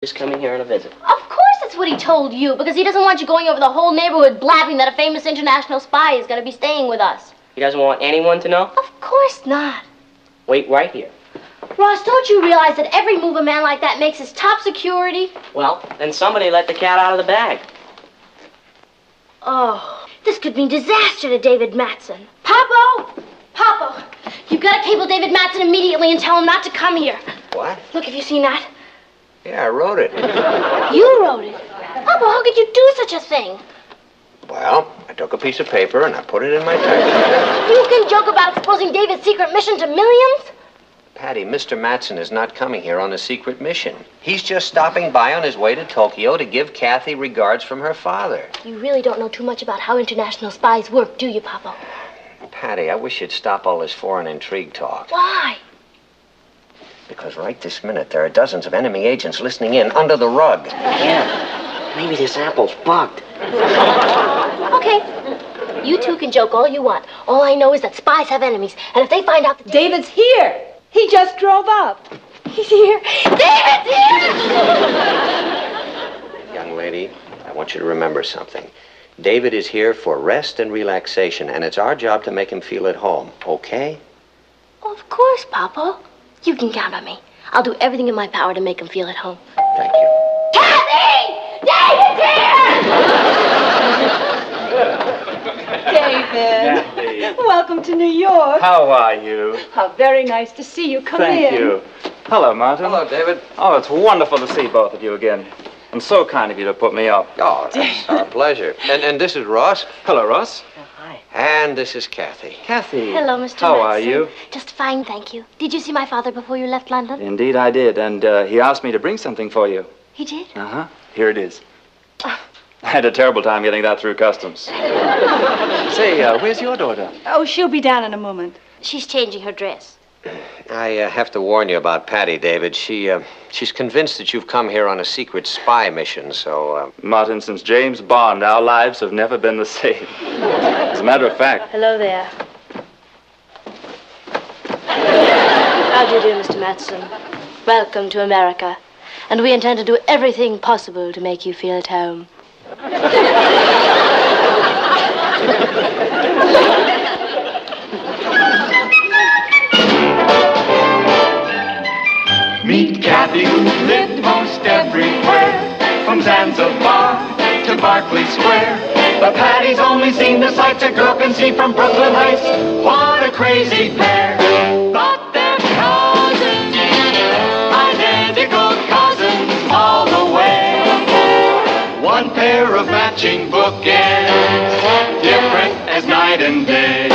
Just coming here on a visit. Of course that's what he told you, because he doesn't want you going over the whole neighborhood blabbing that a famous international spy is going to be staying with us. He doesn't want anyone to know? Of course not. Wait right here. Ross, don't you realize that every move a man like that makes is top security? Well, then somebody let the cat out of the bag. Oh, this could mean disaster to David Mattson. Papo! Papo! You've got to cable David Mattson immediately and tell him not to come here. What? Look, have you seen that? Yeah, I wrote it. You wrote it? Papo, how could you do such a thing? Well, I took a piece of paper and I put it in my typewriter. You can joke about exposing David's secret mission to millions? Patty, Mr. Mattson is not coming here on a secret mission. He's just stopping by on his way to Tokyo to give Kathy regards from her father. You really don't know too much about how international spies work, do you, Papo? Patty, I wish you'd stop all this foreign intrigue talk. Why? Because right this minute, there are dozens of enemy agents listening in under the rug. Yeah, maybe this apple's bugged. Okay. You two can joke all you want. All I know is that spies have enemies, and if they find out that David's here. He just drove up. he's here. David's here! Young lady, I want you to remember something. David is here for rest and relaxation, and it's our job to make him feel at home, okay? Of course, Papo. You can count on me. I'll do everything in my power to make him feel at home. Thank you. Kathy! David's here! David. Welcome to New York. How are you? How very nice to see you. Come in. Thank you. Hello, Martin. Hello, David. Oh, it's wonderful to see both of you again. And so kind of you to put me up. Oh, that's our pleasure. And this is Ross. Hello, Ross. Hi. And this is Kathy. Kathy. Hello, Mr. How Mattson. are you? Just fine, thank you. Did you see my father before you left London? Indeed, I did. And he asked me to bring something for you. He did? Uh-huh. Here it is. I had a terrible time getting that through customs. Say, where's your daughter? Oh, she'll be down in a moment. She's changing her dress. I have to warn you about Patty, David. She's convinced that you've come here on a secret spy mission, so... Martin, since James Bond, our lives have never been the same. As a matter of fact... Hello there. How do you do, Mr. Mattson? Welcome to America. And we intend to do everything possible to make you feel at home. Meet Kathy, who lived most everywhere, from Zanzibar to Berkeley Square. But Patty's only seen the sights a girl can see from Brooklyn Heights. What a crazy pair! But they're cousins, identical cousins all the way. One pair of matching bookends, different as night and day.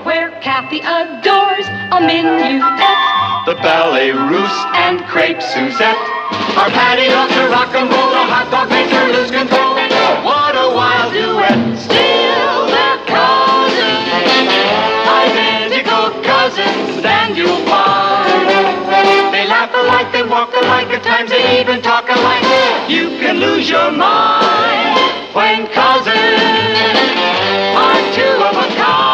Where Kathy adores a minuet. The ballet russe and crepe Suzette. Our Patty loves to rock and roll. The hot dog makes her lose control. What a wild duet. Still they're cousins, identical cousins, and you'll find they laugh alike, they walk alike, at times they even talk alike. You can lose your mind when cousins are two of a kind.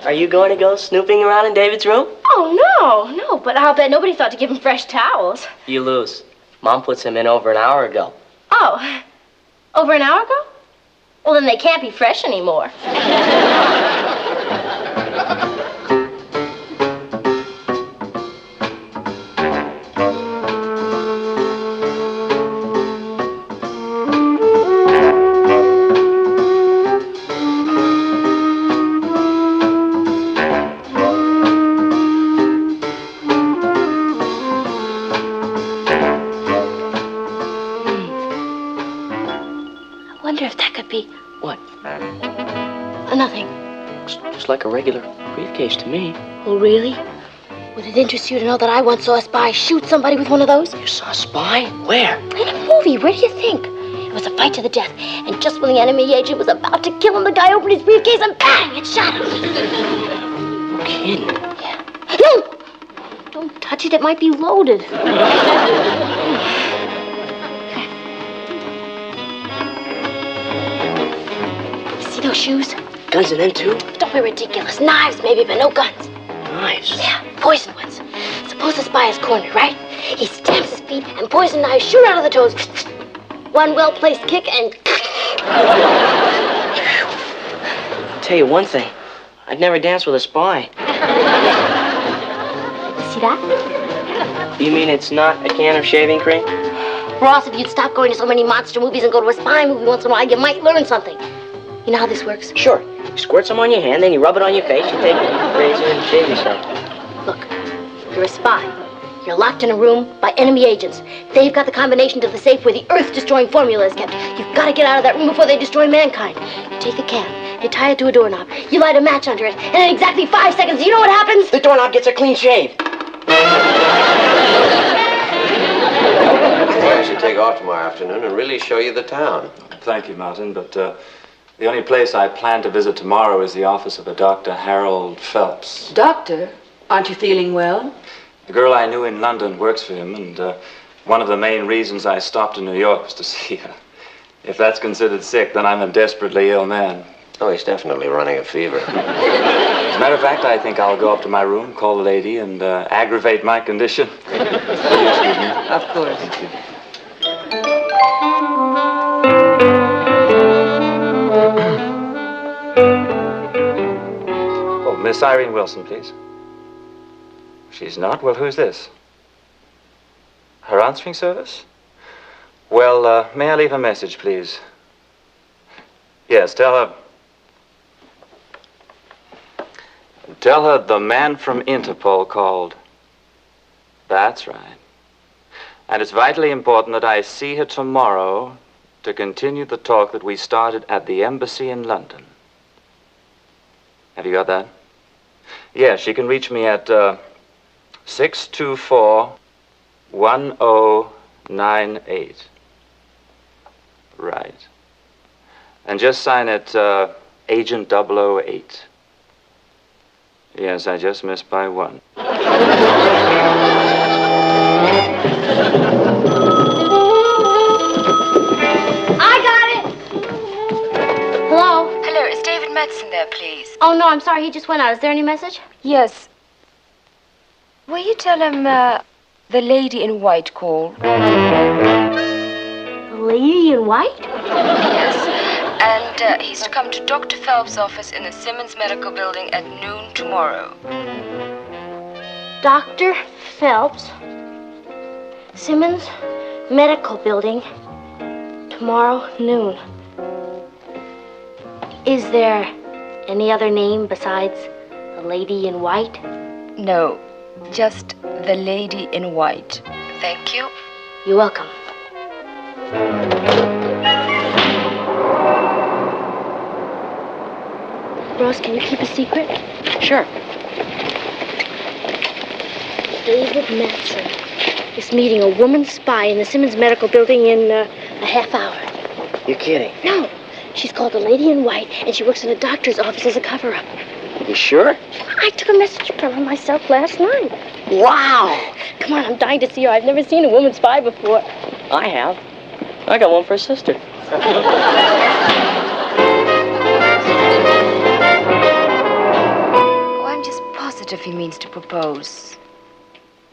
Are you going to go snooping around in David's room? Oh, no, but I'll bet nobody thought to give him fresh towels. You lose. Mom puts them in over an hour ago. Oh, over an hour ago? Well, then they can't be fresh anymore. What? Nothing. Looks just like a regular briefcase to me. Oh, really? Would it interest you to know that I once saw a spy shoot somebody with one of those? You saw a spy? Where? In a movie. Where do you think? It was a fight to the death. And just when the enemy agent was about to kill him, the guy opened his briefcase and bang! It shot him. No kidding. Yeah. No! Don't touch it. It might be loaded. See those shoes? Guns in them too? Don't be ridiculous. Knives, maybe, but no guns. Knives? Yeah, poison ones. Suppose the spy is cornered, right? He stamps his feet and poison knives shoot out of the toes. One well-placed kick and... I'll tell you one thing. I'd never dance with a spy. See that? You mean it's not a can of shaving cream? Ross, if you'd stop going to so many monster movies and go to a spy movie once in a while, you might learn something. You know how this works? Sure. You squirt some on your hand, then you rub it on your face, you take a razor and shave yourself. Look, you're a spy. You're locked in a room by enemy agents. They've got the combination to the safe where the Earth-destroying formula is kept. You've got to get out of that room before they destroy mankind. You take the can, you tie it to a doorknob, you light a match under it, and in exactly 5 seconds, you know what happens? The doorknob gets a clean shave. I should take off tomorrow afternoon and really show you the town. Thank you, Martin, but the only place I plan to visit tomorrow is the office of a Dr. Harold Phelps. Doctor, aren't you feeling well? The girl I knew in London works for him, and one of the main reasons I stopped in New York was to see her. If that's considered sick, then I'm a desperately ill man. Oh, he's definitely running a fever. As a matter of fact, I think I'll go up to my room, call the lady, and aggravate my condition. Will you excuse me? Of course. Thank you. Oh, Miss Irene Wilson, please. She's not? Well, who's this? Her answering service? Well, may I leave a message, please? Yes, tell her the man from Interpol called. That's right. And it's vitally important that I see her tomorrow to continue the talk that we started at the embassy in London. Have you got that? Yeah, she can reach me at 624-1098. Right. And just sign it Agent 008. Yes, I just missed by one. Hello? Hello, is David Metzen there, please? Oh, no, I'm sorry. He just went out. Is there any message? Yes. Will you tell him the lady in white called? The lady in white? Yes. And he's to come to Dr. Phelps' office in the Simmons Medical Building at noon tomorrow. Dr. Phelps, Simmons Medical Building, tomorrow noon. Is there any other name besides the lady in white? No, just the lady in white. Thank you. You're welcome. Ross, can you keep a secret? Sure. David Matson is meeting a woman spy in the Simmons Medical Building in a half hour. You're kidding. No, she's called the lady in white, and she works in a doctor's office as a cover-up. You sure? I took a message from her myself last night. Wow. Come on, I'm dying to see her. I've never seen a woman spy before. I have. I got one for a sister. Oh, I'm just positive he means to propose.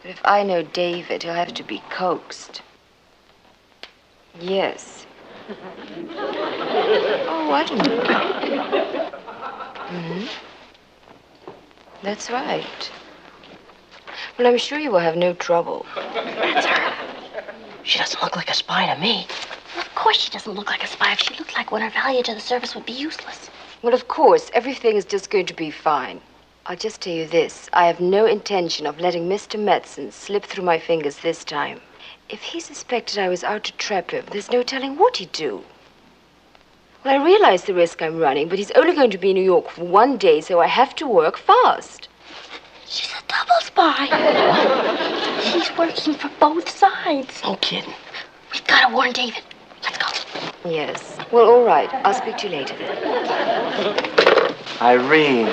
But if I know David, he'll have to be coaxed. Yes. Oh, I don't know. Mm-hmm. That's right. Well, I'm sure you will have no trouble. That's her. She doesn't look like a spy to me. Well, of course she doesn't look like a spy. If she looked like one, her value to the service would be useless. Well, of course, everything is just going to be fine. I'll just tell you this. I have no intention of letting Mr. Metzen slip through my fingers this time. If he suspected I was out to trap him, there's no telling what he'd do. Well, I realize the risk I'm running, but he's only going to be in New York for 1 day, so I have to work fast. She's a double spy. She's working for both sides. No kidding. We've got to warn David. Let's go. Yes. Well, all right. I'll speak to you later then. Irene.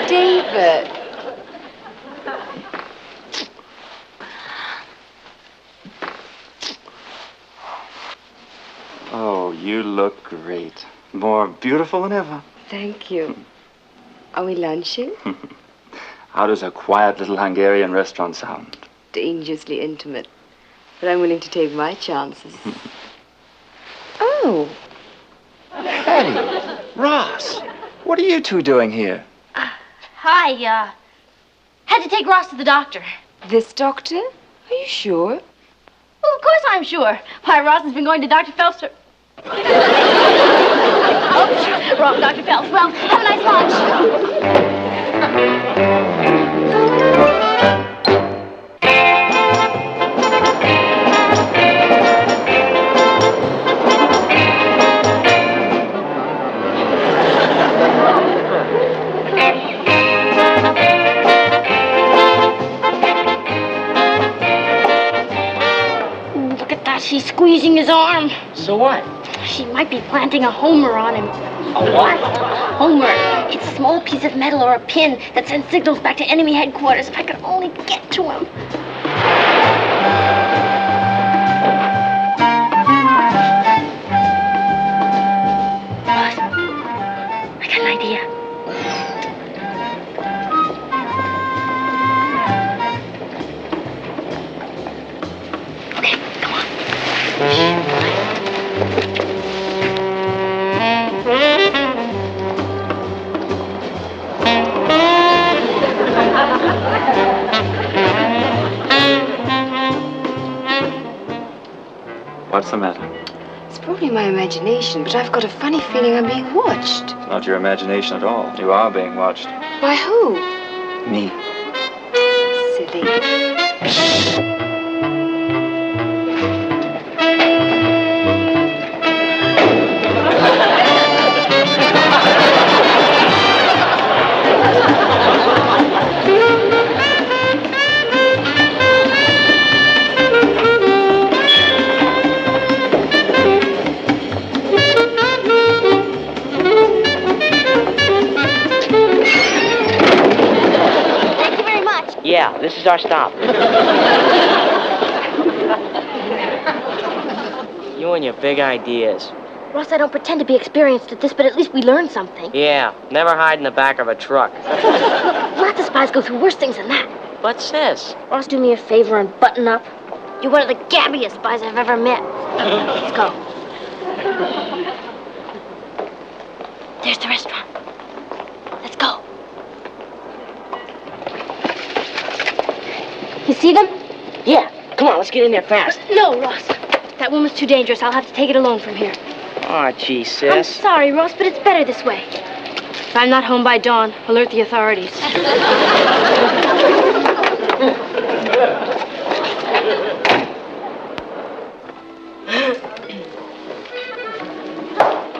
David. Oh, you look great. More beautiful than ever. Thank you. Are we lunching? How does a quiet little Hungarian restaurant sound? Dangerously intimate. But I'm willing to take my chances. Oh. Hey, Ross. What are you two doing here? Hi, had to take Ross to the doctor. This doctor? Are you sure? Well, of course I'm sure. Why, Ross has been going to Dr. Phelps for... Oops, wrong Dr. Phelps. Well, have a nice lunch. Look at that. She's squeezing his arm. So what? She might be planting a homer on him. A what? Homer. It's a small piece of metal or a pin that sends signals back to enemy headquarters. If I could only get to him. Boss, I got an idea. Okay, come on. What's the matter? It's probably my imagination, but I've got a funny feeling I'm being watched. It's not your imagination at all. You are being watched. By who? Me. Silly. Thank you very much. Yeah, this is our stop. You and your big ideas. Ross, I don't pretend to be experienced at this, but at least we learned something. Yeah, never hide in the back of a truck. Lots of spies go through worse things than that. What's this? Ross, do me a favor and button up. You're one of the gabbiest spies I've ever met. Let's go. There's the restaurant. Let's go. You see them? Yeah, come on, let's get in there fast. No, Ross. That woman's too dangerous. I'll have to take it alone from here. Aw, gee, I'm sis. sorry, Ross, but it's better this way. If I'm not home by dawn, alert the authorities.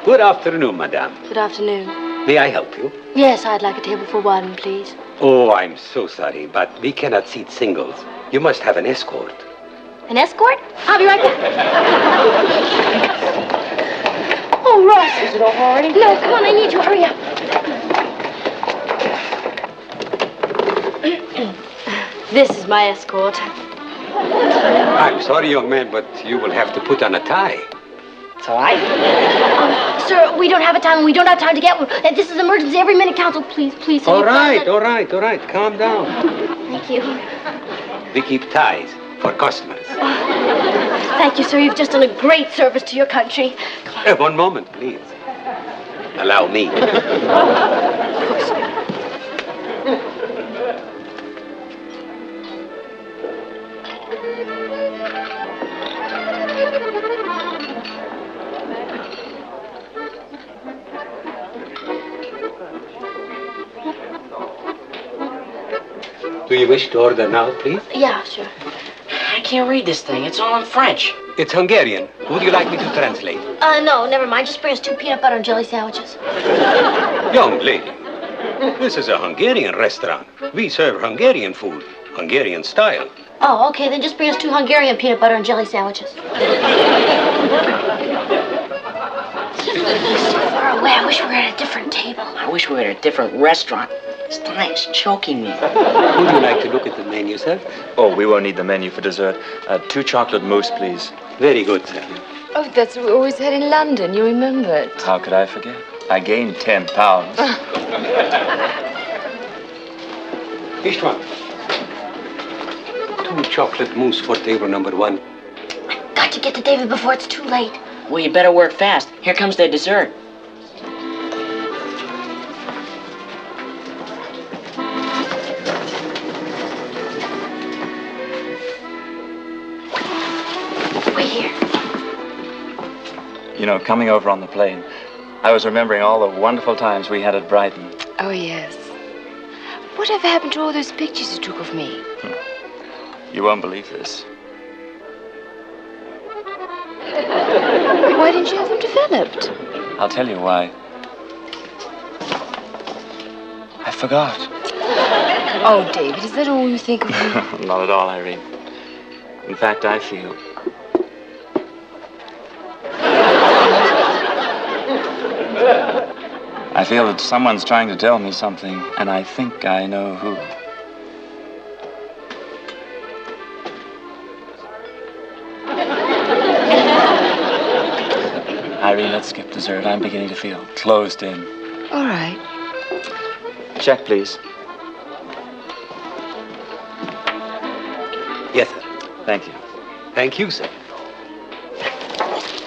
Good afternoon, madame. Good afternoon. May I help you? Yes, I'd like a table for one, please. Oh, I'm so sorry, but we cannot seat singles. You must have an escort. An escort? I'll be right back. Oh, Ross. Is it over already? No, come on, I need you. Hurry up. This is my escort. I'm sorry, young man, but you will have to put on a tie. Tie? Sir, we don't have a time, and we don't have time to get one. This is emergency. Every minute counts. Oh, please, please. sir, All you right, promise- all right. Calm down. Thank you. We keep ties for customers. Thank you, sir. You've just done a great service to your country. One moment, please. Allow me. Of course. Do you wish to order now, please? Yeah, sure. I can't read this thing. It's all in French. It's Hungarian. Would you like me to translate? No, never mind. Just bring us 2 peanut butter and jelly sandwiches. Young lady, this is a Hungarian restaurant. We serve Hungarian food, Hungarian style. Oh, okay. Then just bring us 2 Hungarian peanut butter and jelly sandwiches. So far away, I wish we were at a different table. I wish we were at a different restaurant. This tie is choking me. Would you like to look at the menu, sir? Oh, we won't need the menu for dessert. 2 chocolate mousse, please. Very good, sir. Oh, that's what we always had in London. You remember it. How could I forget? I gained 10 pounds. Istvan. 2 chocolate mousse for table number 1. Got to get to David before it's too late. Well, you better work fast. Here comes the dessert. Wait here. You know, coming over on the plane, I was remembering all the wonderful times we had at Brighton. Oh, yes. Whatever happened to all those pictures you took of me? You won't believe this. Why didn't you have them developed? I'll tell you why. I forgot. Oh, David, is that all you think of me? Not at all, Irene. In fact, I feel... I feel that someone's trying to tell me something, and I think I know who. Irene, let's skip dessert. I'm beginning to feel closed in. All right. Check, please. Yes, sir. Thank you. Thank you, sir.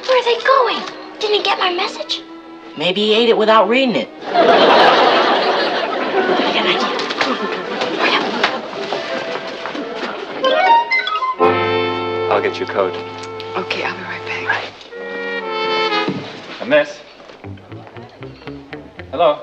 Where are they going? Didn't he get my message? Maybe he ate it without reading it. I got an idea. Hurry up. I'll get your coat. Okay, I'll be right back. Miss? Hello?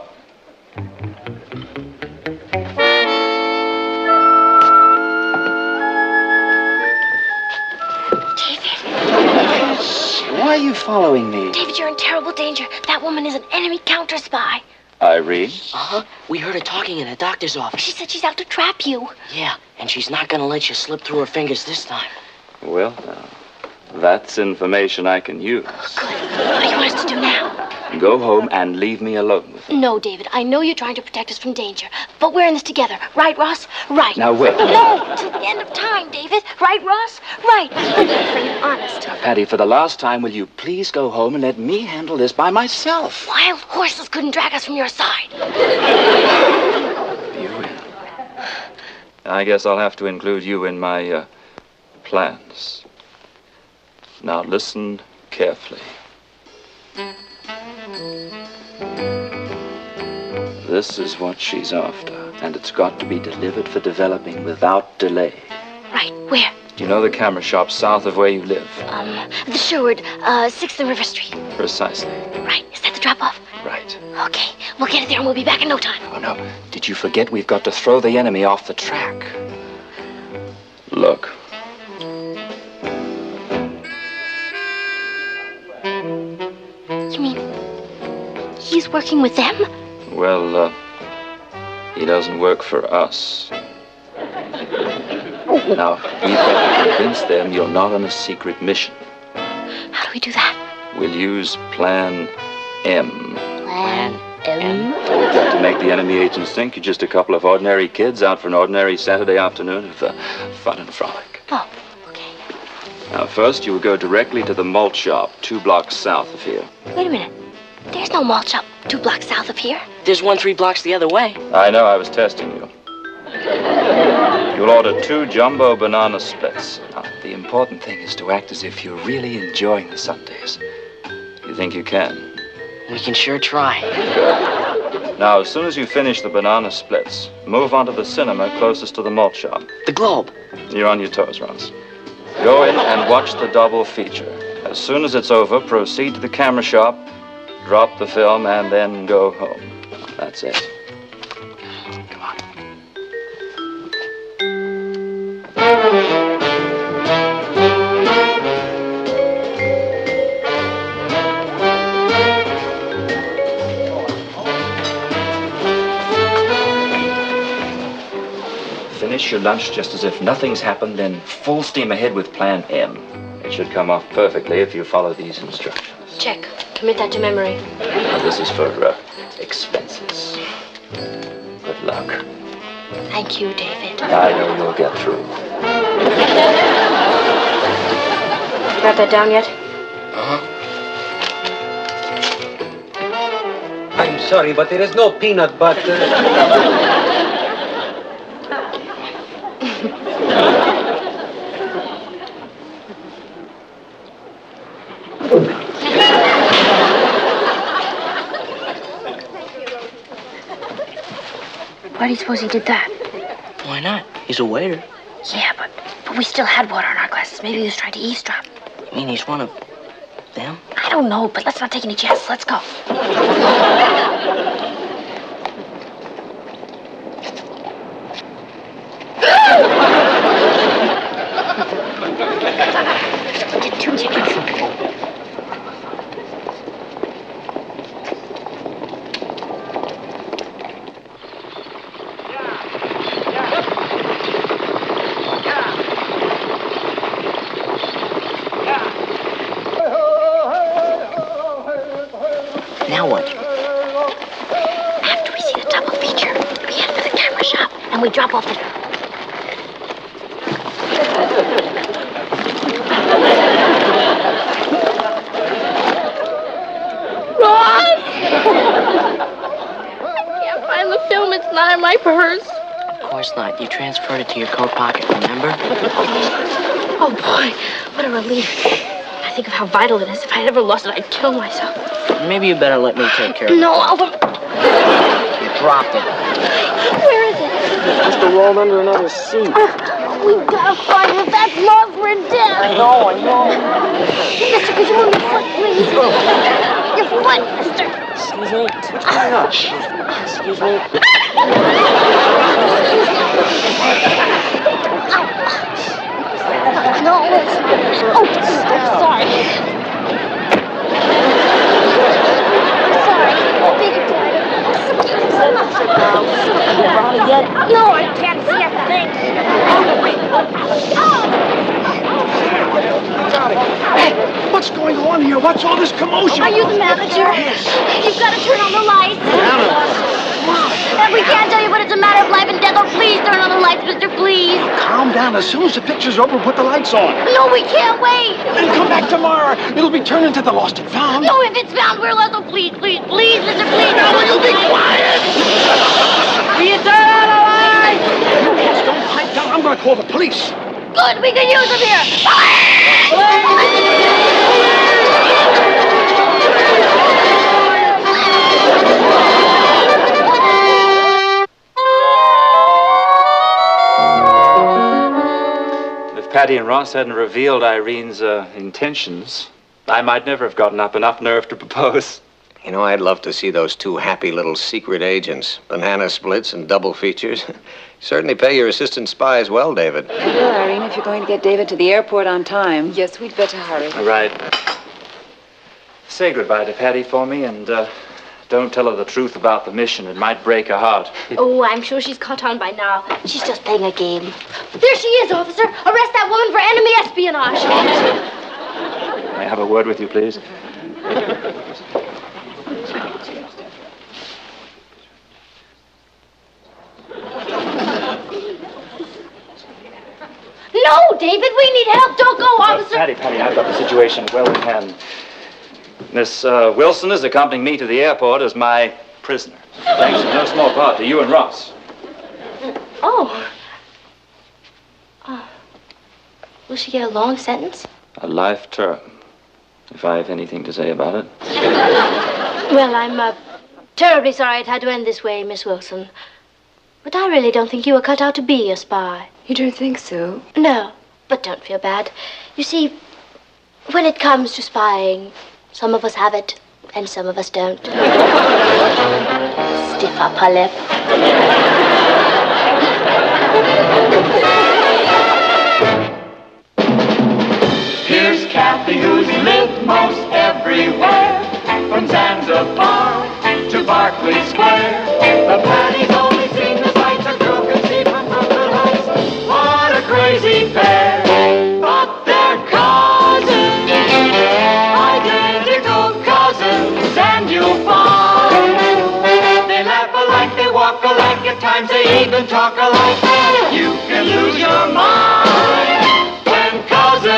Why are you following me? David, you're in terrible danger. That woman is an enemy counter spy. Irene? Uh-huh. We heard her talking in the doctor's office. She said she's out to trap you. Yeah, and she's not gonna let you slip through her fingers this time. Well, now, that's information I can use. Good. What do you want us to do now? Go home and leave me alone with it. No, David, I know you're trying to protect us from danger, but we're in this together. Right, Ross? Right. Now, wait. No, till the end of time, David. Right, Ross? Right. I'm afraid, honest. Now, Patty, for the last time, will you please go home and let me handle this by myself? Wild horses couldn't drag us from your side. You will. I guess I'll have to include you in my, plans. Now, listen carefully. This is what she's after, and it's got to be delivered for developing without delay. Right, where? Do you know the camera shop south of where you live? The Sherwood, 6th and River Street. Precisely. Right, is that the drop-off? Right. Okay, we'll get it there and we'll be back in no time. Oh, no. Did you forget we've got to throw the enemy off the track? Look. You mean he's working with them? Well, he doesn't work for us. Now, we've got to convince them you're not on a secret mission. How do we do that? We'll use Plan M. Plan M? We've got to make the enemy agents think you're just a couple of ordinary kids out for an ordinary Saturday afternoon of fun and frolic. Oh, okay. Now, first, you will go directly to the malt shop, 2 blocks south of here. Wait a minute. There's no malt shop 2 blocks south of here. There's one 3 blocks the other way. I know, I was testing you. You'll order 2 jumbo banana splits. Now, the important thing is to act as if you're really enjoying the Sundays. You think you can? We can sure try. Good. Now, as soon as you finish the banana splits, move on to the cinema closest to the malt shop. The Globe. You're on your toes, Ross. Go in and watch the double feature. As soon as it's over, proceed to the camera shop, drop the film, and then go home. That's it. Come on. Finish your lunch just as if nothing's happened, then full steam ahead with Plan M. It should come off perfectly if you follow these instructions. Check. Commit that to memory. This is for expenses. Good luck. Thank you, David. I know you'll get through. Got that down yet? I'm sorry, but there is no peanut butter. Why do you suppose he did that? Why not? He's a waiter. Yeah, but we still had water in our glasses. Maybe he was trying to eavesdrop. You mean he's one of them? I don't know, but let's not take any chances. Let's go. Get 2 tickets. Now what? After we see the double feature, we head for the camera shop and we drop off the... Ron! I can't find the film. It's not in my purse. Of course not. You transferred it to your coat pocket, remember? Oh, boy. What a relief. I think of how vital it is. If I had ever lost it, I'd kill myself. Maybe you better let me take care of it. No, I'll... You dropped it. Where is it? Must have rolled under another seat. We've got to find it. If that's lost, we're dead. I know. Mister, could you move your foot, please? Your foot, mister. Excuse me. What's going on? Excuse me. No. Oh, sorry. Big Daddy. No, I can't see a thing. Hey, what's going on here? What's all this commotion? Are you the manager? You've got to turn on the lights. And we can't tell you, but it's a matter of life and death. Oh, please turn on the lights, mister, please. Calm down. As soon as the picture's over, put the lights on. No, we can't wait. Then come back tomorrow. It'll be turned into the lost and found. No, if it's found, we're lost. Oh, please, please, please, mister, please. Now, will you be quiet? Will you turn on the lights? Don't pipe down. I'm going to call the police. Good, we can use them here. If Patty and Ross hadn't revealed Irene's intentions, I might never have gotten up enough nerve to propose. You know, I'd love to see those two happy little secret agents. Banana splits and double features. Certainly pay your assistant spies well, David. You will, Irene, if you're going to get David to the airport on time. Yes, we'd better hurry. All right. Say goodbye to Patty for me, and don't tell her the truth about the mission. It might break her heart. Oh, I'm sure she's caught on by now. She's just playing a game. There she is, officer. Arrest that woman for enemy espionage. May I have a word with you, please? No, David, we need help. Don't go, officer. Patty, I've got the situation well in hand. Miss Wilson is accompanying me to the airport as my prisoner. Thanks in no small part to you and Ross. Oh. Will she get a long sentence? A life term, if I have anything to say about it. Well, I'm terribly sorry it had to end this way, Miss Wilson. But I really don't think you were cut out to be a spy. You don't think so? No, but don't feel bad. You see, when it comes to spying, some of us have it, and some of us don't. Stiff upper lip. Here's Kathy, who's lived most everywhere, from Zanzibar to Berkeley Square. The Patty's only seen the sights a girl can see from Brooklyn Heights. What a crazy pair! But they're cousins, identical cousins. walk alike, at times they even talk alike. You can lose your mind when cousins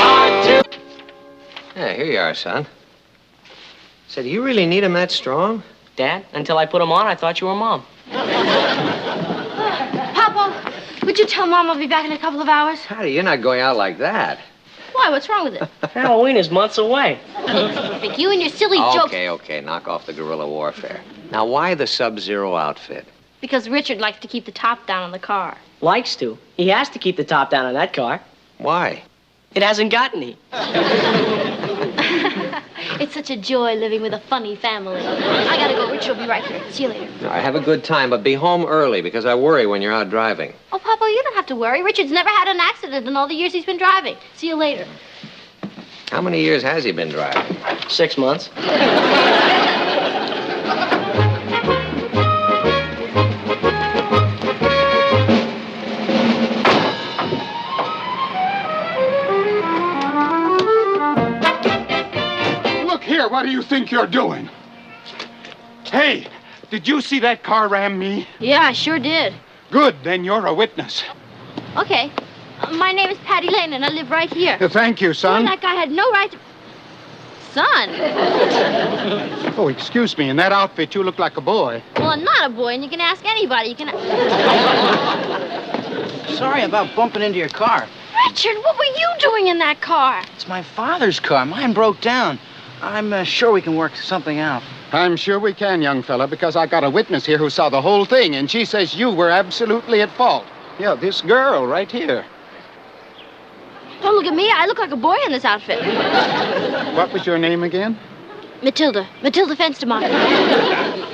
are two. Yeah, here you are, son. Said, do you really need him that strong? Dad, until I put him on, I thought you were Mom. Papa, would you tell Mom I'll be back in a couple of hours? Patty, you're not going out like that. Why? What's wrong with it? Halloween is months away. Vic, you and your silly jokes. Okay, knock off the guerrilla warfare. Now, why the Sub-Zero outfit? Because Richard likes to keep the top down on the car. Likes to. He has to keep the top down on that car. Why? It hasn't got any. It's such a joy living with a funny family. I gotta go. Richard will be right here. See you later. All right, have a good time, but be home early because I worry when you're out driving. Oh, Papa, you don't have to worry. Richard's never had an accident in all the years he's been driving. See you later. How many years has he been driving? 6 months. Look here, what do you think you're doing? Hey, did you see that car ram me? Yeah, I sure did. Good, then you're a witness. Okay. My name is Patty Lane, and I live right here. Thank you, Well, son. that guy had no right to... Son. Oh, excuse me, in that outfit you look like a boy. Well, I'm not a boy, and you can ask anybody. You can... Sorry about bumping into your car. Richard, what were you doing in that car? It's my father's car. Mine broke down. I'm sure we can work something out. I'm sure we can, young fella, because I got a witness here who saw the whole thing, and she says you were absolutely at fault. Yeah, this girl right here. Don't look at me. I look like a boy in this outfit. What was your name again? Matilda. Matilda Fenstermacher.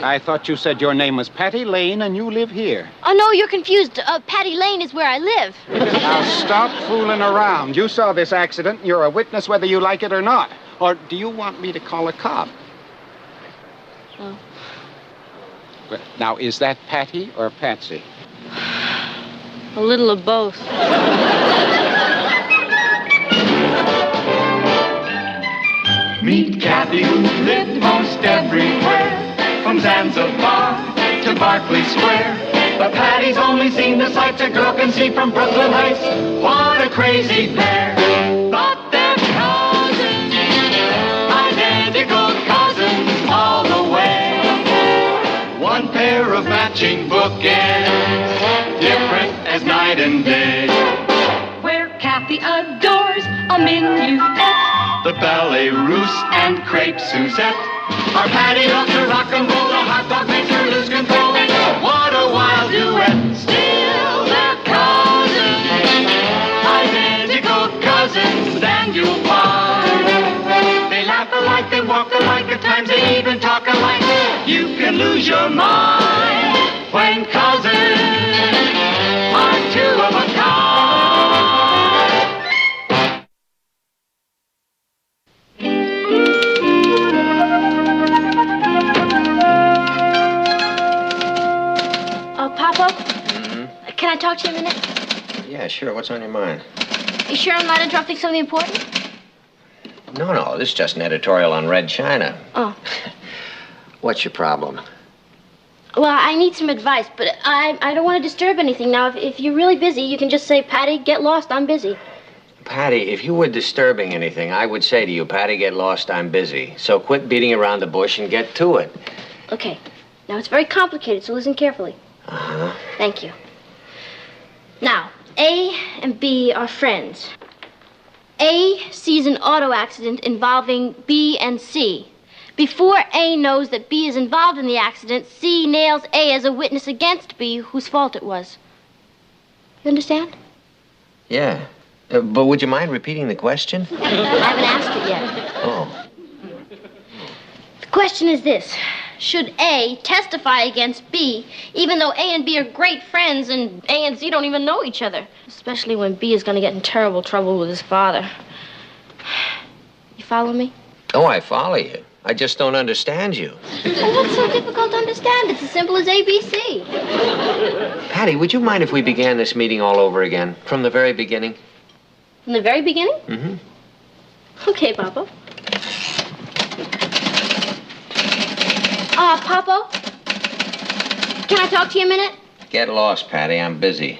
I thought you said your name was Patty Lane and you live here. Oh, no, you're confused. Patty Lane is where I live. Now stop fooling around. You saw this accident. You're a witness whether you like it or not. Or do you want me to call a cop? Oh. Well, now, is that Patty or Patsy? A little of both. Meet Kathy, who lived most everywhere, from Zanzibar to Berkeley Square. But Patty's only seen the sights a girl can see from Brooklyn Heights. What a crazy pair! But they're cousins, identical cousins all the way. One pair of matching bookends, different as night and day. Where Kathy adores a minuet. The ballet russe and crepe Suzette. Our Patty loves her rock and roll, the hot dog makes her lose control. What a wild duet! Still they're cousins, identical cousins, and you'll find they laugh alike, they walk alike, at times they even talk alike. You can lose your mind when cousins are two of a kind. Papa? Can I talk to you a minute? Yeah, sure. What's on your mind? You sure I'm not interrupting something important? No, this is just an editorial on Red China. Oh. What's your problem? Well, I need some advice, but I don't want to disturb anything. Now, if you're really busy, you can just say, Patty, get lost, I'm busy. Patty, if you were disturbing anything, I would say to you, Patty, get lost, I'm busy. So quit beating around the bush and get to it. Okay. Now, it's very complicated, so listen carefully. Uh-huh. Thank you. Now, A and B are friends. A sees an auto accident involving B and C. Before A knows that B is involved in the accident, C nails A as a witness against B, whose fault it was. You understand? Yeah. But would you mind repeating the question? I haven't asked it yet. Oh. The question is this. Should A testify against B, even though A and B are great friends and A and C don't even know each other? Especially when B is going to get in terrible trouble with his father. You follow me? Oh, I follow you. I just don't understand you. Well, what's so difficult to understand? It's as simple as ABC. Patty, would you mind if we began this meeting all over again, from the very beginning? From the very beginning? Mm-hmm. Okay, Papa. Papa, Can I talk to you a minute? Get lost, Patty. I'm busy.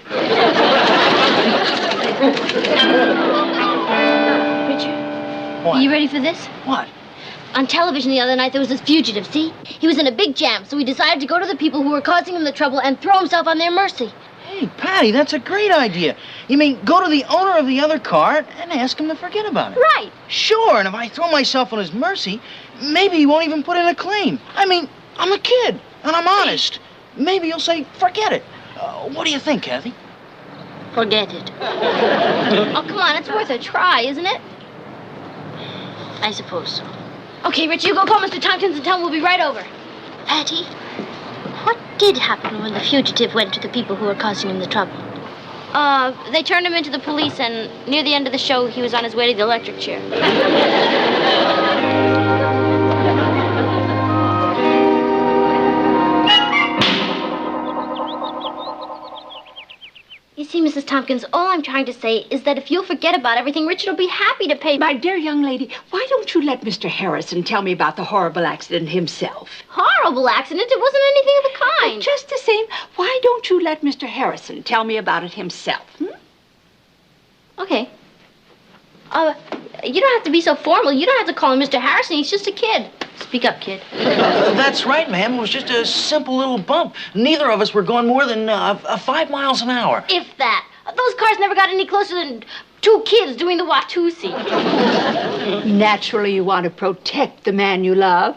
Richard? What? Are you ready for this? What? On television the other night, there was this fugitive, see? He was in a big jam, so he decided to go to the people who were causing him the trouble and throw himself on their mercy. Hey, Patty, that's a great idea. You mean go to the owner of the other car and ask him to forget about it? Right. Sure, and if I throw myself on his mercy, maybe he won't even put in a claim. I mean, I'm a kid, and I'm honest. Maybe he'll say, forget it. What do you think, Kathy? Forget it. Oh, come on, it's worth a try, isn't it? I suppose so. Okay, Rich, you go call Mr. Tompkins and tell him we'll be right over. Patty, what did happen when the fugitive went to the people who were causing him the trouble? They turned him into the police, and near the end of the show, he was on his way to the electric chair. You see, Mrs. Tompkins, all I'm trying to say is that if you'll forget about everything, Richard will be happy to pay. My dear young lady, why don't you let Mr. Harrison tell me about the horrible accident himself? Horrible accident? It wasn't anything of the kind. Just the same, why don't you let Mr. Harrison tell me about it himself? Okay. You don't have to be so formal. You don't have to call him Mr. Harrison. He's just a kid. Speak up, kid. That's right, ma'am. It was just a simple little bump. Neither of us were going more than 5 miles an hour. If that. Those cars never got any closer than two kids doing the Watusi. Naturally, you want to protect the man you love.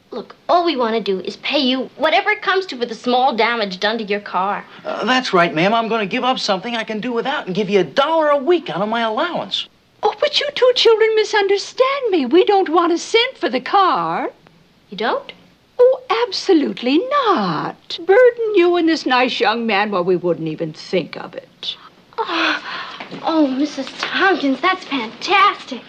Look, all we want to do is pay you whatever it comes to for the small damage done to your car. That's right, ma'am. I'm going to give up something I can do without and give you $1 a week out of my allowance. Oh, but you two children misunderstand me. We don't want a cent for the car. You don't? Oh, absolutely not. Burden you and this nice young man, well, we wouldn't even think of it. Oh, Mrs. Tompkins, that's fantastic.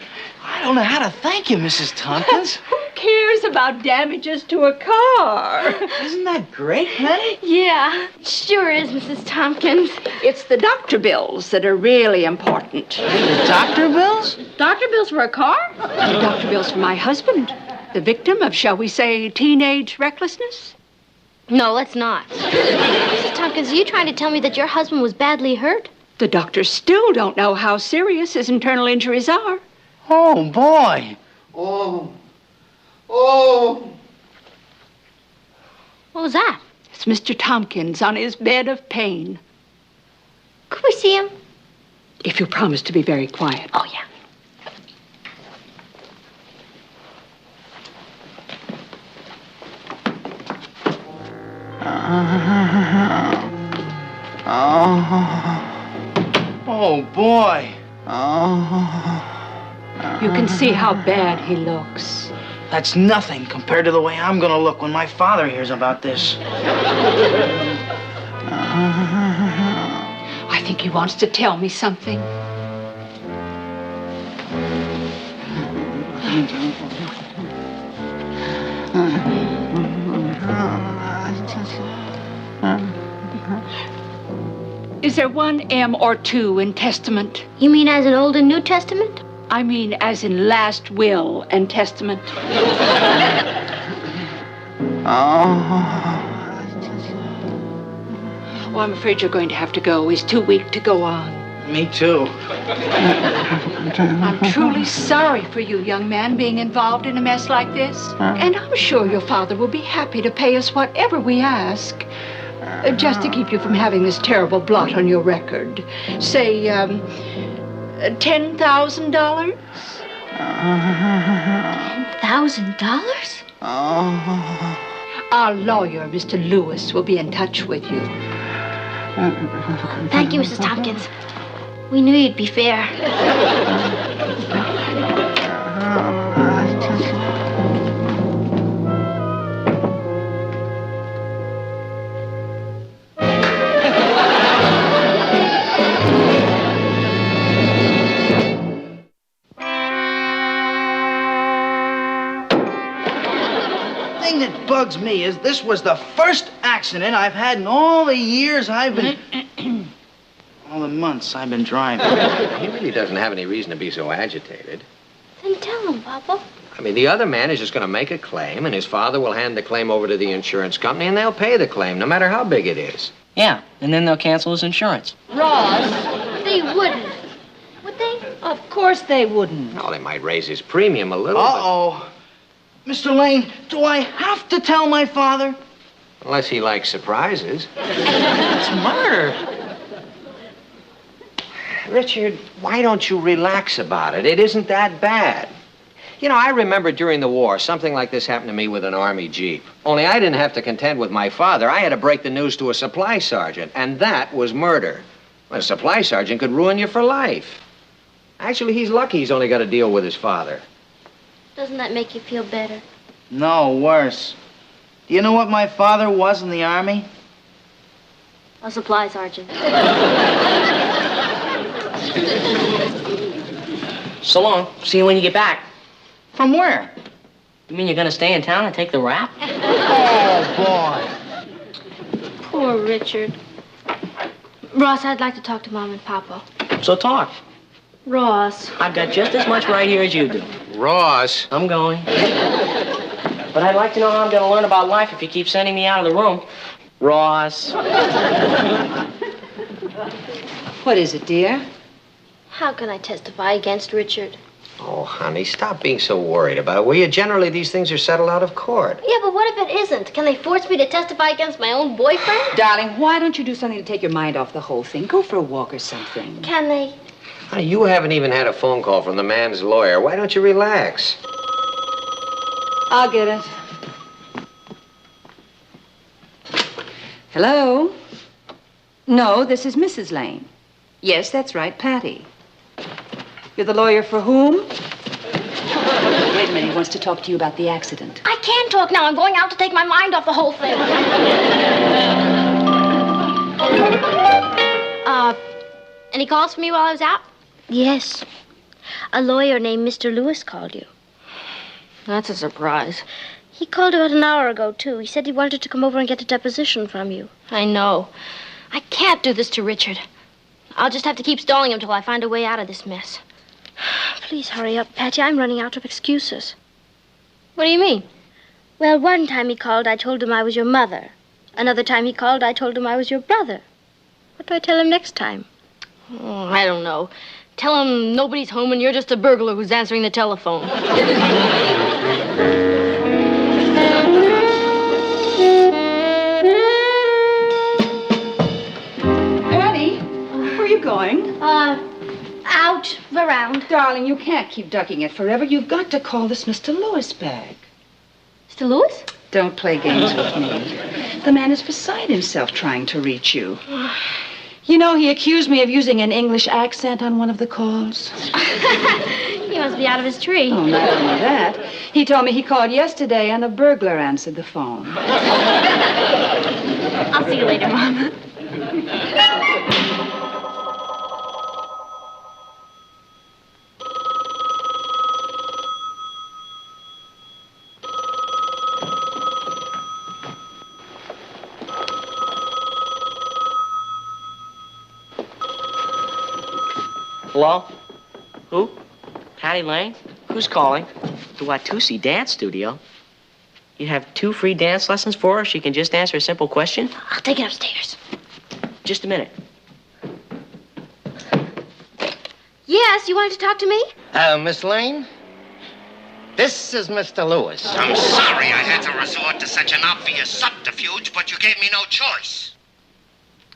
I don't know how to thank you, Mrs. Tompkins. Who cares about damages to a car? Isn't that great, honey? Yeah, sure is, Mrs. Tompkins. It's the doctor bills that are really important. The doctor bills? Doctor bills for a car? The doctor bills for my husband, the victim of, shall we say, teenage recklessness? No, let's not. Mrs. Tompkins, are you trying to tell me that your husband was badly hurt? The doctors still don't know how serious his internal injuries are. Oh, boy. What was that? It's Mr. Tompkins on his bed of pain. Could we see him? If you promise to be very quiet. Oh, yeah. Oh, boy. You can see how bad he looks. That's nothing compared to the way I'm going to look when my father hears about this. I think he wants to tell me something. Is there one M or two in Testament? You mean as in Old and New Testament? I mean as in last will and testament. Oh, I'm afraid you're going to have to go. He's too weak to go on. Me too. I'm truly sorry for you, young man, being involved in a mess like this. And I'm sure your father will be happy to pay us whatever we ask. Just to keep you from having this terrible blot on your record. Say, $10,000? $10,000? Our lawyer, Mr. Lewis, will be in touch with you. Thank you, Mrs. Tompkins. We knew you'd be fair. The thing that bugs me is this was the first accident I've had in all the years I've been... all the months I've been driving. He really doesn't have any reason to be so agitated. Then tell him, Papa. I mean, the other man is just going to make a claim, and his father will hand the claim over to the insurance company, and they'll pay the claim, no matter how big it is. Yeah, and then they'll cancel his insurance. Ross, they wouldn't. Would they? Of course they wouldn't. Well, they might raise his premium a little, Uh-oh. Mr. Lane, do I have to tell my father? but unless he likes surprises. It's murder. Richard, why don't you relax about it? It isn't that bad. You know, I remember during the war, something like this happened to me with an Army Jeep. Only I didn't have to contend with my father. I had to break the news to a supply sergeant, and that was murder. A supply sergeant could ruin you for life. Actually, he's lucky he's only got to deal with his father. Doesn't that make you feel better? No, worse. Do you know what my father was in the Army? A supply sergeant. So long. See you when you get back. From where? You mean you're gonna stay in town and take the rap? Oh, boy. Poor Richard. Ross, I'd like to talk to Mom and Papa. So talk. Ross. I've got just as much right here as you do. Ross. I'm going. But I'd like to know how I'm gonna learn about life if you keep sending me out of the room. Ross. What is it, dear? How can I testify against Richard? Oh, honey, stop being so worried about it, will you? Generally, these things are settled out of court. Yeah, but what if it isn't? Can they force me to testify against my own boyfriend? Darling, why don't you do something to take your mind off the whole thing? Go for a walk or something. Can they? Honey, you haven't even had a phone call from the man's lawyer. Why don't you relax? I'll get it. Hello? No, this is Mrs. Lane. Yes, that's right, Patty. You're the lawyer for whom? Wait a minute, he wants to talk to you about the accident. I can't talk now. I'm going out to take my mind off the whole thing. Any calls for me while I was out? Yes. A lawyer named Mr. Lewis called you. That's a surprise. He called about an hour ago, too. He said he wanted to come over and get a deposition from you. I know. I can't do this to Richard. I'll just have to keep stalling him till I find a way out of this mess. Please hurry up, Patty. I'm running out of excuses. What do you mean? Well, one time he called, I told him I was your mother. Another time he called, I told him I was your brother. What do I tell him next time? Oh, I don't know. Tell him nobody's home and you're just a burglar who's answering the telephone. Patty, where are you going? Out, around. Darling, you can't keep ducking it forever. You've got to call this Mr. Lewis back. Mr. Lewis? Don't play games with me. The man is beside himself trying to reach you. You know, he accused me of using an English accent on one of the calls. He must be out of his tree. Oh, not only that. He told me he called yesterday and a burglar answered the phone. I'll see you later, Mom. Hello? Who? Patty Lane? Who's calling? The Watusi Dance Studio. You have 2 free dance lessons for her? She can just answer a simple question? I'll take it upstairs. Just a minute. Yes, you wanted to talk to me? Miss Lane? This is Mr. Lewis. I'm sorry I had to resort to such an obvious subterfuge, but you gave me no choice.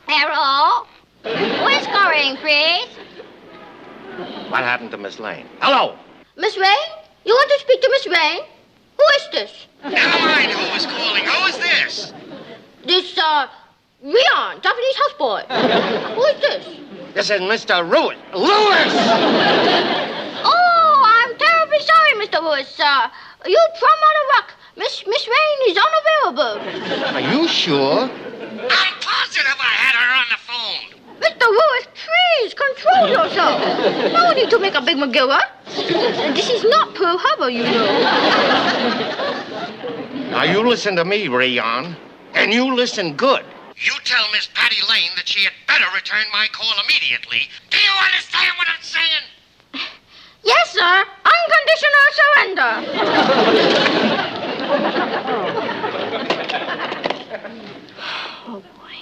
Hello? Who is calling, please? What happened to Miss Lane? Hello! Miss Rain? You want to speak to Miss Rain? Who is this? Never mind who is calling. Who is this? This, Rion, Japanese houseboy. Who is this? This is Mr. Lewis. Lewis! Oh, I'm terribly sorry, Mr. Lewis. You from out of rock. Miss Rain is unavailable. Are you sure? I'm positive I had her on the phone. Mr. Lewis, please control yourself. No need to make a big McGilver. This is not Pearl Harbor, you know. Now, you listen to me, Rion, and you listen good. You tell Miss Patty Lane that she had better return my call immediately. Do you understand what I'm saying? Yes, sir. Unconditional surrender. Oh, boy.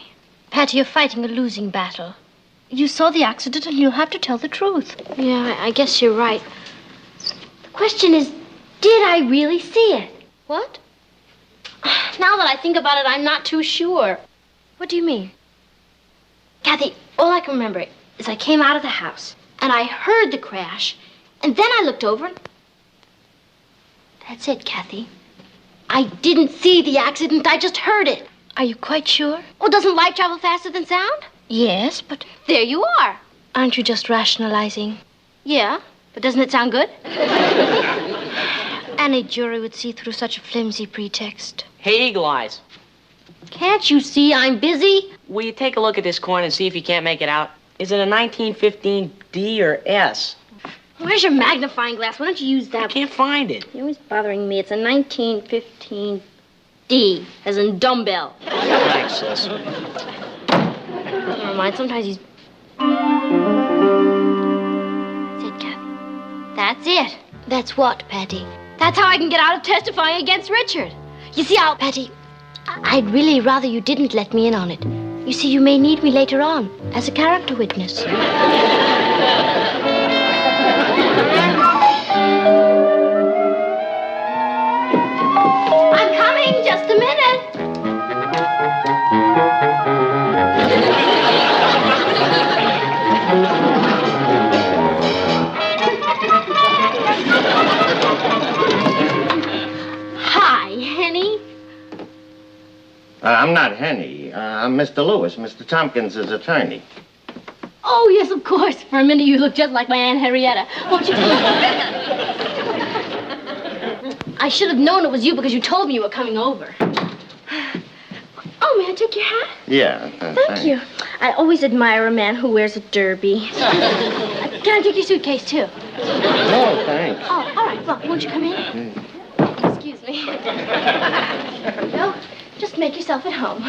Patty, you're fighting a losing battle. You saw the accident and you'll have to tell the truth. Yeah, I guess you're right. The question is, did I really see it? What? Now that I think about it, I'm not too sure. What do you mean? Kathy, all I can remember is I came out of the house and I heard the crash, and then I looked over and... That's it, Kathy. I didn't see the accident, I just heard it. Are you quite sure? Oh, doesn't light travel faster than sound? Yes, but... There you are. Aren't you just rationalizing? Yeah, but doesn't it sound good? Any jury would see through such a flimsy pretext. Hey, Eagle Eyes. Can't you see I'm busy? Will you take a look at this coin and see if you can't make it out? Is it a 1915 D or S? Where's your magnifying glass? Why don't you use that? I can't find it. You're always bothering me. It's a 1915 D, as in dumbbell. Thanks, sis. Never mind, sometimes he's... That's it, Kathy. That's it. That's what, Patty? That's how I can get out of testifying against Richard. You see, Patty, I'd really rather you didn't let me in on it. You see, you may need me later on as a character witness. I'm coming, just a minute. Hi, Henny. I'm not Henny. I'm Mr. Lewis, Mr. Tompkins' attorney. Oh, yes, of course. For a minute, you look just like my Aunt Henrietta. Won't you? I should have known it was you because you told me you were coming over. Oh, may I take your hat? Yeah. Thank you. I always admire a man who wears a derby. Can I take your suitcase, too? No, thanks. Oh, all right. Well, won't you come in? Excuse me. Well, just make yourself at home.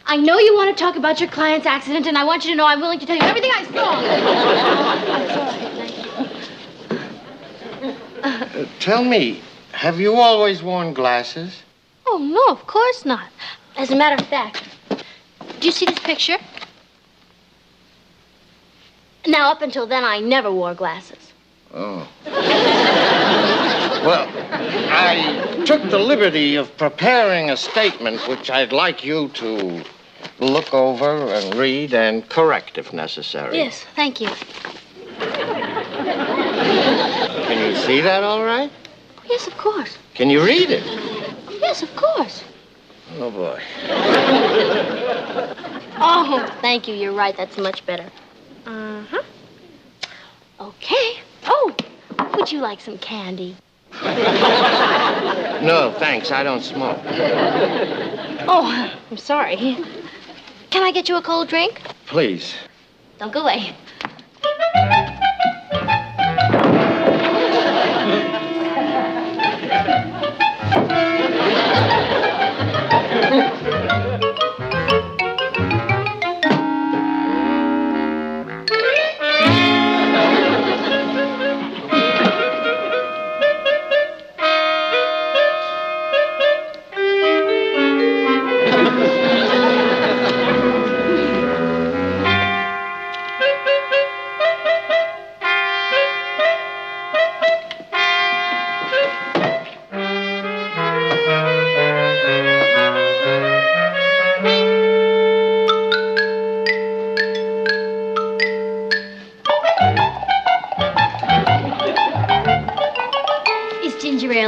I know you want to talk about your client's accident, and I want you to know I'm willing to tell you everything I saw. Tell me, have you always worn glasses? Oh, no, of course not. As a matter of fact, do you see this picture? Now, up until then, I never wore glasses. Oh. Well, I took the liberty of preparing a statement which I'd like you to look over and read and correct if necessary. Yes, thank you. Can you see that all right? Yes, of course. Can you read it? Yes, of course. Oh, boy. Oh, thank you. You're right. That's much better. Uh-huh. Okay. Oh, would you like some candy? No, thanks. I don't smoke. Oh, I'm sorry. Can I get you a cold drink? Please. Don't go away.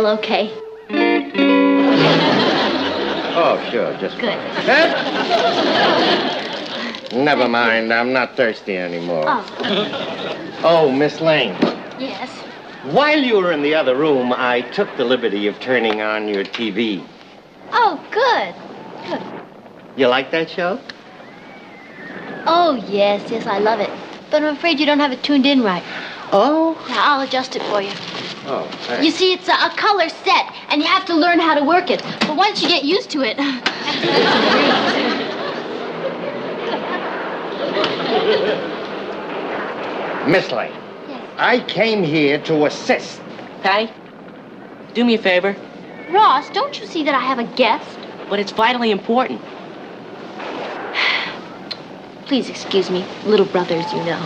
Okay. Oh, sure, just good. Never mind, I'm not thirsty anymore. Oh. Oh, Miss Lane. Yes. While you were in the other room, I took the liberty of turning on your TV. Oh, good. Good. You like that show? Oh, yes, I love it. But I'm afraid you don't have it tuned in right. Oh? Now, I'll adjust it for you. Oh, thanks. You see, it's a color set, and you have to learn how to work it. But once you get used to it... Miss Lane. Yes. I came here to assist. Patty, do me a favor, Ross, don't you see that I have a guest? but it's vitally important. Please excuse me. Little brothers, you know.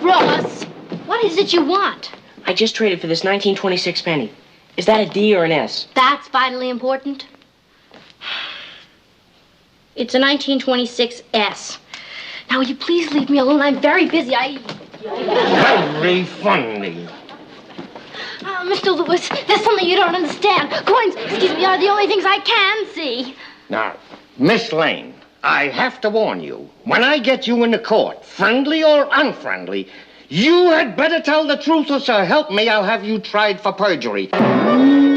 Ross, what is it you want? I just traded for this 1926 penny. Is that a D or an S? That's vitally important. It's a 1926 S. Now, will you please leave me alone? I'm very busy. Very funny. Mr. Lewis, there's something you don't understand. Coins, excuse me, are the only things I can see. Now, Miss Lane, I have to warn you. When I get you into court, friendly or unfriendly, you had better tell the truth, or so help me, I'll have you tried for perjury.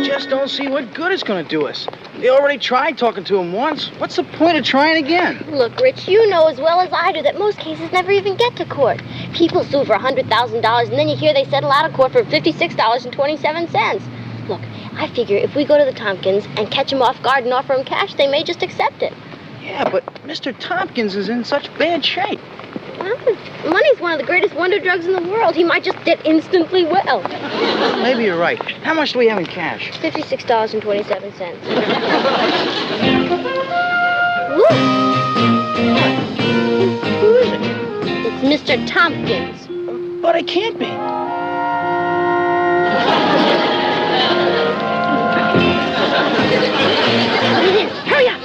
Just don't see what good it's going to do us. They already tried talking to him once. What's the point of trying again? Look, Rich, you know as well as I do that most cases never even get to court. People sue for $100,000, and then you hear they settle out of court for $56.27. Look, I figure if we go to the Tompkins and catch them off guard and offer them cash, they may just accept it. Yeah, but Mr. Tompkins is in such bad shape. Well, money's one of the greatest wonder drugs in the world. He might just get instantly well. Maybe you're right. How much do we have in cash? $56.27. Who is it? It's Mr. Tompkins. But it can't be. Hurry up!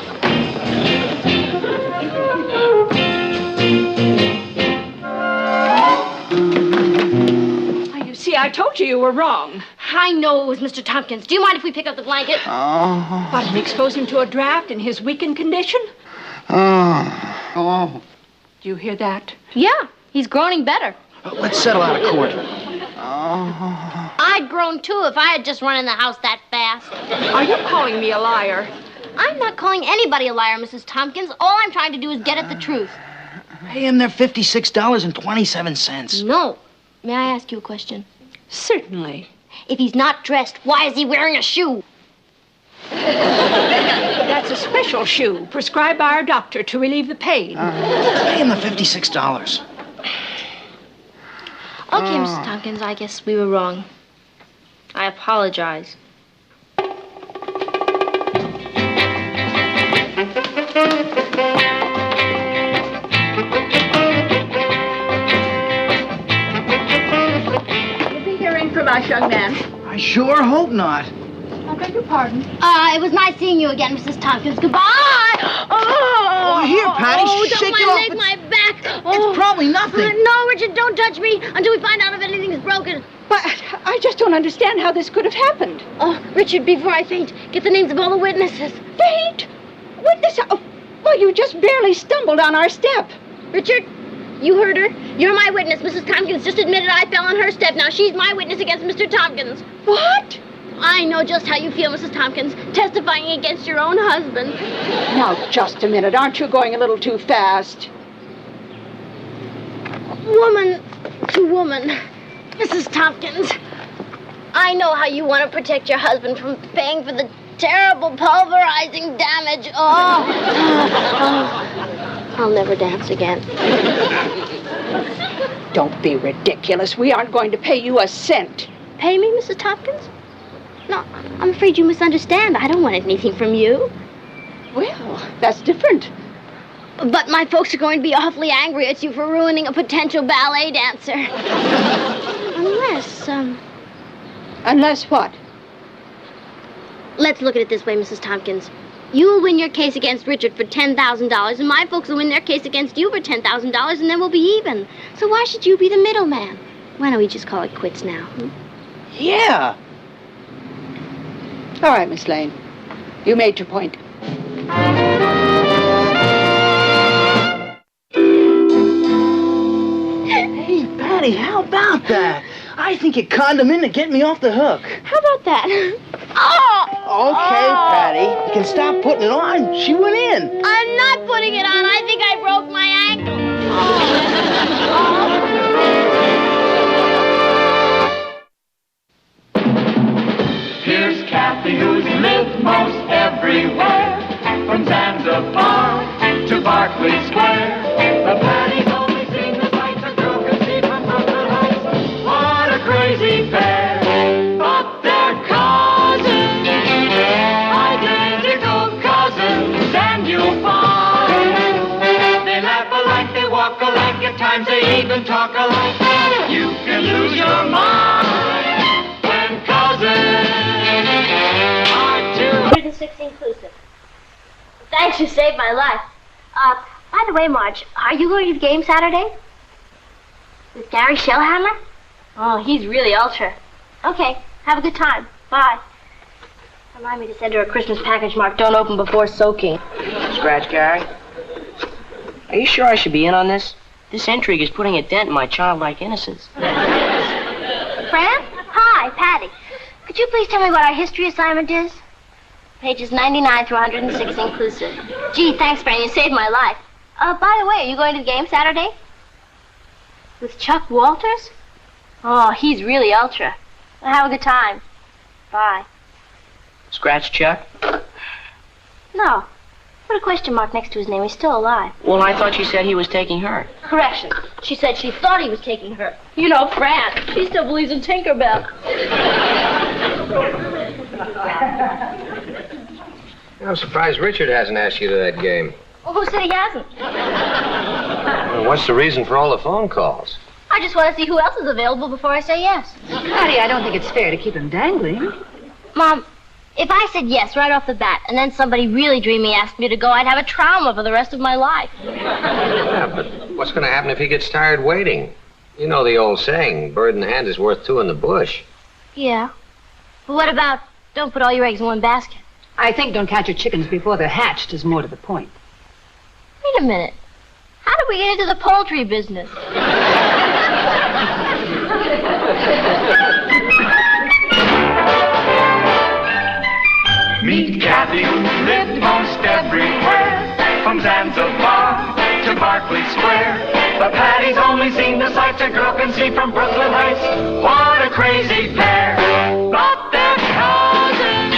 See, I told you were wrong. I know it was Mr. Tompkins. Do you mind if we pick up the blanket? What, and expose him to a draft in his weakened condition? Oh. Do you hear that? Yeah, he's groaning better. Let's settle out of court. I'd groan too if I had just run in the house that fast. Are you calling me a liar? I'm not calling anybody a liar, Mrs. Tompkins. All I'm trying to do is get at the truth. Pay him their $56.27. No. May I ask you a question? Certainly. If he's not dressed, why is he wearing a shoe? That's a special shoe prescribed by our doctor to relieve the pain. Pay him the $56. Okay, Mrs. Tompkins, I guess we were wrong. I apologize. From us, young man. I sure hope not. I beg your pardon. It was nice seeing you again, Mrs. Tompkins. Goodbye! Oh, here, Patty, shake my it off. leg, my back. It's probably nothing. No, Richard, don't touch me until we find out if anything's broken. But I just don't understand how this could have happened. Oh, Richard, before I faint, get the names of all the witnesses. Faint? Witness? Oh, well, you just barely stumbled on our step. Richard, you heard her. You're my witness. Mrs. Tompkins just admitted I fell on her step. Now she's my witness against Mr. Tompkins. What? I know just how you feel, Mrs. Tompkins, testifying against your own husband. Now, just a minute. Aren't you going a little too fast? Woman to woman. Mrs. Tompkins, I know how you want to protect your husband from paying for the terrible pulverizing damage. Oh. I'll never dance again. Don't be ridiculous. We aren't going to pay you a cent. Pay me, Mrs. Tompkins? No, I'm afraid you misunderstand. I don't want anything from you. Well, that's different. But my folks are going to be awfully angry at you for ruining a potential ballet dancer. Unless what? Let's look at it this way, Mrs. Tompkins. You will win your case against Richard for $10,000, and my folks will win their case against you for $10,000, and then we'll be even. So why should you be the middleman? Why don't we just call it quits now? Yeah. All right, Miss Lane. You made your point. Hey, Patty, how about that? I think you conned him in to get me off the hook. How about that? Okay, Patty. You can stop putting it on. She went in. I'm not putting it on. I think I broke my ankle. Here's Kathy, who's lived most everywhere, from Zanzibar crazy pair, but they're cousins, identical cousins, and you'll find they laugh alike, they walk alike, at times they even talk alike. You can lose your mind when cousins are two. 106 inclusive. Thanks, you saved my life. By the way, Marge, are you going to the game Saturday? With Gary Shellhammer? Oh, he's really ultra. Okay, have a good time. Bye. Remind me to send her a Christmas package marked "Don't open before soaking." Scratch, Gary. Are you sure I should be in on this? This intrigue is putting a dent in my childlike innocence. Fran? Hi, Patty. Could you please tell me what our history assignment is? Pages 99 through 106 inclusive. Gee, thanks, Fran. You saved my life. By the way, are you going to the game Saturday? With Chuck Walters? Oh, he's really ultra. Well, have a good time. Bye. Scratch, Chuck? No. Put a question mark next to his name. He's still alive. Well, I thought you said he was taking her. Correction. She said she thought he was taking her. You know, Fran. She still believes in Tinkerbell. I'm surprised Richard hasn't asked you to that game. Well, who said he hasn't? Well, what's the reason for all the phone calls? I just want to see who else is available before I say yes. Patty, I don't think it's fair to keep him dangling. Mom, if I said yes right off the bat, and then somebody really dreamy asked me to go, I'd have a trauma for the rest of my life. Yeah, but what's going to happen if he gets tired waiting? You know the old saying, bird in the hand is worth two in the bush. Yeah. But what about don't put all your eggs in one basket? I think don't count your chickens before they're hatched is more to the point. Wait a minute. How did we get into the poultry business? Meet Kathy, who lived most everywhere, from Zanzibar to Berkeley Square. But Patty's only seen the sights a girl can see from Brooklyn Heights. What a crazy pair! But they're cousins,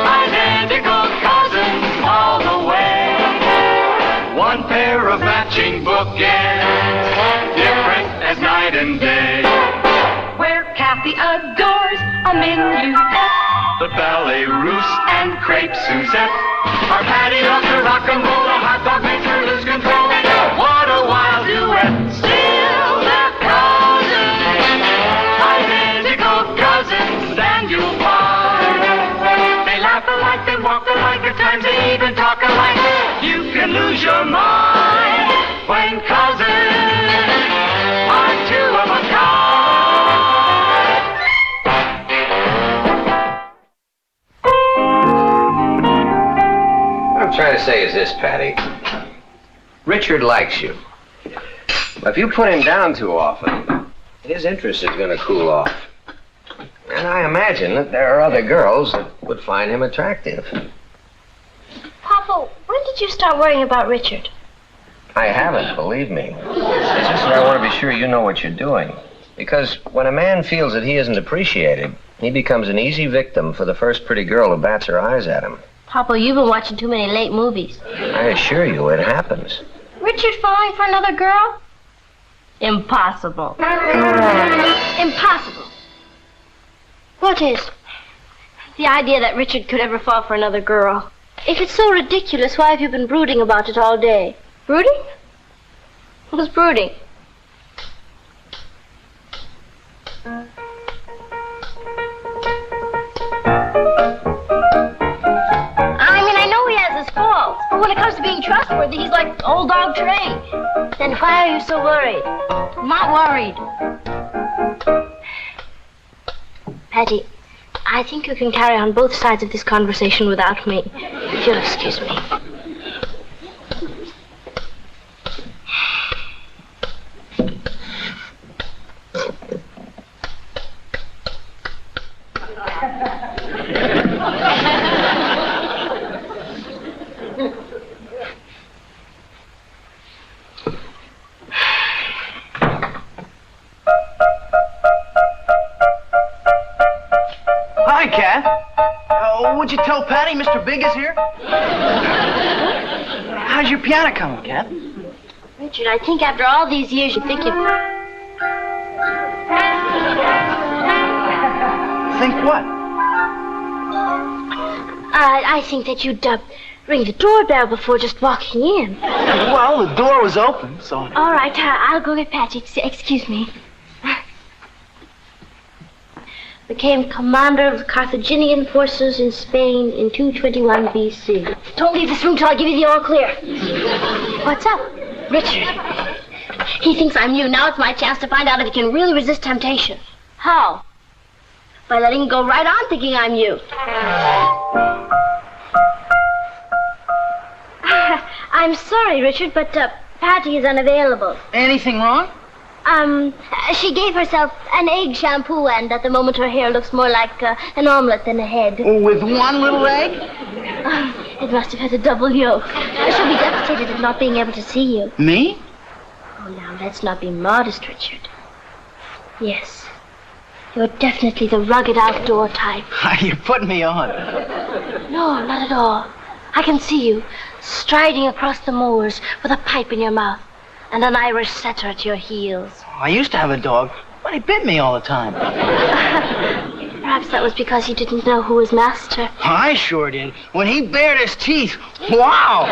identical cousins all the way. One pair of matching bookends, different as night and day. Where Kathy adores a minuet, The ballet russe and crepe Suzette. Our Patty loves her rock and roll, a hot dog makes her lose control. What a wild duet! Still they're cousins, identical cousins, and you'll find they laugh alike, they walk alike, at times they even talk alike. You can lose your mind when cousins are two of a kind. What I'm trying to say is this, Patty. Richard likes you. But if you put him down too often, his interest is going to cool off. And I imagine that there are other girls that would find him attractive. Papa, when did you start worrying about Richard? I haven't, believe me. It's just that I want to be sure you know what you're doing. Because when a man feels that he isn't appreciated, he becomes an easy victim for the first pretty girl who bats her eyes at him. Papa, you've been watching too many late movies. I assure you, it happens. Richard falling for another girl? Impossible. Impossible. What is? The idea that Richard could ever fall for another girl. If it's so ridiculous, why have you been brooding about it all day? Brooding? Who's brooding? I know he has his faults, but when it comes to being trustworthy, he's like old dog Trey. Then why are you so worried? I'm not worried. Patty, I think you can carry on both sides of this conversation without me, if you'll excuse me. Hi, Kat. Would you tell Patty Mr. Big is here? How's your piano coming, Kat? Richard, I think after all these years, you think you'd... Think what? I think that you'd ring the doorbell before just walking in. Well, the door was open, so... All right, I'll go get Patty. Excuse me. Became commander of the Carthaginian forces in Spain in 221 B.C. Don't leave this room till I give you the all clear. What's up? Richard. He thinks I'm you. Now it's my chance to find out if he can really resist temptation. How? By letting him go right on thinking I'm you. I'm sorry, Richard, but Patty is unavailable. Anything wrong? She gave herself an egg shampoo, and at the moment her hair looks more like an omelet than a head. With one little egg? It must have had a double yolk. She'll be devastated at not being able to see you. Me? Oh, now, let's not be modest, Richard. Yes. You're definitely the rugged outdoor type. You're putting me on. No, not at all. I can see you, striding across the moors with a pipe in your mouth and an Irish setter at your heels. I used to have a dog, but he bit me all the time. Perhaps that was because you didn't know who was master. I sure did. When he bared his teeth, wow!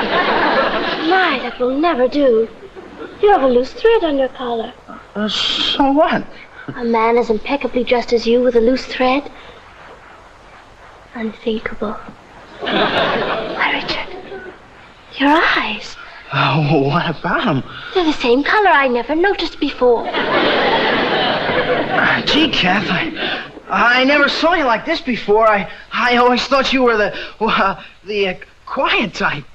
My, that will never do. You have a loose thread on your collar. So what? A man as impeccably dressed as you with a loose thread? Unthinkable. Why, Richard, your eyes. Oh, what about him? They're the same color I never noticed before. Gee, Kath, I never saw you like this before. I always thought you were the quiet type.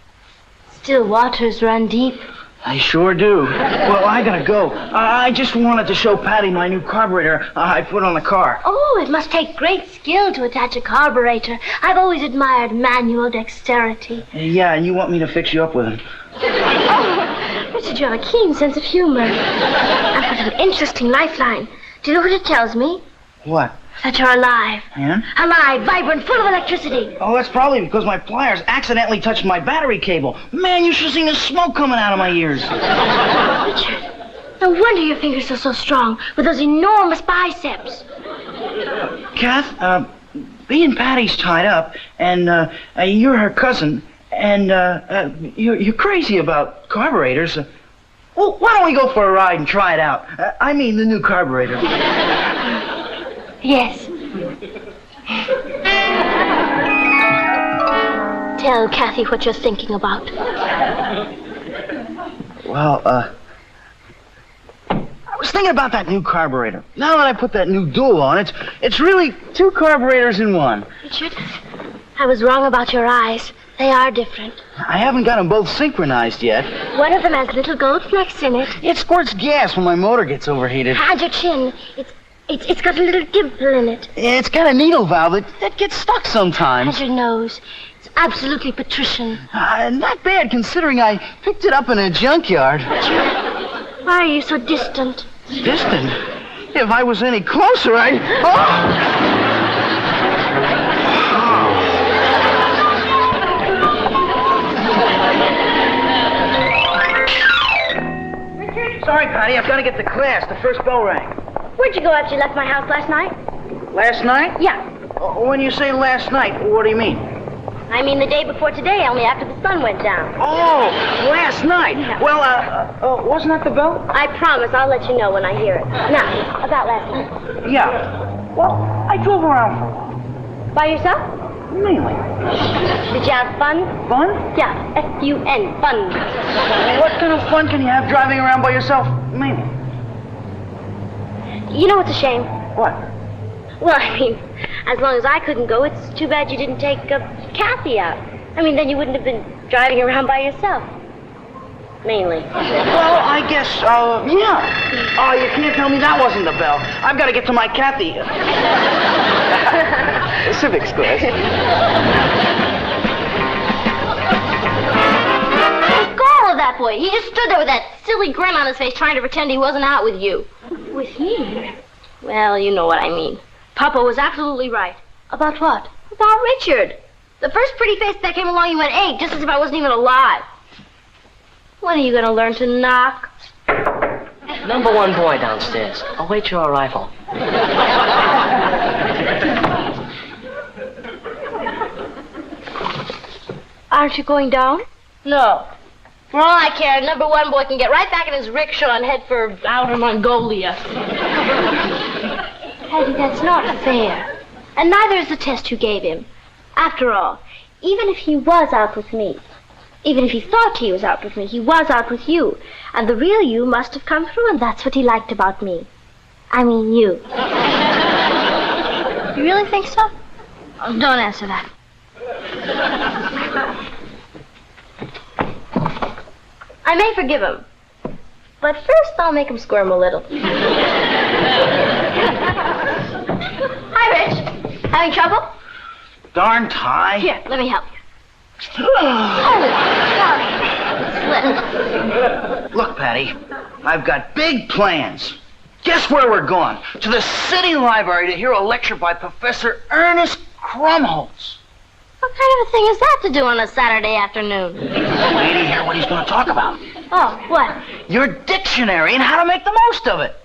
Still waters run deep. I sure do. Well, I gotta go. I just wanted to show Patty my new carburetor I put on the car. Oh, it must take great skill to attach a carburetor. I've always admired manual dexterity. Yeah, and you want me to fix you up with him. Oh, Richard, you have a keen sense of humor. I've got an interesting lifeline. Do you know what it tells me? What? That you're alive. Yeah? Alive, vibrant, full of electricity. Oh, that's probably because my pliers accidentally touched my battery cable. Man, you should have seen the smoke coming out of my ears. Richard, no wonder your fingers are so strong with those enormous biceps. Kath, me and Patty's tied up, and you're her cousin, and you're crazy about carburetors. Well, why don't we go for a ride and try it out? I mean, the new carburetor. Yes. Tell Kathy what you're thinking about. Well, I was thinking about that new carburetor. Now that I put that new dual on, it's really two carburetors in one. Richard, I was wrong about your eyes. They are different. I haven't got them both synchronized yet. One of them has little gold flecks in it. It squirts gas when my motor gets overheated. And your chin. It's got a little dimple in it. It's got a needle valve that gets stuck sometimes. And your nose. It's absolutely patrician. Not bad, considering I picked it up in a junkyard. Why are you so distant? Distant? If I was any closer, I'd... Oh! Sorry, Patty, I've got to get to class. The first bell rang. Where'd you go after you left my house last night? Last night? Yeah. When you say last night, what do you mean? I mean the day before today, only after the sun went down. Oh, last night. Yeah. Well, wasn't that the bell? I promise I'll let you know when I hear it. Now, about last night. Yeah. Well, I drove around for a while. By yourself? Mainly. Did you have fun? Fun? Yeah, F-U-N, fun. What kind of fun can you have driving around by yourself? Mainly. You know what's a shame? What? Well, I mean, as long as I couldn't go, it's too bad you didn't take Kathy out. I mean, then you wouldn't have been driving around by yourself. Mainly. Well, I guess, yeah. Oh, you can't tell me that wasn't the bell. I've got to get to my Kathy. Civics class. The gall of that boy. He just stood there with that silly grin on his face trying to pretend he wasn't out with you. With me? Well, you know what I mean. Papa was absolutely right. About what? About Richard. The first pretty face that came along, you went, "Hey," just as if I wasn't even alive. When are you going to learn to knock? Number one boy downstairs. I'll wait your arrival. Aren't you going down? No. For all I care, number one boy can get right back in his rickshaw and head for Outer Mongolia. Patty, that's not fair. And neither is the test you gave him. After all, even if he was out with me, even if he thought he was out with me, he was out with you. And the real you must have come through, and that's what he liked about me. I mean you. You really think so? Oh, don't answer that. I may forgive him. But first I'll make him squirm a little. Hi, Rich. Having trouble? Darn tie. Here, let me help you. Sorry. Look, Patty, I've got big plans. Guess where we're going? To the city library to hear a lecture by Professor Ernest Krumholtz. What kind of a thing is that to do on a Saturday afternoon? Wait to hear what he's going to talk about. Oh, what? Your dictionary and how to make the most of it.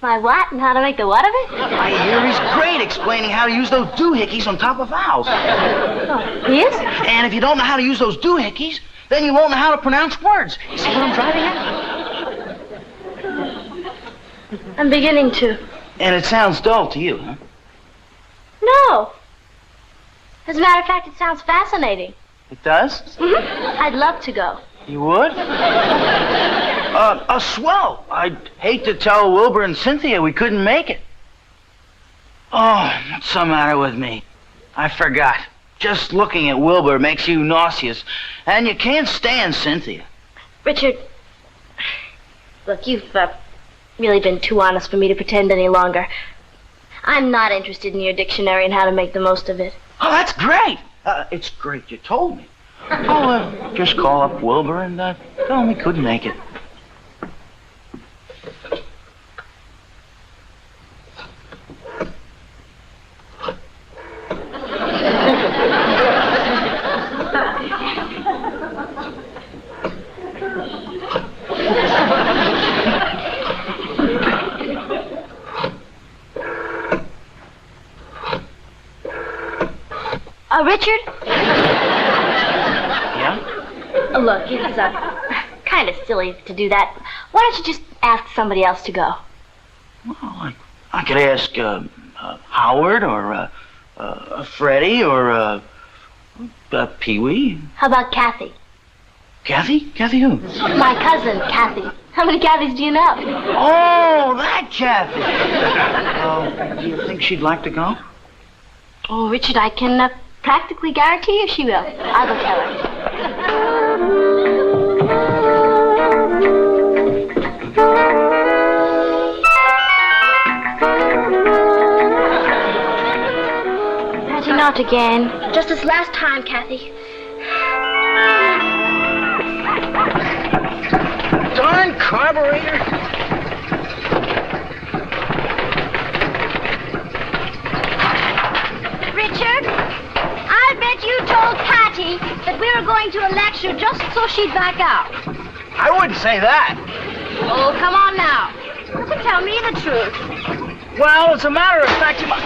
My what and how to make the what of it? I hear he's great explaining how to use those doohickeys on top of vowels. Oh, he is? And if you don't know how to use those doohickeys, then you won't know how to pronounce words. You see what I'm driving at? I'm beginning to. And it sounds dull to you, huh? No. As a matter of fact, it sounds fascinating. It does? Mm-hmm. I'd love to go. You would? Swell. I'd hate to tell Wilbur and Cynthia we couldn't make it. Oh, what's the matter with me? I forgot. Just looking at Wilbur makes you nauseous. And you can't stand Cynthia. Richard, look, you've really been too honest for me to pretend any longer. I'm not interested in your dictionary and how to make the most of it. Oh, that's great. It's great you told me. I'll just call up Wilbur and tell him we couldn't make it. Richard? Yeah? Look, it's kind of silly to do that. Why don't you just ask somebody else to go? Well, I could ask Howard or Freddie or Pee-wee. How about Kathy? Kathy? Kathy who? My cousin, Kathy. How many Kathys do you know? Oh, that Kathy. Do you think she'd like to go? Oh, Richard, I can practically guarantee you she will. I'll go tell her. Patty, not again. Just this last time, Kathy. Darn carburetor. Richard, I bet you told Patty that we were going to a lecture just so she'd back out. I wouldn't say that. Oh, come on now. You can tell me the truth. Well, as a matter of fact, you must...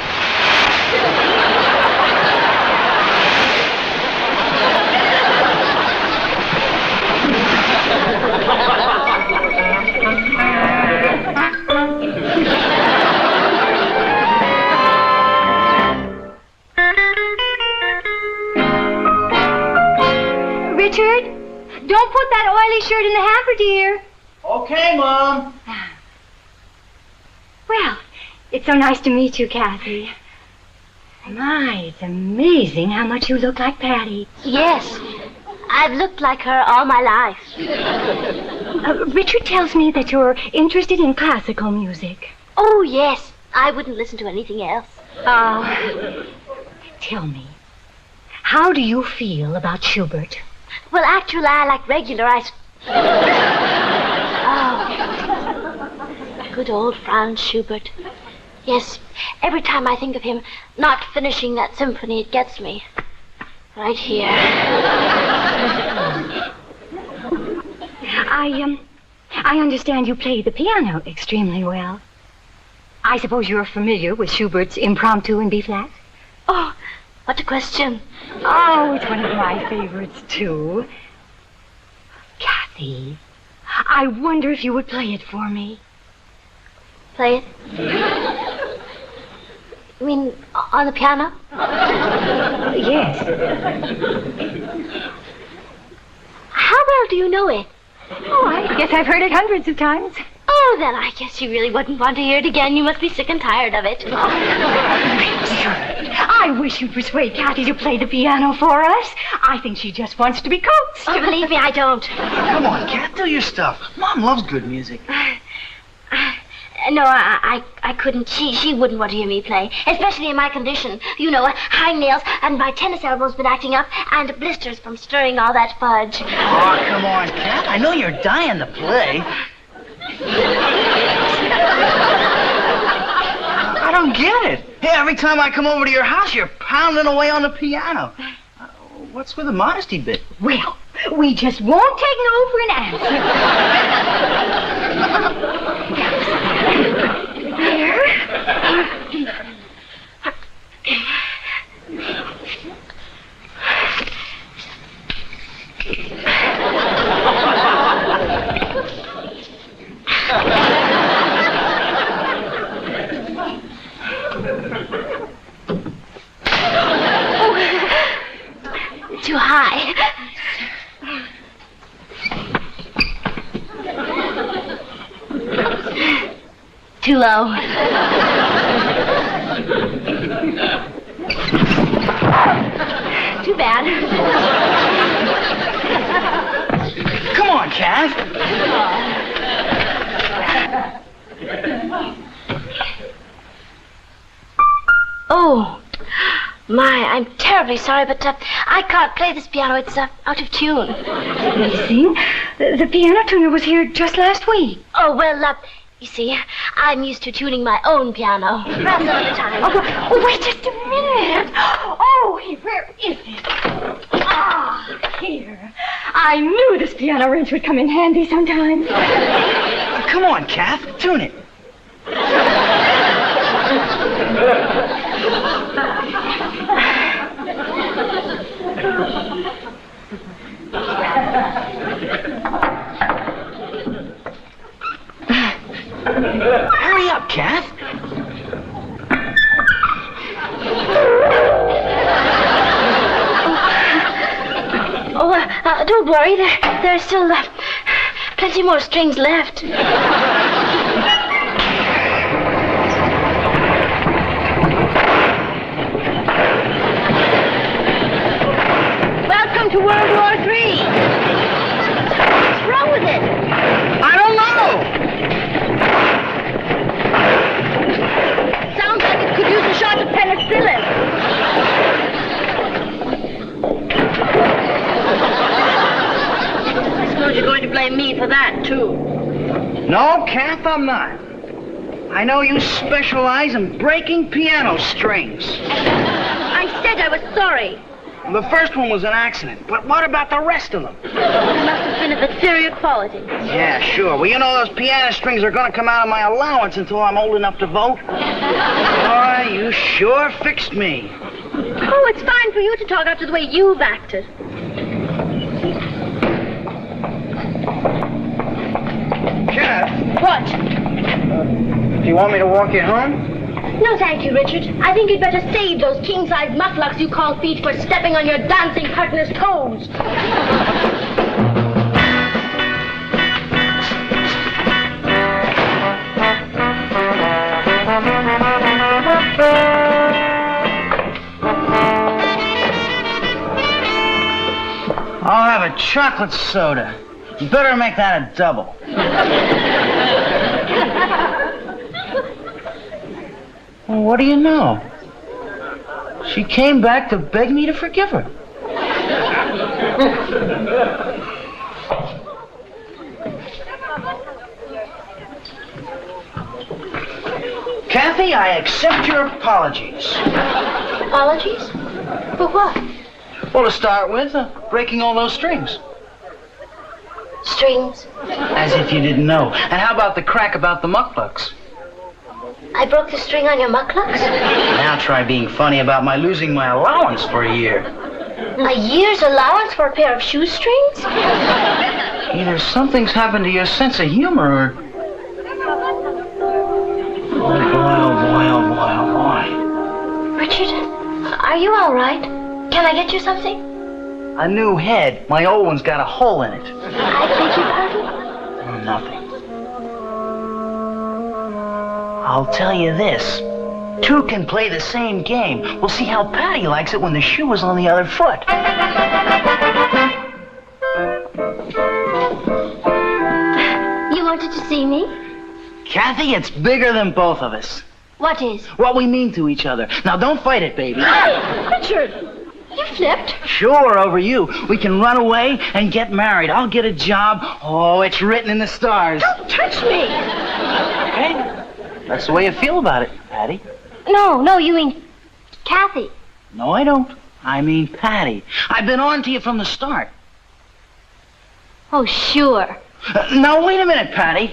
Richard, don't put that oily shirt in the hamper, dear. Okay, Mom. Well, it's so nice to meet you, Kathy. My, it's amazing how much you look like Patty. Yes, I've looked like her all my life. Richard tells me that you're interested in classical music. Oh, yes. I wouldn't listen to anything else. Tell me, how do you feel about Schubert? Well, actually, I like regular ice. Oh, good old Franz Schubert. Yes, every time I think of him not finishing that symphony, it gets me. Right here. I understand you play the piano extremely well. I suppose you're familiar with Schubert's Impromptu in B-flat? Oh, What a question. Oh, it's one of my favorites, too. Kathy, I wonder if you would play it for me. Play it? You mean on the piano? Yes. How well do you know it? Oh, I guess I've heard it hundreds of times. Oh, then I guess you really wouldn't want to hear it again. You must be sick and tired of it. I wish you'd persuade Kathy to play the piano for us. I think she just wants to be coaxed. Oh, believe me, I don't. Come on, Kat, do your stuff. Mom loves good music. No, I couldn't. She wouldn't want to hear me play, especially in my condition. You know, hangnails, and my tennis elbow's been acting up, and blisters from stirring all that fudge. Oh, come on, Kat. I know you're dying to play. I don't get it. Hey, every time I come over to your house, you're pounding away on the piano. What's with the modesty bit? Well, we just won't take no for an answer. Too high. Too low. Too bad. Come on, Kat. Oh, my, I'm terribly sorry, but I can't play this piano. It's out of tune. Missing? The piano tuner was here just last week. Oh, well, you see, I'm used to tuning my own piano. Perhaps another time. Oh, wait just a minute. Oh, where is it? Ah, here. I knew this piano wrench would come in handy sometime. Come on, Kath, tune it. Hurry up, Kath. Don't worry. There's still plenty more strings left. Welcome to World War III. What's wrong with it? I don't know. Sounds like it could use a shot of penicillin. I suppose you're going to blame me for that, too. No, Kath, I'm not. I know you specialize in breaking piano strings. I said I was sorry. The first one was an accident, but what about the rest of them? It must have been of inferior quality. Yeah, sure. Well, you know those piano strings are going to come out of my allowance until I'm old enough to vote. Boy, you sure fixed me. Oh, it's fine for you to talk after the way you've acted. Kath. What? Do you want me to walk you home? No, thank you, Richard. I think you'd better save those king-size mucklucks you call feet for stepping on your dancing partner's toes. I'll have a chocolate soda. You better make that a double. Well, what do you know? She came back to beg me to forgive her. Kathy, I accept your apologies. Apologies? For what? Well, to start with, breaking all those strings. Strings? As if you didn't know. And how about the crack about the mucklucks? I broke the string on your mucklucks? Now try being funny about my losing my allowance for a year. A year's allowance for a pair of shoestrings? Either something's happened to your sense of humor or... Oh, boy, oh, boy, oh, boy. Richard, are you all right? Can I get you something? A new head. My old one's got a hole in it. I beg your pardon? Oh, nothing. I'll tell you this. Two can play the same game. We'll see how Patty likes it when the shoe is on the other foot. You wanted to see me? Kathy, it's bigger than both of us. What is? What we mean to each other. Now, don't fight it, baby. Richard, you flipped. Sure, over you. We can run away and get married. I'll get a job. Oh, it's written in the stars. Don't touch me. Okay? That's the way you feel about it, Patty. No, you mean Kathy. No, I don't. I mean Patty. I've been on to you from the start. Oh, sure. Now, wait a minute, Patty.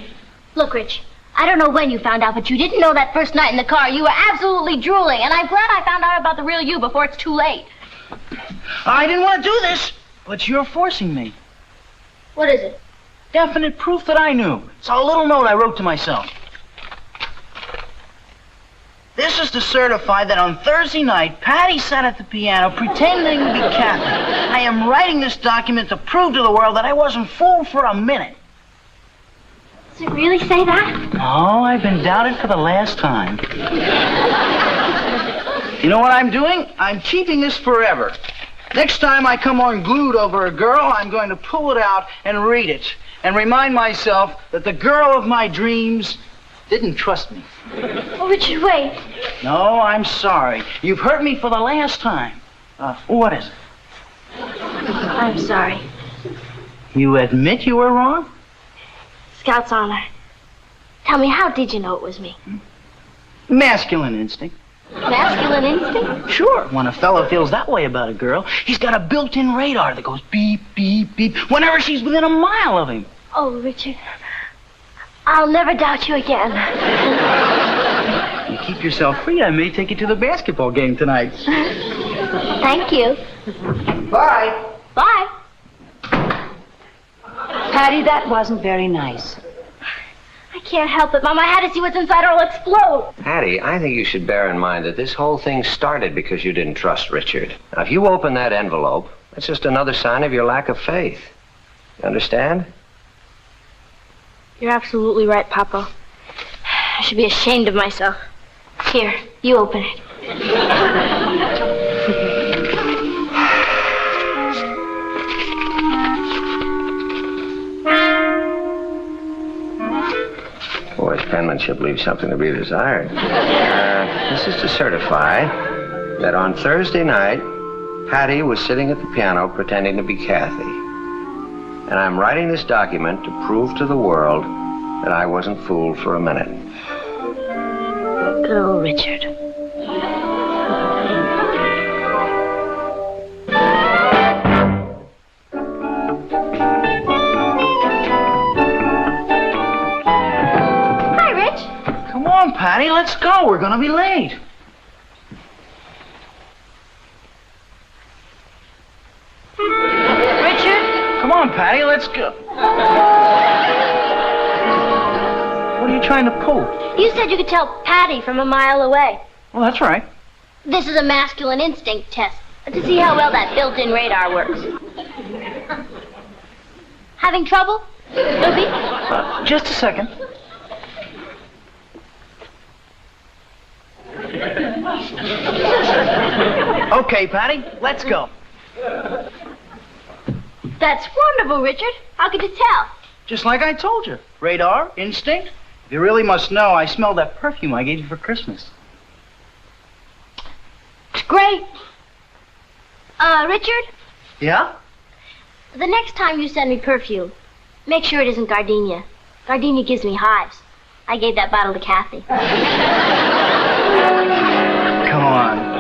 Look, Rich, I don't know when you found out, but you didn't know that first night in the car. You were absolutely drooling, and I'm glad I found out about the real you before it's too late. I didn't want to do this, but you're forcing me. What is it? Definite proof that I knew. It's a little note I wrote to myself. This is to certify that on Thursday night, Patty sat at the piano pretending to be Kathy. I am writing this document to prove to the world that I wasn't fooled for a minute. Does it really say that? Oh, I've been doubted for the last time. You know what I'm doing? I'm keeping this forever. Next time I come unglued over a girl, I'm going to pull it out and read it and remind myself that the girl of my dreams didn't trust me. Oh, Richard, wait. No, I'm sorry. You've hurt me for the last time. What is it? I'm sorry. You admit you were wrong? Scout's honor. Tell me, how did you know it was me? Masculine instinct. Masculine instinct? Sure. When a fellow feels that way about a girl, he's got a built-in radar that goes beep, beep, beep whenever she's within a mile of him. Oh, Richard, I'll never doubt you again. You keep yourself free, I may take you to the basketball game tonight. Thank you. Bye. Bye. Patty, that wasn't very nice. I can't help it, Mom. I had to see what's inside or I'll explode. Patty, I think you should bear in mind that this whole thing started because you didn't trust Richard. Now, if you open that envelope, that's just another sign of your lack of faith. You understand? You're absolutely right, Papa. I should be ashamed of myself. Here, you open it. Boy's penmanship leaves something to be desired. This is to certify that on Thursday night, Patty was sitting at the piano pretending to be Kathy. And I'm writing this document to prove to the world that I wasn't fooled for a minute. Good old Richard. Hi, Rich. Come on, Patty, let's go. We're gonna be late. Come on, Patty, let's go. What are you trying to pull? You said you could tell Patty from a mile away. Well, that's right. This is a masculine instinct test to see how well that built-in radar works. Having trouble, Ruby? Just a second. Okay, Patty, let's go. That's wonderful, Richard. How could you tell? Just like I told you. Radar, instinct. You really must know I smelled that perfume I gave you for Christmas. It's great. Richard? Yeah? The next time you send me perfume, make sure it isn't gardenia. Gardenia gives me hives. I gave that bottle to Kathy. Come on.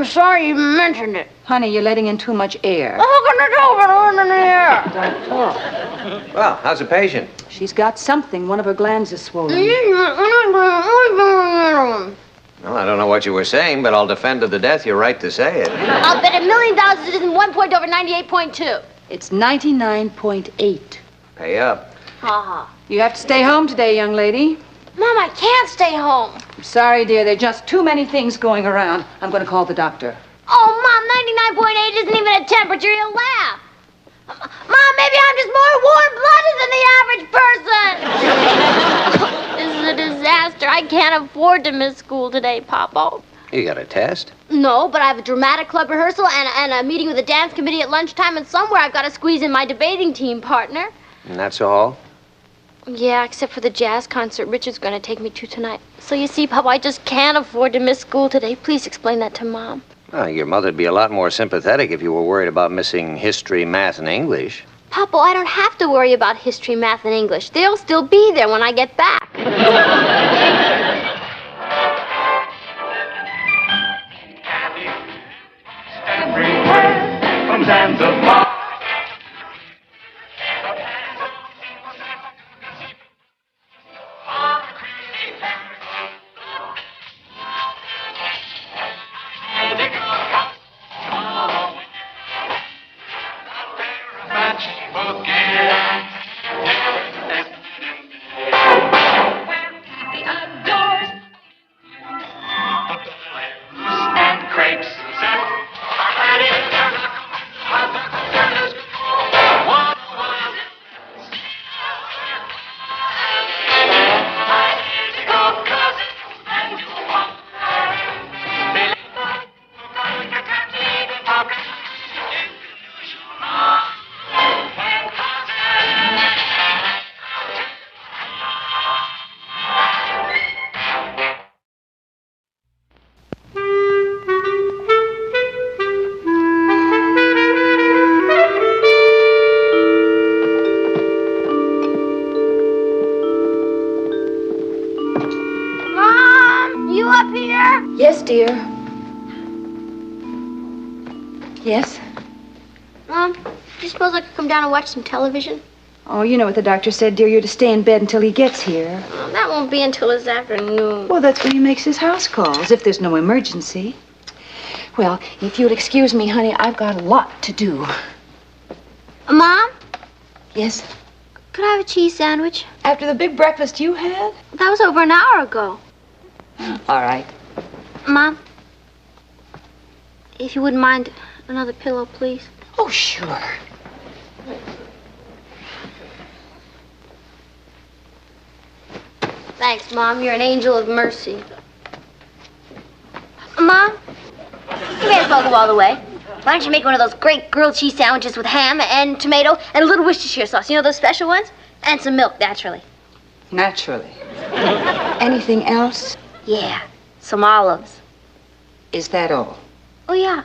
sorry you even mentioned it. Honey, you're letting in too much air. How can it open in the air? Well, how's the patient? She's got something. One of her glands is swollen. Well, I don't know what you were saying, but I'll defend to the death your right to say it. I'll bet $1 million it isn't 1 point over 98.2. It's 99.8. Pay up. Ha ha. You have to stay home today, young lady. Mom, I can't stay home. I'm sorry, dear. There are just too many things going around. I'm going to call the doctor. Oh, Mom, 99.8 isn't even a temperature. You'll laugh. Mom, maybe I'm just more warm-blooded than the average person. This is a disaster. I can't afford to miss school today, Papa. You got a test? No, but I have a dramatic club rehearsal and a meeting with the dance committee at lunchtime, and somewhere I've got to squeeze in my debating team partner. And that's all? Yeah, except for the jazz concert Richard's going to take me to tonight. So you see, Papa, I just can't afford to miss school today. Please explain that to Mom. Well, your mother'd be a lot more sympathetic if you were worried about missing history, math, and English. Papa, I don't have to worry about history, math, and English. They'll still be there when I get back. Everywhere from Zanzibar. And crepes. Mom, you up here? Yes, dear. Yes? Mom, do you suppose I could come down and watch some television? Oh, you know what the doctor said, dear. You're to stay in bed until he gets here. Oh, that won't be until this afternoon. Well, that's when he makes his house calls, if there's no emergency. Well, if you'll excuse me, honey, I've got a lot to do. Mom? Yes? Could I have a cheese sandwich? After the big breakfast you had? That was over an hour ago. All right. Mom, if you wouldn't mind another pillow, please. Oh, sure. Thanks, Mom. You're an angel of mercy. Mom, you may as well go all the way. Why don't you make one of those great grilled cheese sandwiches with ham and tomato and a little Worcestershire sauce? You know those special ones? And some milk, naturally. Naturally. Anything else? Yeah, some olives. Is that all? Oh, yeah.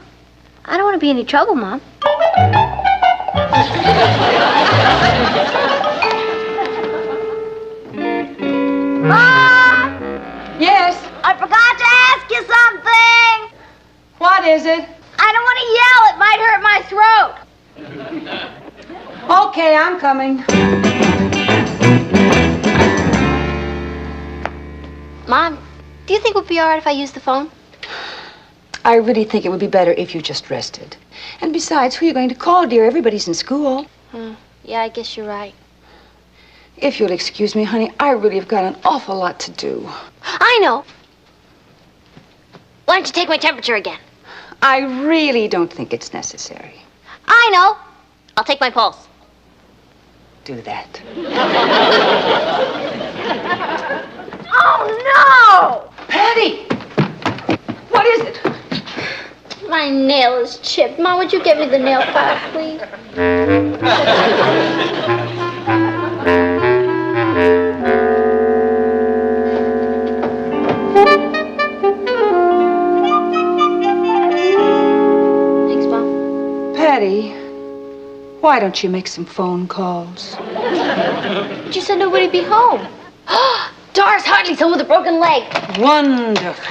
I don't want to be any trouble, Mom. Mom! Yes? I forgot to ask you something! What is it? I don't want to yell. It might hurt my throat. Okay, I'm coming. Mom, do you think it would be all right if I used the phone? I really think it would be better if you just rested. And besides, who are you going to call, dear? Everybody's in school. Yeah, I guess you're right. If you'll excuse me, honey, I really have got an awful lot to do. I know. Why don't you take my temperature again? I really don't think it's necessary. I know. I'll take my pulse. Do that. Oh, no! Patty! What is it? My nail is chipped. Mom, would you get me the nail file, please? Thanks, Mom. Patty, why don't you make some phone calls? But you said nobody'd be home. Doris Hartley's home with a broken leg. Wonderful.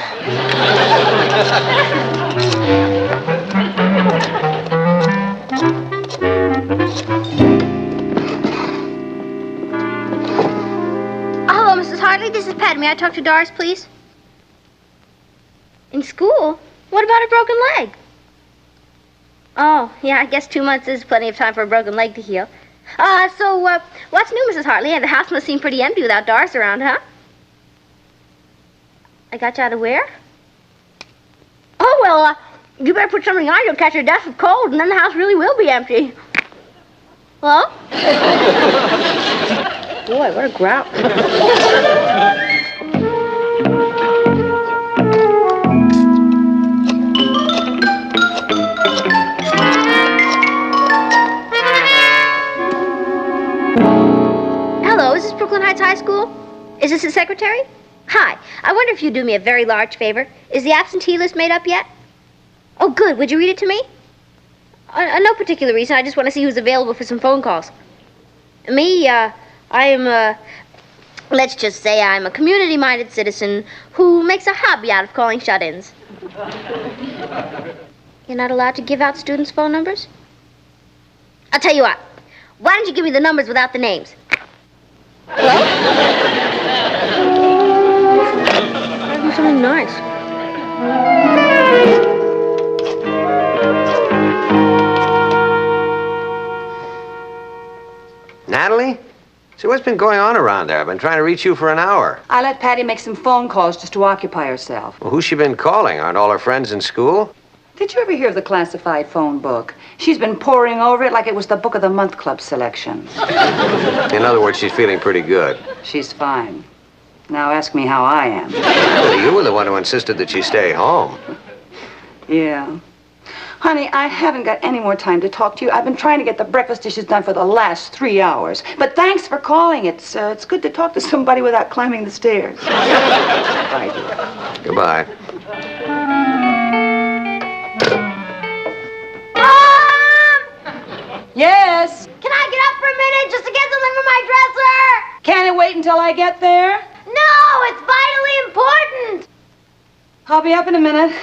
I talk to Doris, please? In school? What about a broken leg? Oh, yeah, I guess 2 months is plenty of time for a broken leg to heal. So, what's new, Mrs. Hartley? The house must seem pretty empty without Doris around, huh? I got you out of where? Oh, well, you better put something on. You'll catch your death of cold, and then the house really will be empty. Hello? Boy, what a grouch. Hello, is this Brooklyn Heights High School? Is this the secretary? Hi, I wonder if you'd do me a very large favor. Is the absentee list made up yet? Oh, good. Would you read it to me? No particular reason. I just want to see who's available for some phone calls. Me, I am, let's just say I'm a community-minded citizen who makes a hobby out of calling shut-ins. You're not allowed to give out students' phone numbers? I'll tell you what. Why don't you give me the numbers without the names? Hello? That'd be something nice. Natalie? So what's been going on around there? I've been trying to reach you for an hour. I let Patty make some phone calls just to occupy herself. Well, who's she been calling? Aren't all her friends in school? Did you ever hear of the classified phone book? She's been poring over it like it was the Book of the Month Club selection. In other words, she's feeling pretty good. She's fine. Now ask me how I am. Well, you were the one who insisted that she stay home. Yeah. Honey, I haven't got any more time to talk to you. I've been trying to get the breakfast dishes done for the last 3 hours. But thanks for calling. It's good to talk to somebody without climbing the stairs. Bye, dear. Goodbye. Yes? Can I get up for a minute just to get something from my dresser? Can it wait until I get there? No, it's vitally important. I'll be up in a minute.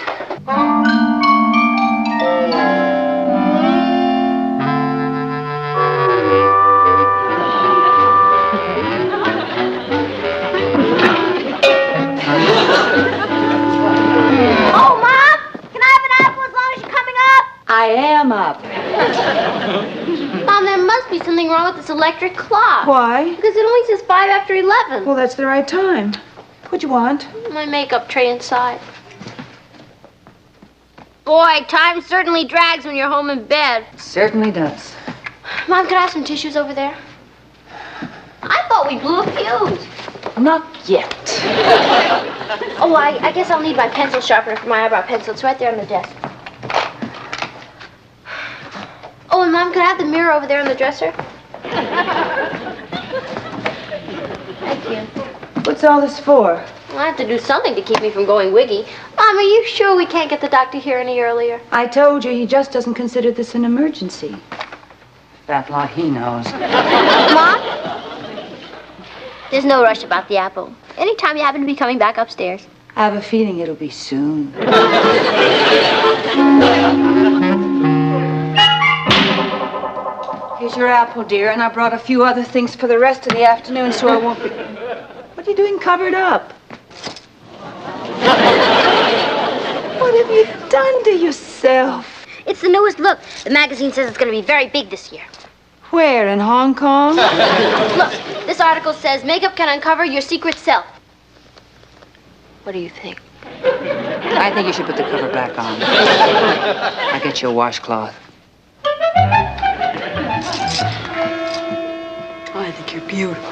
Oh, Mom! Can I have an apple as long as you're coming up? I am up. Mom, there must be something wrong with this electric clock. Why? Because it only says 5 after 11. Well, that's the right time. What'd you want? My makeup tray inside. Boy, time certainly drags when you're home in bed. Certainly does. Mom, can I have some tissues over there? I thought we blew a fuse. Not yet. Oh, I guess I'll need my pencil sharpener for my eyebrow pencil. It's right there on the desk. Oh, and Mom, can I have the mirror over there on the dresser? Thank you. What's all this for? Well, I have to do something to keep me from going wiggy. Mom, are you sure we can't get the doctor here any earlier? I told you he just doesn't consider this an emergency. That lot he knows. Mom? There's no rush about the apple. Anytime you happen to be coming back upstairs. I have a feeling it'll be soon. Here's your apple, dear, and I brought a few other things for the rest of the afternoon so I won't be... What are you doing covered up? What have you done to yourself? It's the newest look. The magazine says it's going to be very big this year. Where, in Hong Kong? Look, this article says makeup can uncover your secret self. What do you think? I think you should put the cover back on. I'll get you a washcloth. I think you're beautiful.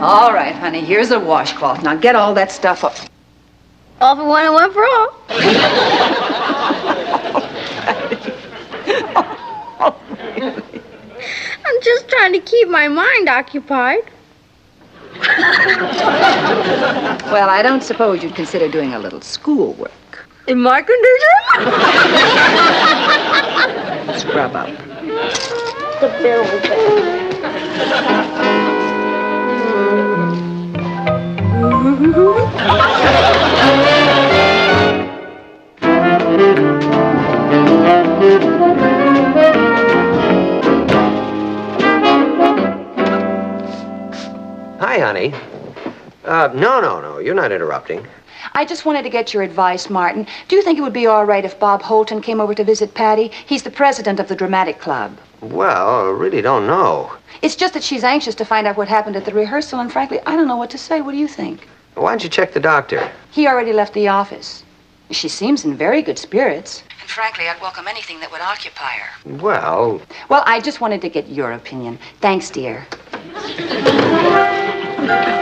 All right, honey, here's a washcloth. Now get all that stuff up. All for one and one for all. I'm just trying to keep my mind occupied. Well, I don't suppose you'd consider doing a little schoolwork. In my condition? Scrub up. The bill. Hi, honey. No. You're not interrupting. I just wanted to get your advice, Martin. Do you think it would be all right if Bob Holton came over to visit Patty? He's the president of the Dramatic Club. Well, I really don't know. It's just that she's anxious to find out what happened at the rehearsal, and frankly, I don't know what to say. What do you think? Why don't you check the doctor? He already left the office. She seems in very good spirits. And frankly, I'd welcome anything that would occupy her. Well, I just wanted to get your opinion. Thanks, dear.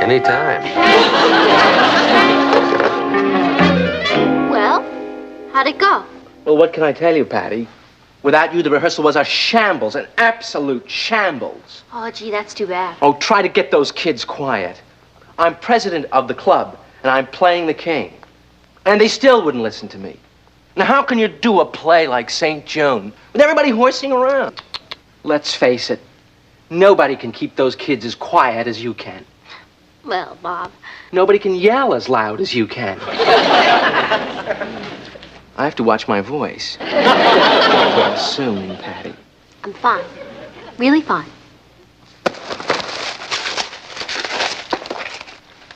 anytime. Well, how'd it go? Well, what can I tell you, Patty? Without you, the rehearsal was a shambles, an absolute shambles. Oh, gee, that's too bad. Oh, try to get those kids quiet. I'm president of the club, and I'm playing the king. And they still wouldn't listen to me. Now, how can you do a play like St. Joan with everybody horsing around? Let's face it, nobody can keep those kids as quiet as you can. Well, Bob. Nobody can yell as loud as you can. I have to watch my voice. Well, soon, Patty. I'm fine. Really fine.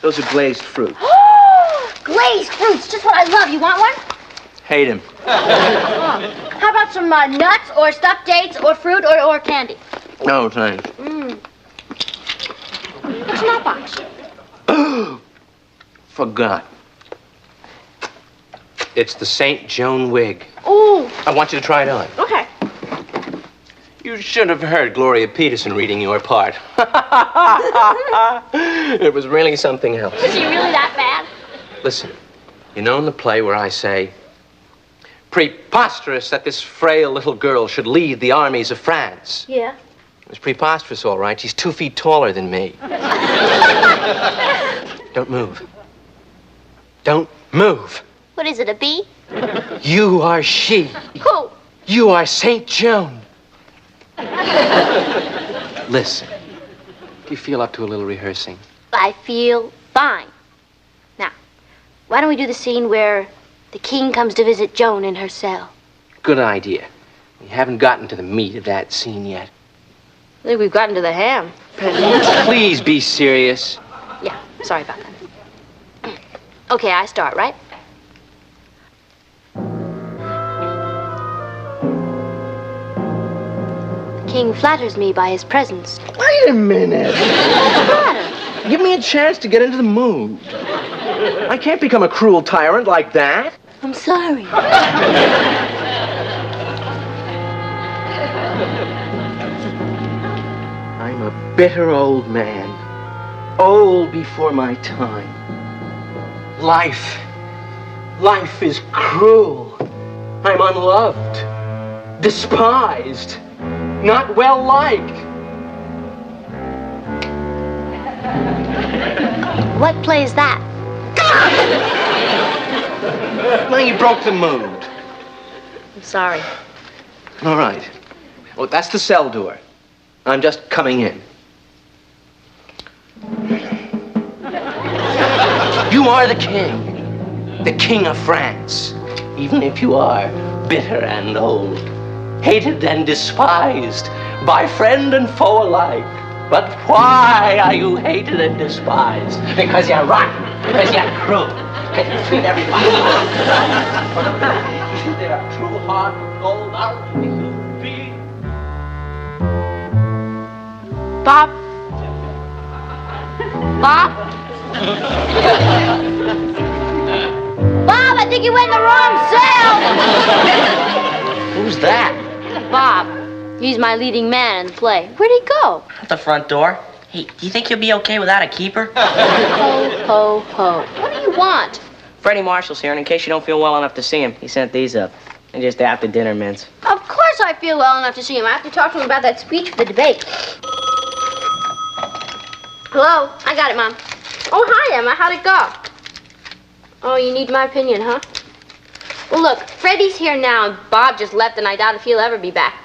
Those are glazed fruit. Glazed fruits, just what I love. You want one? Hate him. How about some nuts or stuffed dates or fruit or candy? No, thanks. What's in that box? Forgot. It's the St. Joan wig. Ooh. I want you to try it on. Okay. You should have heard Gloria Peterson reading your part. It was really something else. Was he really that bad? Listen, you know in the play where I say, preposterous that this frail little girl should lead the armies of France. Yeah. It's preposterous, all right. She's 2 feet taller than me. Don't move. Don't move. What is it, a bee? You are she. Who? You are St. Joan. Listen, do you feel up to a little rehearsing? I feel fine. Now, why don't we do the scene where the king comes to visit Joan in her cell? Good idea. We haven't gotten to the meat of that scene yet. I think we've gotten to the ham. Please be serious. Yeah, sorry about that. Okay, I start, right? The king flatters me by his presence. Wait a minute. What's the matter? Give me a chance to get into the mood. I can't become a cruel tyrant like that. I'm sorry. I'm a bitter old man. Old before my time. Life is cruel. I'm unloved, despised, not well liked. What play is that? Now you broke the mood. I'm sorry. All right. Well, that's the cell door. I'm just coming in. You are the king of France, even if you are bitter and old, hated and despised by friend and foe alike. But why are you hated and despised? Because you're rotten, because you're cruel, because you treat everybody for the man. They're a true heart of gold out of the human being. Bob? Bob? Bob, I think you went in the wrong cell! Who's that? Bob. He's my leading man in the play. Where'd he go? At the front door. Hey, do you think you'll be okay without a keeper? Ho, ho, ho. What do you want? Freddie Marshall's here, and in case you don't feel well enough to see him, he sent these up. And just after dinner mints. Of course I feel well enough to see him. I have to talk to him about that speech for the debate. Hello? I got it, Mom. Oh, hi, Emma. How'd it go? Oh, you need my opinion, huh? Well, look, Freddie's here now, and Bob just left, and I doubt if he'll ever be back.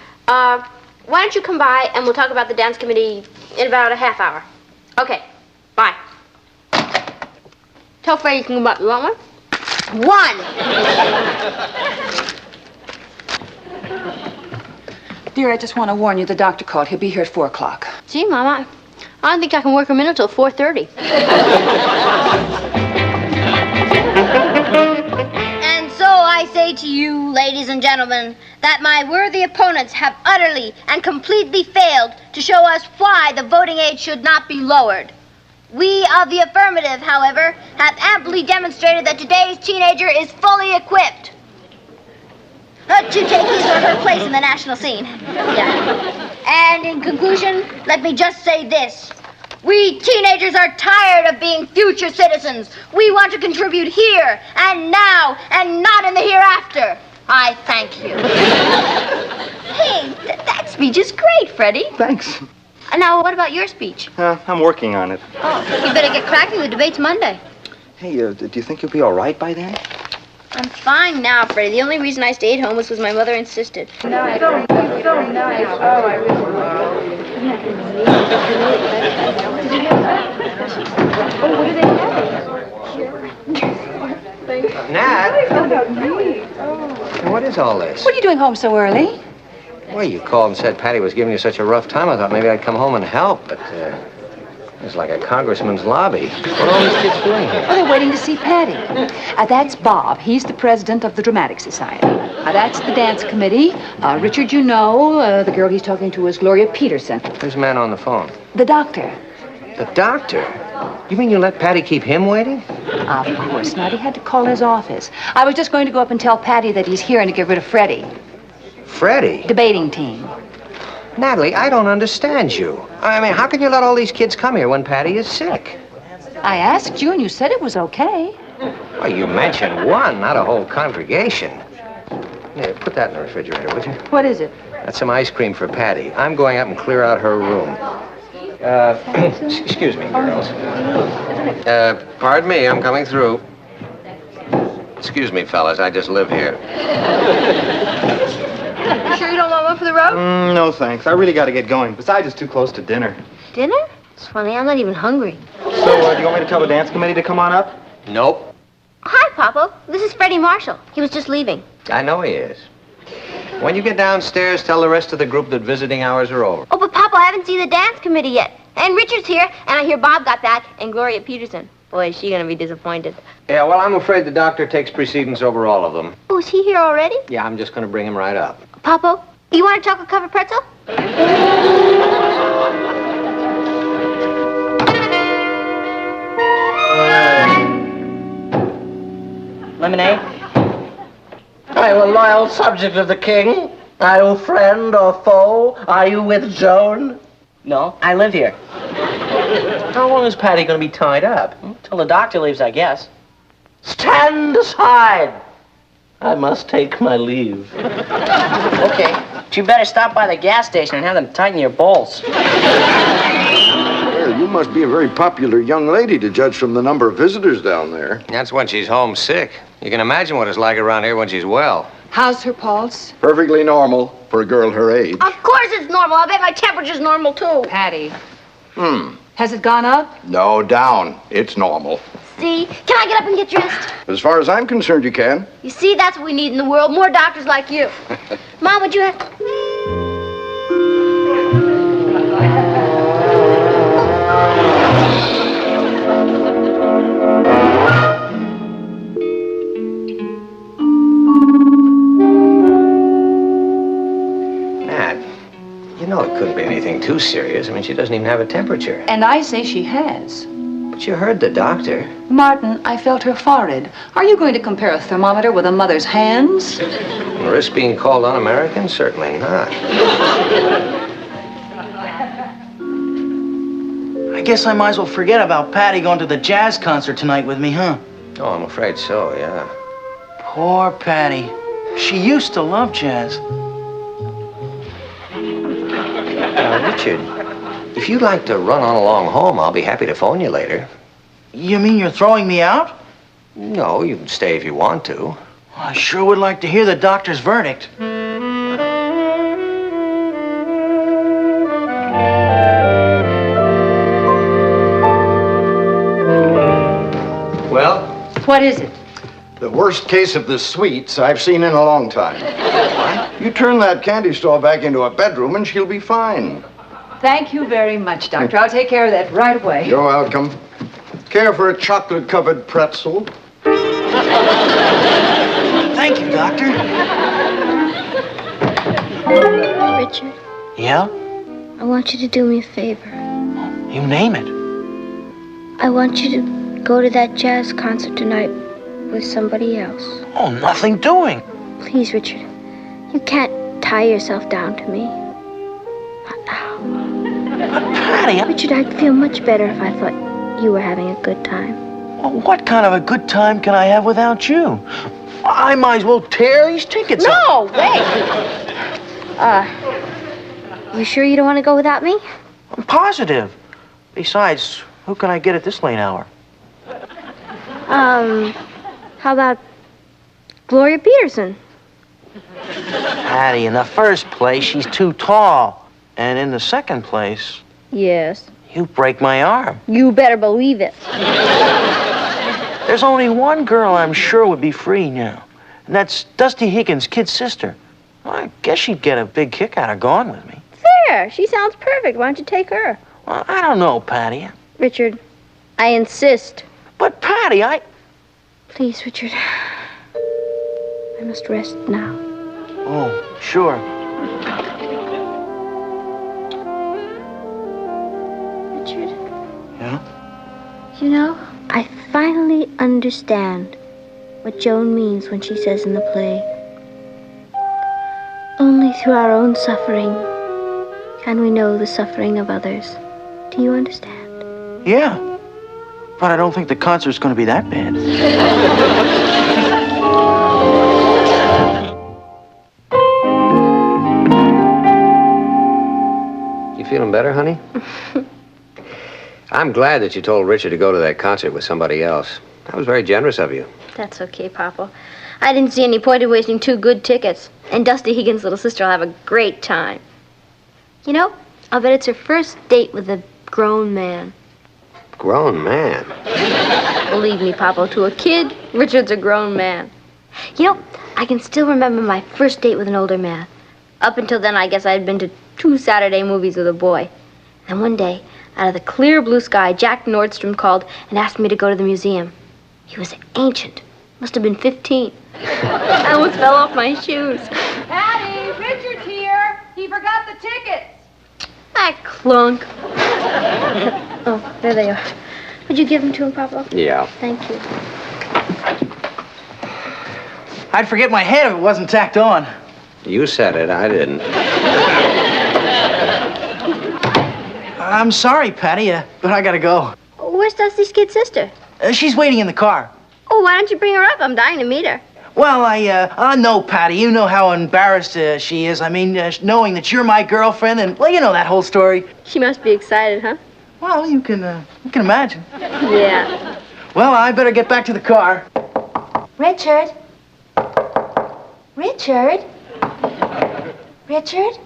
Why don't you come by and we'll talk about the dance committee in about a half hour. Okay, bye. Tell Freddie you can come up. You want one? One! Dear, I just want to warn you, the doctor called. He'll be here at 4 o'clock. Gee, Mama, I don't think I can work him in until 4:30. And so I say to you, ladies and gentlemen, that my worthy opponents have utterly and completely failed to show us why the voting age should not be lowered. We of the affirmative, however, have amply demonstrated that today's teenager is fully equipped to take his or her place in the national scene. Yeah. And in conclusion, let me just say this. We teenagers are tired of being future citizens. We want to contribute here and now and not in the hereafter. I thank you. Hey, that speech is great, Freddie. Thanks. Now, what about your speech? I'm working on it. Oh, you better get cracking. The debate's Monday. Hey, do you think you'll be all right by then? I'm fine now, Freddie. The only reason I stayed home was because my mother insisted. Nice. So nice. Oh, I really Oh, what do they have? Nat? About me. What is all this? What are you doing home so early? Well, you called and said Patty was giving you such a rough time. I thought maybe I'd come home and help, but it's like a congressman's lobby. What are all these kids doing here? Oh, they're waiting to see Patty. That's Bob. He's the president of the Dramatic Society. That's the dance committee. Richard, you know, the girl he's talking to is Gloria Peterson. Who's the man on the phone? The doctor. The doctor? You mean you let Patty keep him waiting? Of course not. He had to call his office. I was just going to go up and tell Patty that he's here and to get rid of Freddie. Freddie? Debating team. Natalie, I don't understand you. I mean, how can you let all these kids come here when Patty is sick? I asked you and you said it was okay. Well, you mentioned one, not a whole congregation. Here, put that in the refrigerator, would you? What is it? That's some ice cream for Patty. I'm going up and clear out her room. Excuse me, girls. Pardon me, I'm coming through. Excuse me, fellas, I just live here. You sure you don't want one for the road? No, thanks. I really got to get going. Besides, it's too close to dinner. Dinner? It's funny, I'm not even hungry. So, do you want me to tell the dance committee to come on up? Nope. Hi, Papa. This is Freddie Marshall. He was just leaving. I know he is. When you get downstairs, tell the rest of the group that visiting hours are over. Oh, but Papa, I haven't seen the dance committee yet. And Richard's here, and I hear Bob got back, and Gloria Peterson. Boy, is she gonna be disappointed. Yeah, well, I'm afraid the doctor takes precedence over all of them. Oh, is he here already? Yeah, I'm just gonna bring him right up. Papa, you want a chocolate-covered pretzel? Lemonade? I'm a loyal subject of the king. Are you friend or foe? Are you with Joan? No, I live here. How long is Patty going to be tied up? Till the doctor leaves, I guess. Stand aside. I must take my leave. Okay, but you better stop by the gas station and have them tighten your bolts. Well, you must be a very popular young lady to judge from the number of visitors down there. That's when she's homesick. You can imagine what it's like around here when she's well. How's her pulse? Perfectly normal for a girl her age. Of course it's normal. I bet my temperature's normal, too. Patty. Has it gone up? No, down. It's normal. See? Can I get up and get dressed? As far as I'm concerned, you can. You see, that's what we need in the world. More doctors like you. Mom, would you have... You know it couldn't be anything too serious. I mean, she doesn't even have a temperature. And I say she has. But you heard the doctor. Martin, I felt her forehead. Are you going to compare a thermometer with a mother's hands? Risk being called un-American? Certainly not. I guess I might as well forget about Patty going to the jazz concert tonight with me, huh? Oh, I'm afraid so, yeah. Poor Patty. She used to love jazz. Richard, if you'd like to run on along home, I'll be happy to phone you later. You mean you're throwing me out? No, you can stay if you want to. Well, I sure would like to hear the doctor's verdict. What is it? The worst case of the sweets I've seen in a long time. You turn that candy store back into a bedroom and she'll be fine. Thank you very much, Doctor. I'll take care of that right away. You're welcome. Care for a chocolate-covered pretzel? Thank you, Doctor. Richard, Yeah? I want you to do me a favor. You name it. I want you to go to that jazz concert tonight with somebody else. Oh, nothing doing. Please, Richard. You can't tie yourself down to me. Not now. Patty, Richard, I'd feel much better if I thought you were having a good time. Well, what kind of a good time can I have without you? I might as well tear these tickets up. No, wait. You sure you don't want to go without me? I'm positive. Besides, who can I get at this late hour? How about Gloria Peterson? Patty, in the first place, she's too tall. And in the second place, Yes. you break my arm. You better believe it. There's only one girl I'm sure would be free now. And that's Dusty Higgins' kid sister. I guess she'd get a big kick out of going with me. There, she sounds perfect. Why don't you take her? Well, I don't know, Patty. Richard, I insist. But, Patty, Please, Richard. I must rest now. Oh, sure. Richard? Yeah? You know, I finally understand what Joan means when she says in the play, only through our own suffering can we know the suffering of others. Do you understand? Yeah. But I don't think the concert's going to be that bad. You feeling better, honey? I'm glad that you told Richard to go to that concert with somebody else. That was very generous of you. That's okay, Papa. I didn't see any point in wasting 2 good tickets. And Dusty Higgins' little sister will have a great time. You know, I'll bet it's her first date with a grown man. Grown man. Believe me, Papa, to a kid, Richard's a grown man. You know, I can still remember my first date with an older man. Up until then, I guess I had been to 2 Saturday movies with a boy. And one day, out of the clear blue sky, Jack Nordstrom called and asked me to go to the museum. He was ancient. Must have been 15. I almost fell off my shoes. Patty, Richard's here. He forgot the tickets. That clunk. Oh, there they are. Would you give them to him, Papa? Yeah. Thank you. I'd forget my head if it wasn't tacked on. You said it, I didn't. I'm sorry, Patty, but I gotta go. Where's Dusty's kid sister? She's waiting in the car. Oh, why don't you bring her up? I'm dying to meet her. Well, I know, Patty. You know how embarrassed she is. I mean, knowing that you're my girlfriend, and, well, you know that whole story. She must be excited, huh? Well, you can imagine. Yeah. Well, I better get back to the car. Richard? Richard? Richard?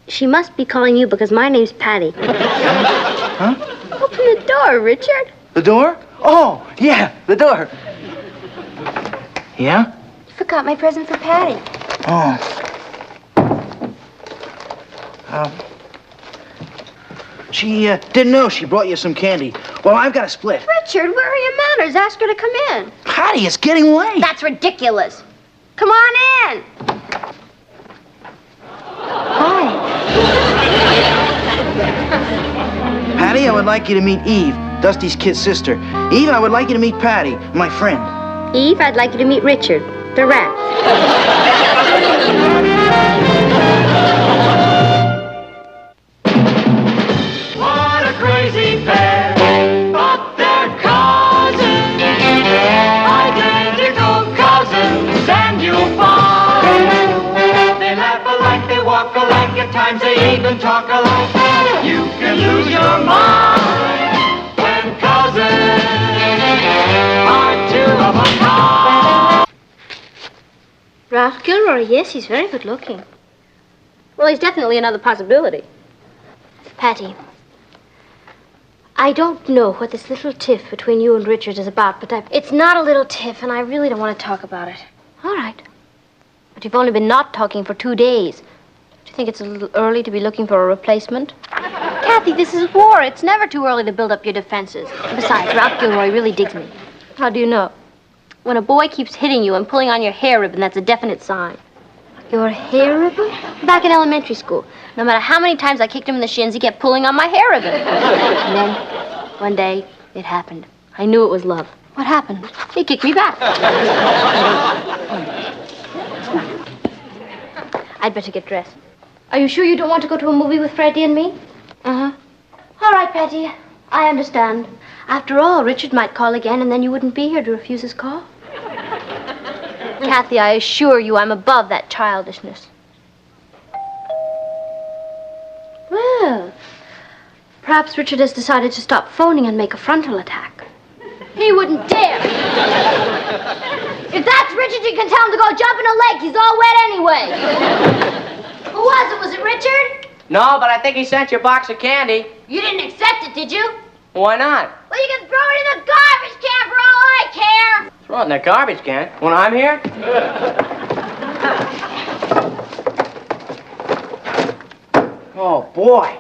She must be calling you because my name's Patty. Huh? Open the door, Richard. The door? Oh, yeah, the door. Yeah? You forgot my present for Patty. Oh. She didn't know she brought you some candy. Well, I've got a split. Richard, where are your manners? Ask her to come in. Patty, it's getting late. That's ridiculous. Come on in. Hi. Patty, I would like you to meet Eve, Dusty's kid sister. Eve, I would like you to meet Patty, my friend. Eve, I'd like you to meet Richard, the rat. What a crazy pair, but they're cousins, identical cousins, and you'll find they laugh alike, they walk alike, at times they even talk alike. You can lose your mind when cousins are 2 of a kind. Ralph Gilroy, yes, he's very good looking. Well, he's definitely another possibility. Patty, I don't know what this little tiff between you and Richard is about, but it's not a little tiff, and I really don't want to talk about it. All right. But you've only been not talking for 2 days. Do you think it's a little early to be looking for a replacement? Kathy, this is war. It's never too early to build up your defenses. Besides, Ralph Gilroy really digs me. How do you know? When a boy keeps hitting you and pulling on your hair ribbon, that's a definite sign. Your hair ribbon? Back in elementary school. No matter how many times I kicked him in the shins, he kept pulling on my hair ribbon. And then, one day, it happened. I knew it was love. What happened? He kicked me back. I'd better get dressed. Are you sure you don't want to go to a movie with Freddie and me? Uh-huh. All right, Patty. I understand. After all, Richard might call again, and then you wouldn't be here to refuse his call. Kathy, I assure you I'm above that childishness. Well, perhaps Richard has decided to stop phoning and make a frontal attack. He wouldn't dare. If that's Richard, you can tell him to go jump in a lake. He's all wet anyway. Who was it? Was it Richard? No, but I think he sent you a box of candy. You didn't accept it, did you? Why not? Well, you can throw it in the garbage can for all I care. Throw it in the garbage can. When I'm here? Oh, boy.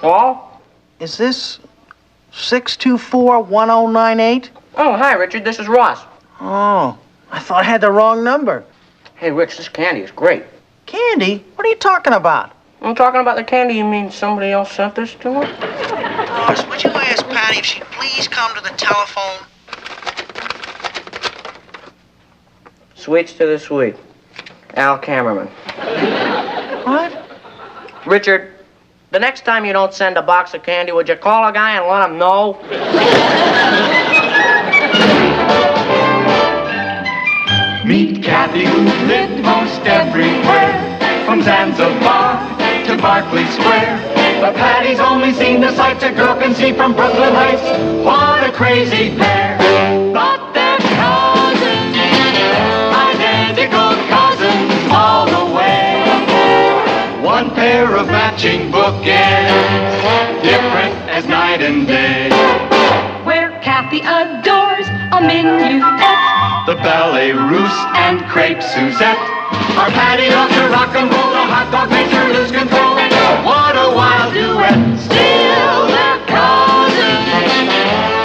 Paul? Is this 624-1098? Oh, hi, Richard. This is Ross. Oh, I thought I had the wrong number. Hey, Rich, this candy is great. Candy? What are you talking about? I'm talking about the candy. You mean somebody else sent this to her? Ross, would you ask Patty if she'd please come to the telephone? Sweets to the sweet. Al Cameraman. What? Richard, the next time you don't send a box of candy, would you call a guy and let him know? Meet Kathy, who lived most everywhere, from Zanzibar to Berkeley Square. But Patty's only seen the sights a girl can see from Brooklyn Heights. What a crazy pair! But they're cousins, identical cousins all the way. One pair of matching bookends, different as night and day. Where Kathy adores a minuet, The ballet russe and crepe Suzette. Our Patty loves to rock and roll, the hot dog makes her lose control. What a wild duet! Still they're cousins,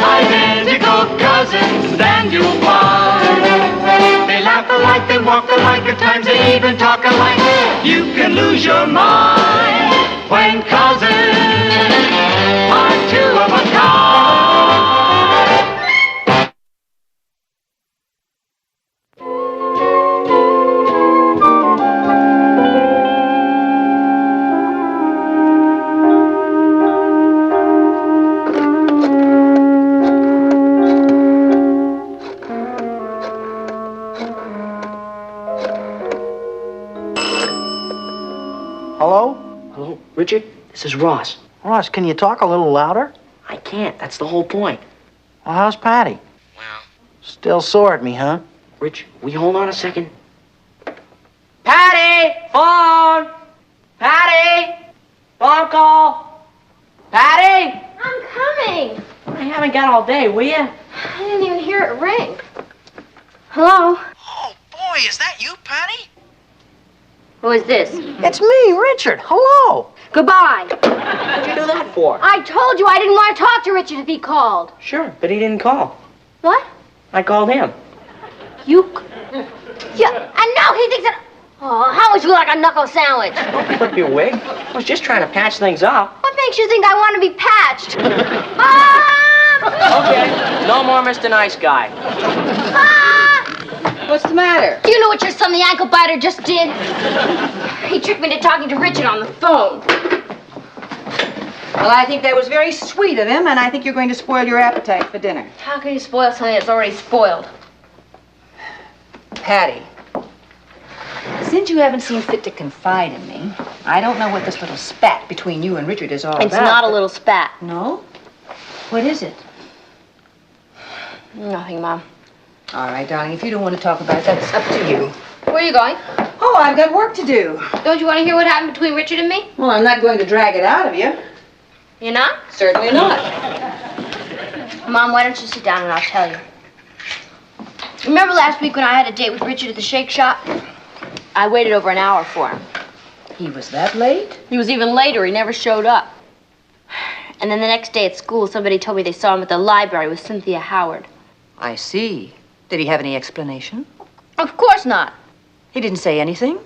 identical cousins, and you'll find they laugh alike, they walk alike, at times they even talk alike. You can lose your mind when cousins are two of a kind. Hello? Hello, Richard? This is Ross. Ross, can you talk a little louder? I can't. That's the whole point. Well, how's Patty? Well, Still sore at me, huh? Rich, will you hold on a second? Patty! Phone! Patty! Phone call! Patty! I'm coming. I haven't got all day, will you? I didn't even hear it ring. Hello? Oh, boy, is that you, Patty? Who is this? It's me, Richard. Hello. Goodbye. What'd you do that for? I told you I didn't want to talk to Richard if he called. Sure, but he didn't call. What? I called him. You? Yeah, and now he thinks that... Oh, how would you like a knuckle sandwich? Don't flip your wig. I was just trying to patch things up. What makes you think I want to be patched? Mom! Okay, no more Mr. Nice Guy. What's the matter? Do you know what your son, the ankle biter, just did? He tricked me into talking to Richard on the phone. Well, I think that was very sweet of him, and I think you're going to spoil your appetite for dinner. How can you spoil something that's already spoiled? Patty, since you haven't seen fit to confide in me, I don't know what this little spat between you and Richard is all about. It's not a little spat. No? What is it? Nothing, Mom. All right, darling, if you don't want to talk about it, that's up to you. Where are you going? Oh, I've got work to do. Don't you want to hear what happened between Richard and me? Well, I'm not going to drag it out of you. You're not? Certainly not. Mom, why don't you sit down and I'll tell you. Remember last week when I had a date with Richard at the shake shop? I waited over an hour for him. He was that late? He was even later. He never showed up. And then the next day at school, somebody told me they saw him at the library with Cynthia Howard. I see. Did he have any explanation? Of course not. He didn't say anything?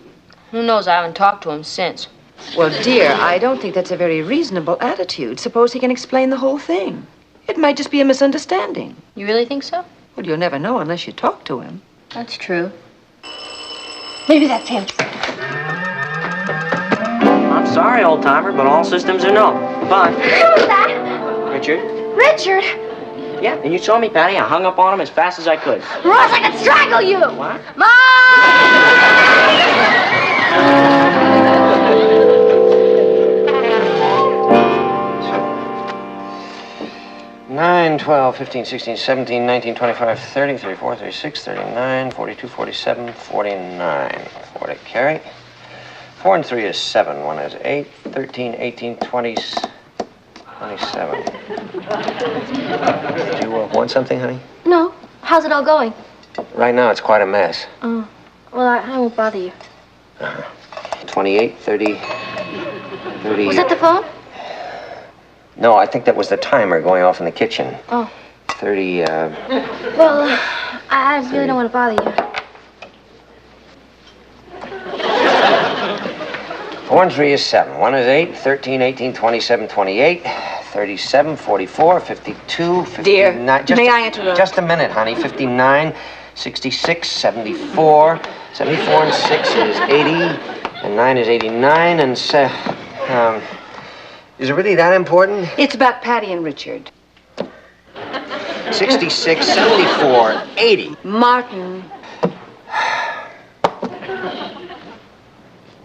Who knows? I haven't talked to him since. Well, dear, I don't think that's a very reasonable attitude. Suppose he can explain the whole thing. It might just be a misunderstanding. You really think so? Well, you'll never know unless you talk to him. That's true. Maybe that's him. I'm sorry, old timer, but all systems are no. Bye. Who's that? Richard? Richard! Yeah, and you saw me, Patty. I hung up on him as fast as I could. Ross, I can strangle you! What? Mom! 9, 12, 15, 16, 17, 19, 25, 30, 34, 36, 39, 42, 47, 49. 40 carry. 4 and 3 is 7. 1 is 8, 13, 18, 20, 27. Do you want something, honey? No. How's it all going? Right now, it's quite a mess. Oh. Well, I won't bother you. 28, 30, 30... Was that the phone? No, I think that was the timer going off in the kitchen. Oh. 30, Well, I really don't want to bother you. 4 and 3 is 7. 1 is 8, 13, 18, 27, 28, 37, 44, 52, 59... Dear, may I interrupt? Just a minute, honey. 59, 66, 74, 74 and 6 is 80, and 9 is 89, and... is it really that important? It's about Patty and Richard. 66, 74, 80. Martin.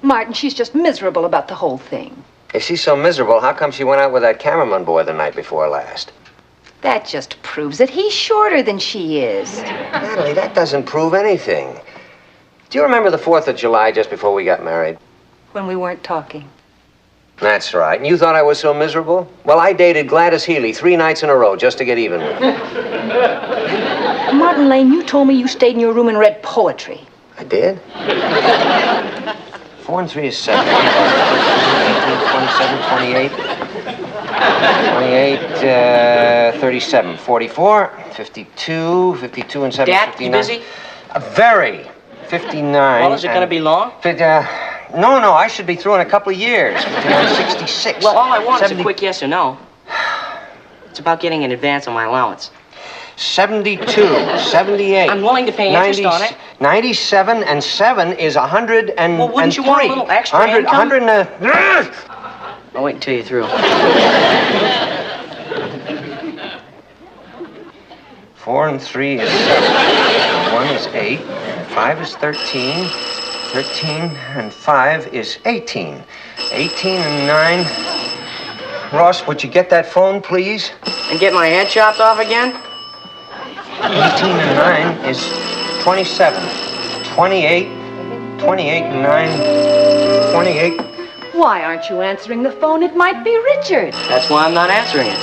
Martin, she's just miserable about the whole thing. If she's so miserable, how come she went out with that cameraman boy the night before last? That just proves that he's shorter than she is. Natalie, that doesn't prove anything. Do you remember the 4th of July just before we got married? When we weren't talking. That's right. And you thought I was so miserable? Well, I dated Gladys Healy 3 nights in a row just to get even with her. Martin Lane, you told me you stayed in your room and read poetry. I did? 4 and 3 is 7. 18, 27, 28, 37, 44, 52, 52 and 7, Dad, 59. you busy? Very. 59. Well, is it going to be long? No, I should be through in a couple of years. 66. Well, all I want 70... is a quick yes or no. It's about getting an advance on my allowance. 72, 78. I'm willing to pay interest on it. 97 and 7 is 100 and Well, wouldn't you want a little extra 100, income? 100 and I'll wait until you're through. 4 and 3 is 7. 1 is 8. 5 is 13. 13 and 5 is 18. 18 and 9. Ross, would you get that phone, please? And get my head chopped off again? 18 and 9 is 27. 28. 28 and 9. 28. Why aren't you answering the phone? It might be Richard. That's why I'm not answering it.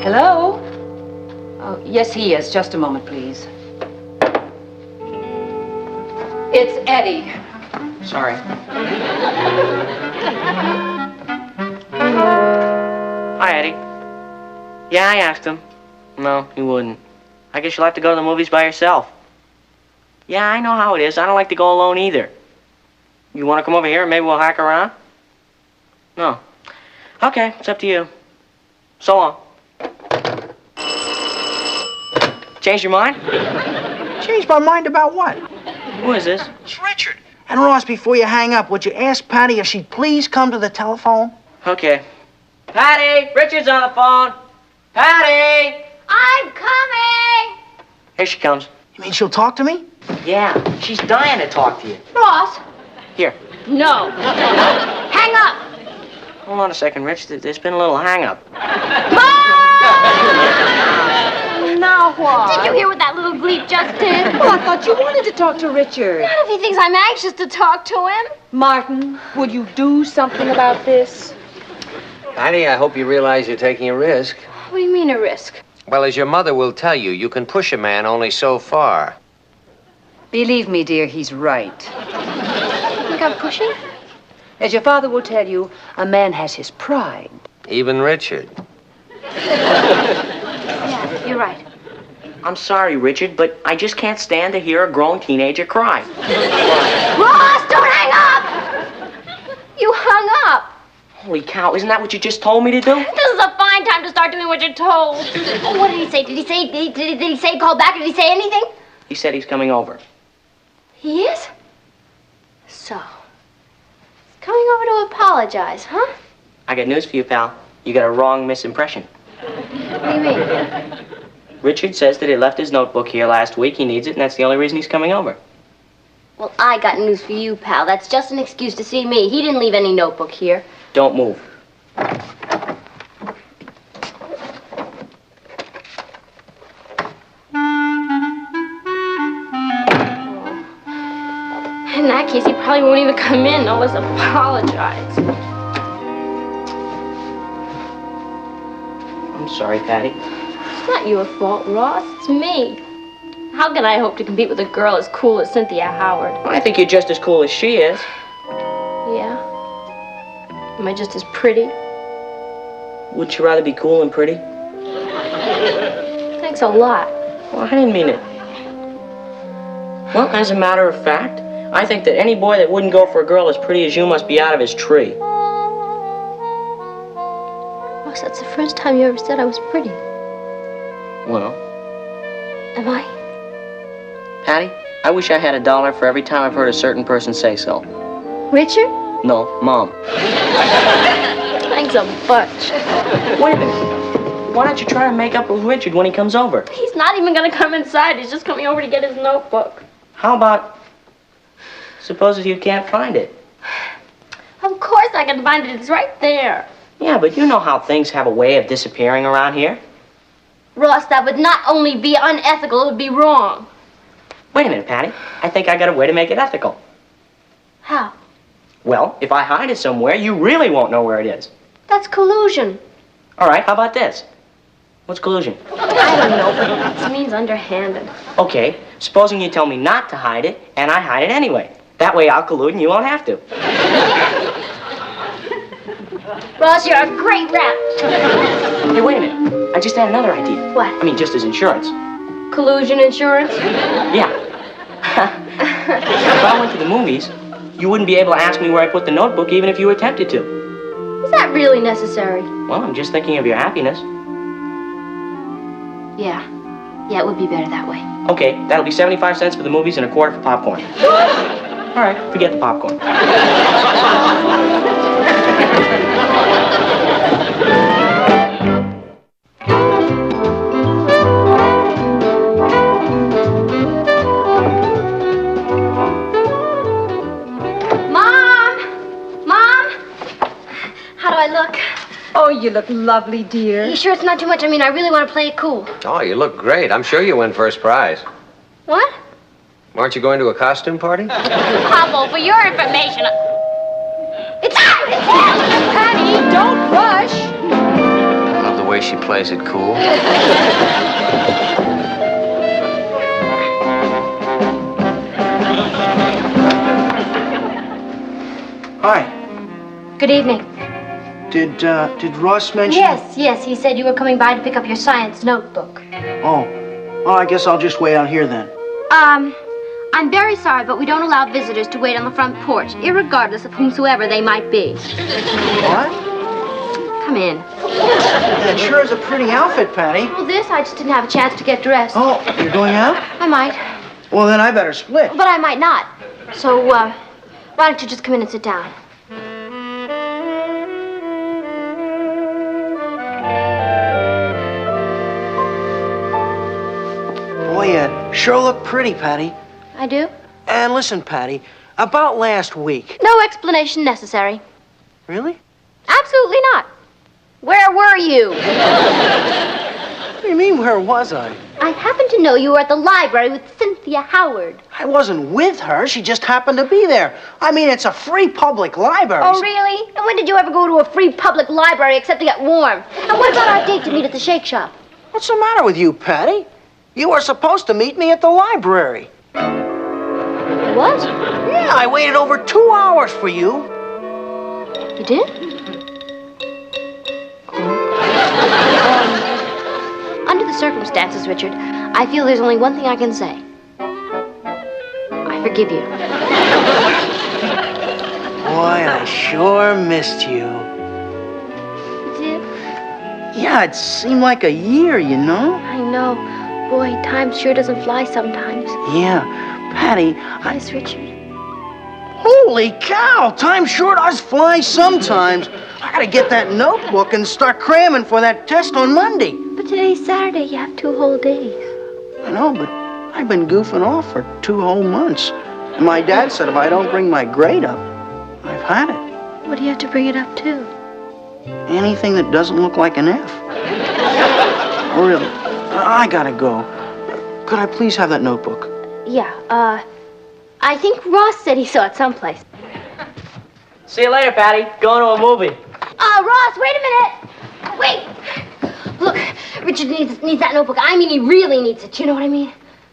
Hello? Oh, yes, he is. Just a moment, please. It's Eddie. Sorry. Hi, Eddie. Yeah, I asked him. No, he wouldn't. I guess you'll have to go to the movies by yourself. Yeah, I know how it is. I don't like to go alone either. You want to come over here and maybe we'll hack around? No. Okay, it's up to you. So long. Changed your mind? Changed my mind about what? Who is this? It's Richard. And Ross, before you hang up, would you ask Patty if she'd please come to the telephone? Okay. Patty! Richard's on the phone! Patty! I'm coming! Here she comes. You mean she'll talk to me? Yeah, she's dying to talk to you. Ross! Here. No. Hang up! Hold on a second, Rich. There's been a little hang-up. Now what? Did you hear what that little bleep just did? Well, I thought you wanted to talk to Richard. Not if he thinks I'm anxious to talk to him. Martin, would you do something about this? Honey, I hope you realize you're taking a risk. What do you mean, a risk? Well, as your mother will tell you, you can push a man only so far. Believe me, dear, he's right. You think I'm pushing? As your father will tell you, a man has his pride. Even Richard. Yeah, you're right. I'm sorry, Richard, but I just can't stand to hear a grown teenager cry. Ross, don't hang up! You hung up. Holy cow, isn't that what you just told me to do? This is a fine time to start doing what you're told. Oh, what did he say? Did he say call back? Did he say anything? He said he's coming over. He is? So, he's coming over to apologize, huh? I got news for you, pal. You got a wrong misimpression. What do you mean? Richard says that he left his notebook here last week. He needs it, and that's the only reason he's coming over. Well, I got news for you, pal. That's just an excuse to see me. He didn't leave any notebook here. Don't move. In that case, he probably won't even come in. No, let's apologize. I'm sorry, Patty. It's not your fault, Ross. It's me. How can I hope to compete with a girl as cool as Cynthia Howard? I think you're just as cool as she is. Yeah? Am I just as pretty? Wouldn't you rather be cool and pretty? Thanks a lot. Well, I didn't mean it. Well, as a matter of fact, I think that any boy that wouldn't go for a girl as pretty as you must be out of his tree. Ross, that's the first time you ever said I was pretty. Well, Am I? Patty, I wish I had $1 for every time I've heard a certain person say so. Richard? No, Mom. Thanks a bunch. Wait a minute. Why don't you try to make up with Richard when he comes over? He's not even gonna come inside. He's just coming over to get his notebook. How about, suppose if you can't find it? Of course I can find it. It's right there. Yeah, but you know how things have a way of disappearing around here. Ross, that would not only be unethical, it would be wrong. Wait a minute, Patty. I think I got a way to make it ethical. How? Well, if I hide it somewhere, you really won't know where it is. That's collusion. All right, how about this? What's collusion? I don't know, but it means underhanded. Okay, supposing you tell me not to hide it, and I hide it anyway. That way I'll collude and you won't have to. Ross, you're a great rat. Hey, wait a minute. I just had another idea. What? I mean, just as insurance. Collusion insurance? Yeah. If I went to the movies, you wouldn't be able to ask me where I put the notebook even if you attempted to. Is that really necessary? Well, I'm just thinking of your happiness. Yeah. Yeah, it would be better that way. Okay, that'll be 75 cents for the movies and a quarter for popcorn. All right, forget the popcorn. Oh, you look lovely, dear. You sure it's not too much? I mean, I really want to play it cool. Oh, you look great. I'm sure you win first prize. What? Aren't you going to a costume party? Pablo, for your information... It's him! It's him! Patty, don't rush. I love the way she plays it cool. Hi. Good evening. Did Ross mention... Yes, he said you were coming by to pick up your science notebook. Oh. Well, I guess I'll just wait out here then. I'm very sorry, but we don't allow visitors to wait on the front porch, irregardless of whomsoever they might be. What? Come in. That sure is a pretty outfit, Patty. Well, this, I just didn't have a chance to get dressed. Oh, you're going out? I might. Well, then I better split. But I might not. So, why don't you just come in and sit down? Boy, you sure look pretty, Patty. I do? And listen, Patty, about last week. No explanation necessary. Really? Absolutely not. Where were you? What do you mean, where was I? I happen to know you were at the library with Cynthia Howard. I wasn't with her. She just happened to be there. I mean, it's a free public library. Oh, really? And when did you ever go to a free public library except to get warm? And what about our date to meet at the Shake Shop? What's the matter with you, Patty? You were supposed to meet me at the library. What? Yeah, I waited over 2 hours for you. You did? Under the circumstances, Richard, I feel there's only one thing I can say. I forgive you. Boy, I sure missed you. You did? Yeah, it seemed like a year, you know? I know. Boy, time sure doesn't fly sometimes. Yeah, Patty, Yes, Richard. Holy cow! Time sure does fly sometimes. I gotta get that notebook and start cramming for that test on Monday. But today's Saturday. You have 2 whole days. I know, but I've been goofing off for 2 whole months. And my dad said if I don't bring my grade up, I've had it. What do you have to bring it up to? Anything that doesn't look like an F. Really, I gotta go. Could I please have that notebook? Yeah, I think Ross said he saw it someplace. See you later, Patty. Going to a movie. Ross, wait a minute! Wait! Look, Richard needs that notebook. I mean, he really needs it. You know what I mean?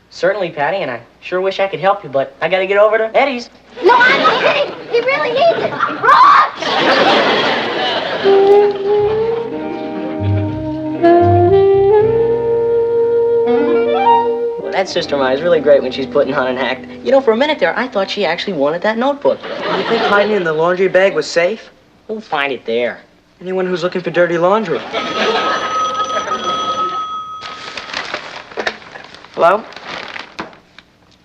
Certainly, Patty, and I sure wish I could help you, but I gotta get over to Eddie's. No, I'm not kidding! He really needs it! Ross! Well, that sister of mine is really great when she's putting on an act. You know, for a minute there, I thought she actually wanted that notebook. You think hiding it in the laundry bag was safe? We'll find it there. Anyone who's looking for dirty laundry. Hello?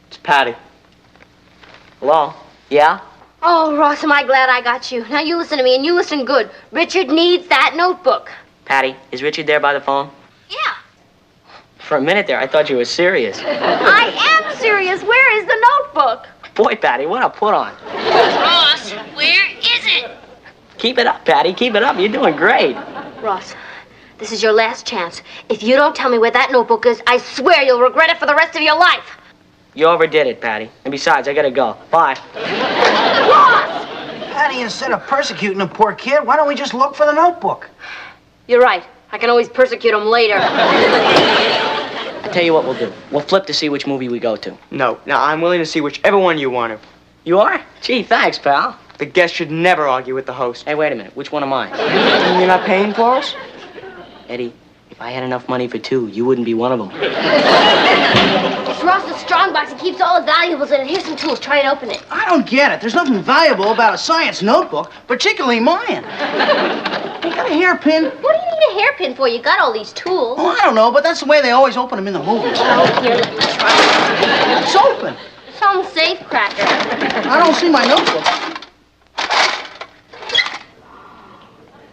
It's Patty. Hello? Yeah? Oh, Ross, am I glad I got you. Now you listen to me, and you listen good. Richard needs that notebook. Patty, is Richard there by the phone? Yeah. For a minute there, I thought you were serious. I am serious. Where is the notebook? Boy, Patty, what a put on. Ross, where is it? Keep it up, Patty. Keep it up. You're doing great. Ross, this is your last chance. If you don't tell me where that notebook is, I swear you'll regret it for the rest of your life. You overdid it, Patty. And besides, I gotta go. Bye. Ross! Patty, instead of persecuting a poor kid, why don't we just look for the notebook? You're right. I can always persecute him later. I'll tell you what we'll do. We'll flip to see which movie we go to. No, I'm willing to see whichever one you want to. You are? Gee, thanks, pal. The guest should never argue with the host. Hey, wait a minute. Which one am I? You're not paying for us? Eddie, if I had enough money for 2, you wouldn't be one of them. It's Ross's strong box. He keeps all his valuables in it. Here's some tools. Try and open it. I don't get it. There's nothing valuable about a science notebook, particularly mine. You got a hairpin? What do you need a hairpin for? You got all these tools. Oh, I don't know, but that's the way they always open them in the movies. Oh, here, let me try. It's open. Some safe cracker. I don't see my notebook.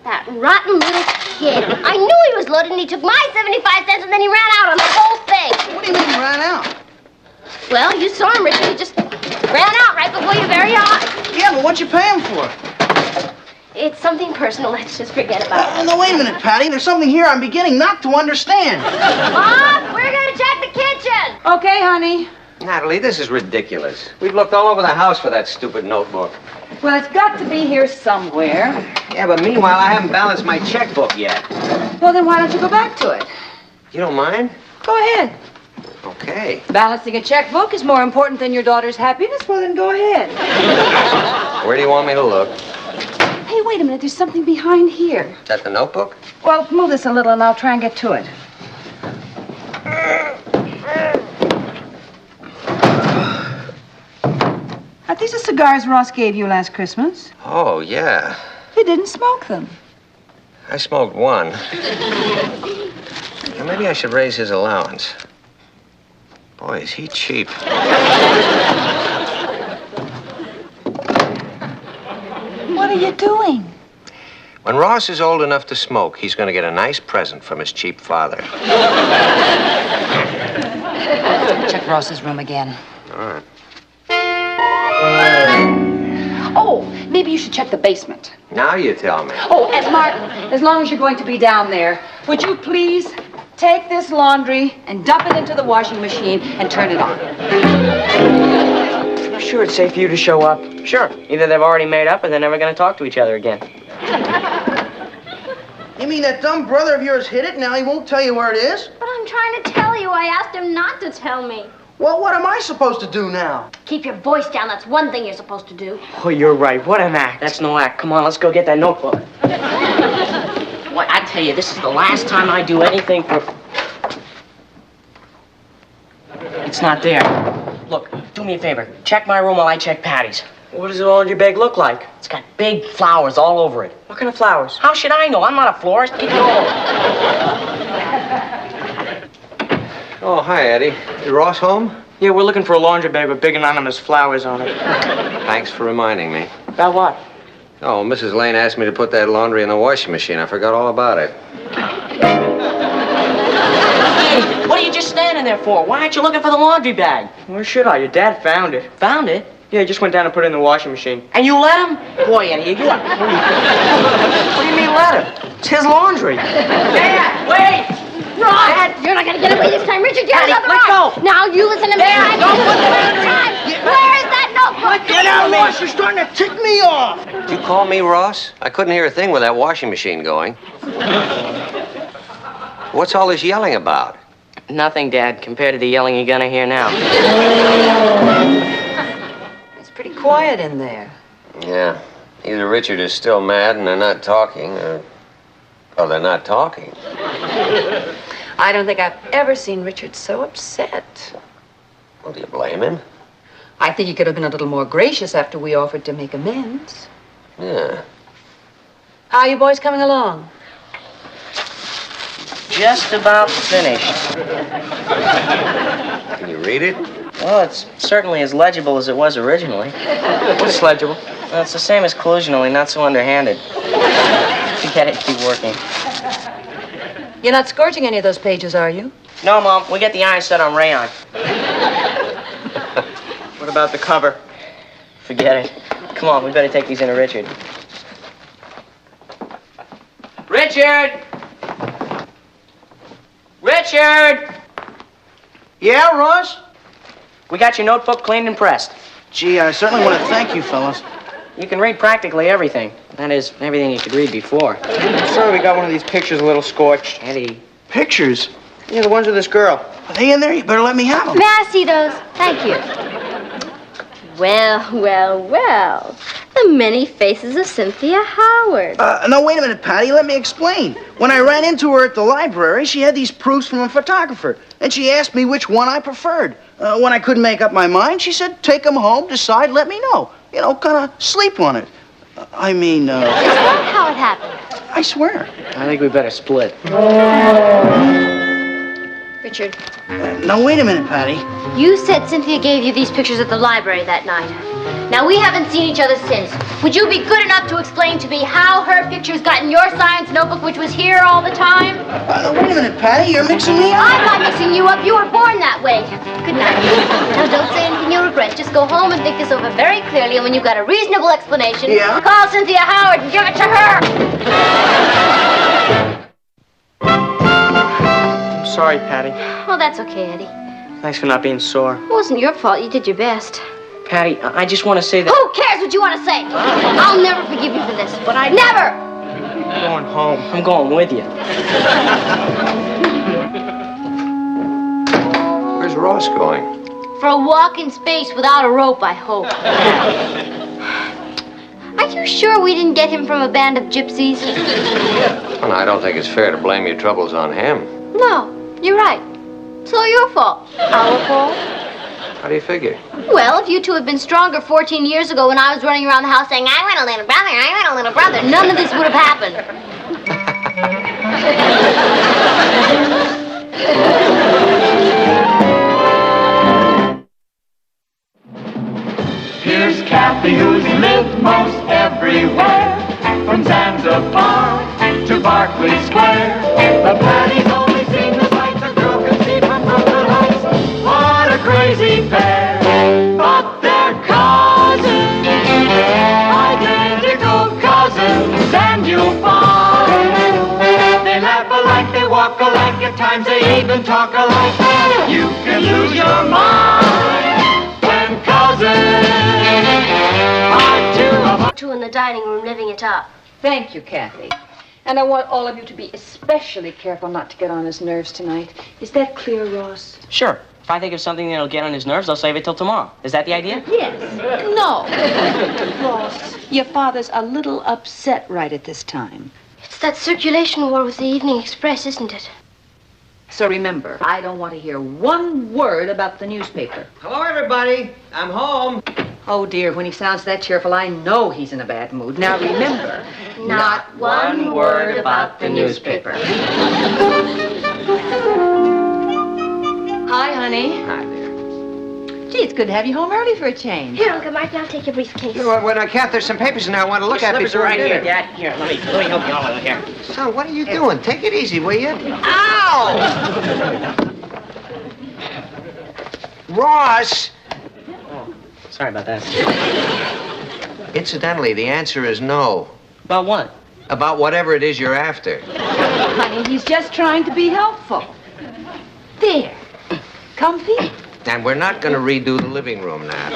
That rotten little kid. I knew he was loaded, and he took my 75 cents, and then he ran out on the whole thing. What do you mean he ran out? Well, you saw him, Richard. He just ran out right before your very eyes. Yeah, but what you pay him for? It's something personal. Let's just forget about it. No, wait a minute, Patty. There's something here I'm beginning not to understand. Mom, we're going to check the kitchen. Okay, honey. Natalie, this is ridiculous. We've looked all over the house for that stupid notebook. Well, it's got to be here somewhere. Yeah, but meanwhile, I haven't balanced my checkbook yet. Well, then why don't you go back to it? You don't mind? Go ahead. Okay. Balancing a checkbook is more important than your daughter's happiness. Well, then go ahead. Where do you want me to look? Hey, wait a minute. There's something behind here. Is that the notebook? Well, move this a little and I'll try and get to it. Are these the cigars Ross gave you last Christmas? Oh, yeah. You didn't smoke them. I smoked one. Well, maybe I should raise his allowance. Boy, is he cheap. What are you doing? When Ross is old enough to smoke, he's going to get a nice present from his cheap father. Check Ross's room again. All right. Oh, maybe you should check the basement. Now you tell me. Oh, and Martin, as long as you're going to be down there, would you please take this laundry and dump it into the washing machine and turn it on. I'm sure it's safe for you to show up. Sure. Either they've already made up or they're never going to talk to each other again. You mean that dumb brother of yours hid it, now he won't tell you where it is? But I'm trying to tell you. I asked him not to tell me. Well, what am I supposed to do now? Keep your voice down. That's one thing you're supposed to do. Oh, you're right. What an act. That's no act. Come on, let's go get that notebook. Well, I tell you, this is the last time I do anything for... It's not there. Look, do me a favor. Check my room while I check Patty's. What does the laundry bag look like? It's got big flowers all over it. What kind of flowers? How should I know? I'm not a florist. Get going. Oh, hi, Eddie. Is Ross home? Yeah, we're looking for a laundry bag with big anonymous flowers on it. Thanks for reminding me. About what? Oh, Mrs. Lane asked me to put that laundry in the washing machine. I forgot all about it. Hey, what are you just standing there for? Why aren't you looking for the laundry bag? Where should I? Your dad found it. Found it? Yeah, he just went down and put it in the washing machine. And you let him? Boy, Eddie, you are... What do you mean let him? It's his laundry. Dad, wait! Ross! Dad, you're not gonna get away this time. Richard, get Patty, out of the let room. go. Now you listen to me. Dad, don't put the time. Where is that notebook? Get out, Ross! You're starting to tick me off. Did you call me Ross? I couldn't hear a thing with that washing machine going. What's all this yelling about? Nothing, Dad, compared to the yelling you're gonna hear now. It's pretty quiet in there. Yeah. Either Richard is still mad and they're not talking, or they're not talking. I don't think I've ever seen Richard so upset. Well, do you blame him? I think he could have been a little more gracious after we offered to make amends. Yeah. How are you boys coming along? Just about finished. Can you read it? Well, it's certainly as legible as it was originally. What's legible? Well, it's the same as collusion, only not so underhanded. Forget it, keep working. You're not scorching any of those pages, are you? No, Mom, we get the iron set on rayon. What about the cover? Forget it. Come on, we better take these into Richard. Richard! Richard! Yeah, Ross? We got your notebook cleaned and pressed. Gee, I certainly want to thank you, fellas. You can read practically everything. That is, everything you could read before. Sorry, we got one of these pictures a little scorched. Eddie. Pictures? Yeah, the ones of this girl. Are they in there? You better let me have them. May I see those? Thank you. Well, well, well. The many faces of Cynthia Howard. No, wait a minute, Patty. Let me explain. When I ran into her at the library, she had these proofs from a photographer, and she asked me which one I preferred. When I couldn't make up my mind, she said, take them home, decide, let me know. You know, kind of sleep on it. I mean, Is that how it happened? I swear. I think we better split. Richard, Now, wait a minute, Patty. you said Cynthia gave you these pictures at the library that night. Now, we haven't seen each other since. Would you be good enough to explain to me how her pictures got in your science notebook, which was here all the time? Wait a minute, Patty. You're mixing me up. I'm not mixing you up. You were born that way. Good night. Now, don't say anything you'll regret. Just go home and think this over very clearly, and when you've got a reasonable explanation, call Cynthia Howard and give it to her. I'm sorry, Patty. Oh, that's okay, Eddie. Thanks for not being sore. It wasn't your fault. You did your best. Patty, I just want to say that... Who cares what you want to say? I'll never forgive you for this. But I never! I'm going home. I'm going with you. Where's Ross going? For a walk in space without a rope, I hope. Are you sure we didn't get him from a band of gypsies? Well, I don't think it's fair to blame your troubles on him. No, you're right. It's all your fault. Our fault? How do you figure? Well, if you two had been stronger 14 years ago when I was running around the house saying, I want a little brother, I want a little brother, none of this would have happened. Here's Kathy, who's lived most everywhere, from Zanzibar to Berkeley Square. The Patty's only seen the sights a girl can see from Brooklyn Heights. What a crazy pair, but they're cousins, identical cousins, and you'll find they laugh laugh alike, they walk alike, at times they even talk alike. You can lose your mind when cousins are two of a... Two in the dining room living it up. Thank you, Kathy. And I want all of you to be especially careful not to get on his nerves tonight. Is that clear, Ross? Sure. If I think of something that'll get on his nerves, I'll save it till tomorrow. Is that the idea? Yes. No. Ross, your father's a little upset right at this time. It's that circulation war with the Evening Express, isn't it? So remember, I don't want to hear one word about the newspaper. Hello, everybody. I'm home. Oh, dear, when he sounds that cheerful, I know he's in a bad mood. Now remember, Not one word about the newspaper. Hi, honey. Hi there. Gee, it's good to have you home early for a change. Here, Uncle Martin, I'll take your briefcase. Kath, there's some papers in there I want to look at before right dinner. here, Dad. Here, let me help you all here. Son, what are you doing? Take it easy, will you? Ow! Ross! Sorry about that. Incidentally, the answer is no. About what? About whatever it is you're after. Honey, he's just trying to be helpful. There. Comfy? And we're not going to redo the living room now.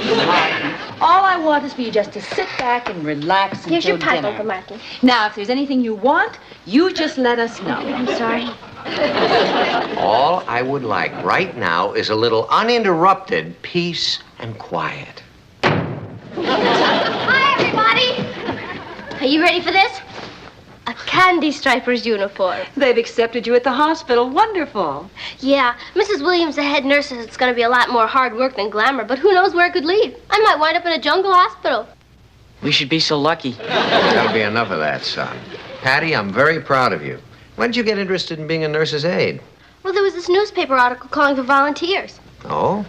All I want is for you just to sit back and relax Here's until your pipe, dinner. Uncle Martin. Now, if there's anything you want, you just let us know. I'm sorry. All I would like right now is a little uninterrupted peace and quiet. Hi, everybody. Are you ready for this? A candy striper's uniform. They've accepted you at the hospital. Wonderful. Yeah, Mrs. Williams, the head nurse, says it's going to be a lot more hard work than glamour, but who knows where it could lead? I might wind up in a jungle hospital. We should be so lucky. That'll be enough of that, son. Patty, I'm very proud of you. When did you get interested in being a nurse's aide? Well, there was this newspaper article calling for volunteers. Oh?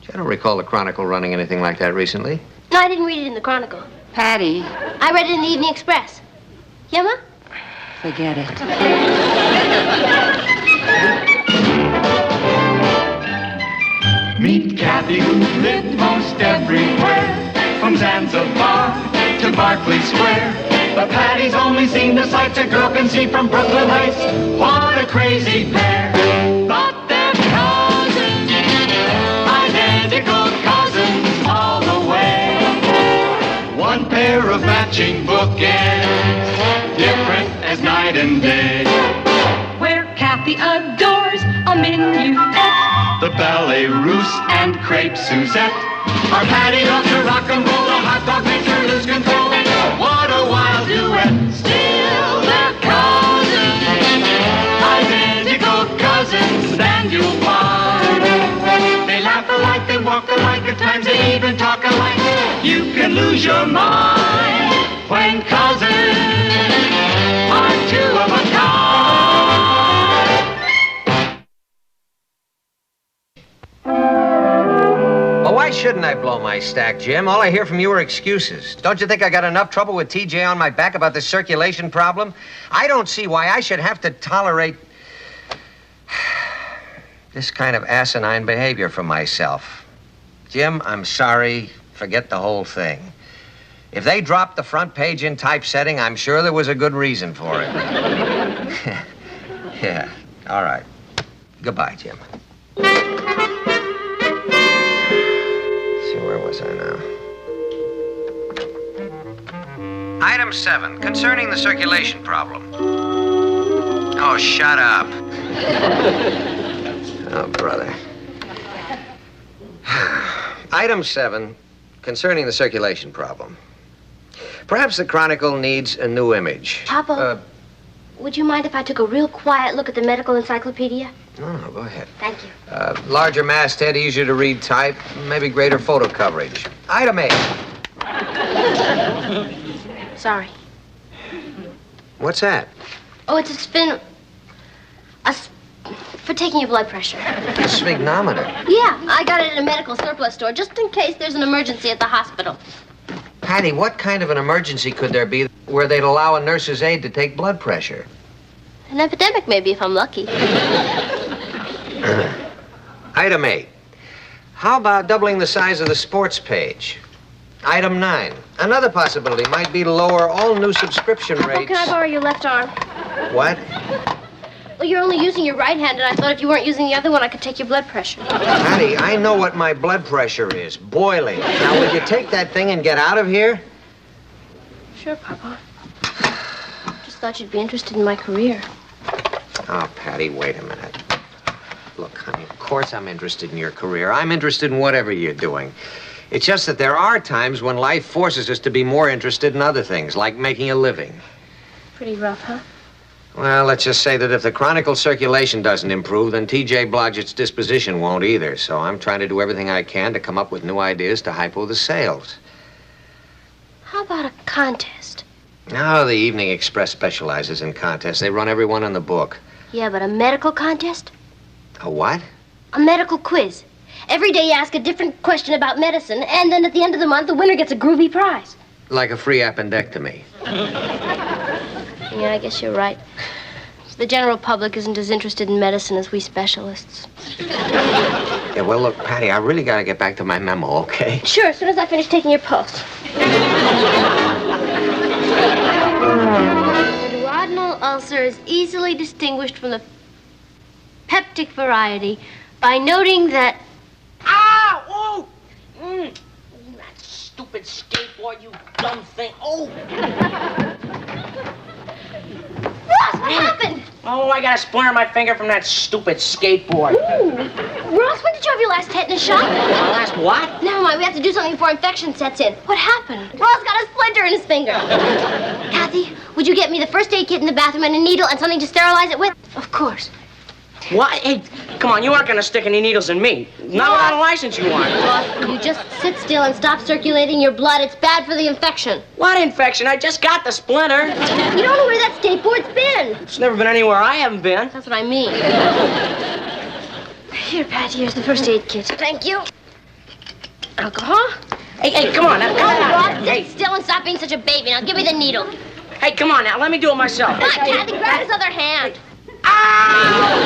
I don't recall the Chronicle running anything like that recently. No, I didn't read it in the Chronicle. Patty. I read it in the Evening Express. Yeah, Ma? Forget it. Meet Kathy, who lived most everywhere, from Zanzibar to Berkeley Square. But Patty's only seen the sights a girl can see from Brooklyn Heights. What a crazy pair! But they're cousins, identical cousins all the way. One pair of matching bookends, different as night and day. Where Kathy adores a minuet. The ballet russe and crepe Suzette. Our Patty loves to rock and roll. The hot dog makes her lose control. What a wild duet. Still they're cousins. Identical cousins, and you'll find. They laugh alike, they walk alike, at times they even talk alike. You can lose your mind when cousins are two of a kind. Well, why shouldn't I blow my stack, Jim? All I hear from you are excuses. Don't you think I got enough trouble with TJ on my back about the circulation problem? I don't see why I should have to tolerate this kind of asinine behavior from myself. Jim, I'm sorry. Forget the whole thing. If they dropped the front page in typesetting, I'm sure there was a good reason for it. Yeah, all right. Goodbye, Jim. Where was I now? Item 7, concerning the circulation problem. Oh, shut up. Oh, brother. Item 7, concerning the circulation problem. Perhaps the Chronicle needs a new image. Papa, would you mind if I took a real quiet look at the medical encyclopedia? No, go ahead. Thank you. Larger masthead, easier to read type, maybe greater photo coverage. Item 8. Sorry. What's that? Oh, it's a spin... for taking your blood pressure. A sphygmometer. Yeah, I got it at a medical surplus store, just in case there's an emergency at the hospital. Patty, what kind of an emergency could there be where they'd allow a nurse's aide to take blood pressure? An epidemic, maybe, if I'm lucky. Item 8. How about doubling the size of the sports page? Item 9. Another possibility might be to lower all new subscription Oh, rates. can I borrow your left arm? What? Well, you're only using your right hand, and I thought if you weren't using the other one, I could take your blood pressure. Patty, I know what my blood pressure is. Boiling. Now, will you take that thing and get out of here? Sure, Papa. Just thought you'd be interested in my career. Oh, Patty, wait a minute. Look, honey, of course I'm interested in your career. I'm interested in whatever you're doing. It's just that there are times when life forces us to be more interested in other things, like making a living. Pretty rough, huh? Well, let's just say that if the Chronicle circulation doesn't improve, then T.J. Blodgett's disposition won't either. So I'm trying to do everything I can to come up with new ideas to hypo the sales. How about a contest? Now, the Evening Express specializes in contests. They run every one in the book. Yeah, but a medical contest? A what? A medical quiz. Every day you ask a different question about medicine, and then at the end of the month, the winner gets a groovy prize. Like a free appendectomy. Yeah, I guess you're right. The general public isn't as interested in medicine as we specialists. Yeah, well, look, Patty, I really got to get back to my memo, okay? Sure, as soon as I finish taking your pulse. The duodenal ulcer is easily distinguished from the peptic variety by noting that... Ow! Oh! That stupid skateboard, you dumb thing. Oh! Ross, what happened? Oh, I got a splinter on my finger from that stupid skateboard. Ooh. Ross, when did you have your last tetanus shot? My last what? Never mind, we have to do something before infection sets in. What happened? Ross got a splinter in his finger. Kathy, would you get me the first aid kit in the bathroom and a needle and something to sterilize it with? Of course. What? Hey, come on, you aren't gonna stick any needles in me. Not without a license, you aren't. Ross, you just sit still and stop circulating your blood. It's bad for the infection. What infection? I just got the splinter. You don't know where that skateboard's been. It's never been anywhere I haven't been. That's what I mean. Here, Patty, here's the first aid kit. Thank you. Alcohol? Hey, come on now. Oh, Come on. Ross, Hey, sit still and stop being such a baby. Now, give me the needle. hey, come on now. Let me do it myself. Not Kathy, grab his other hand. Ah!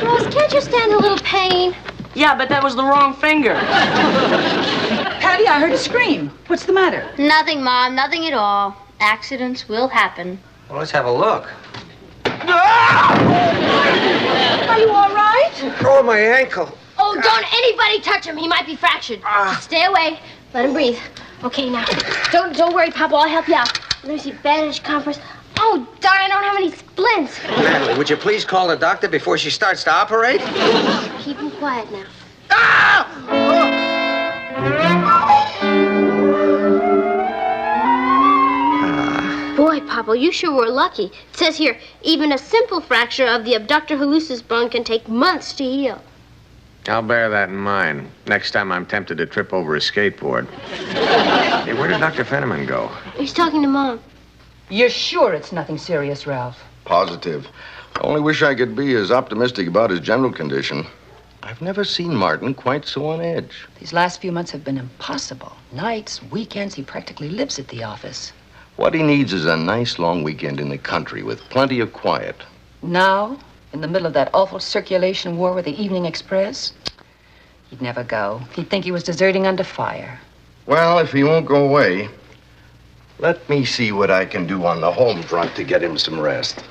Ross, can't you stand a little pain? Yeah, but that was the wrong finger. Patty, I heard a scream. What's the matter? Nothing, Mom. Nothing at all. Accidents will happen. Well, let's have a look. Are you all right? Oh, my ankle. Oh, don't anybody touch him. He might be fractured. Just stay away. Let him breathe. Okay, now. Don't worry, Papa. I'll help you out. Let me see. Bandage, compress. Oh, darn, I don't have any splints. Natalie, would you please call the doctor before she starts to operate? Keep him quiet now. Boy, Papa, you sure were lucky. It says here, even a simple fracture of the abductor hallucis bone can take months to heal. I'll bear that in mind. Next time I'm tempted to trip over a skateboard. Hey, where did Dr. Fenneman go? He's talking to Mom. You're sure it's nothing serious, Ralph? Positive. I only wish I could be as optimistic about his general condition. I've never seen Martin quite so on edge. These last few months have been impossible. Nights, weekends, he practically lives at the office. What he needs is a nice long weekend in the country with plenty of quiet. Now, in the middle of that awful circulation war with the Evening Express, he'd never go. He'd think he was deserting under fire. Well, if he won't go away, let me see what I can do on the home front to get him some rest.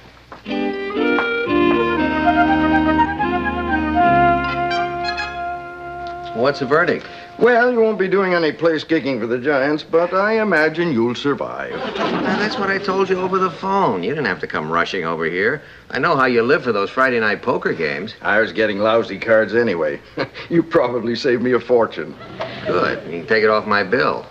What's the verdict? Well, you won't be doing any place kicking for the Giants, but I imagine you'll survive. Now, that's what I told you over the phone. You didn't have to come rushing over here. I know how you live for those Friday night poker games. I was getting lousy cards anyway. You probably saved me a fortune. Good. You can take it off my bill.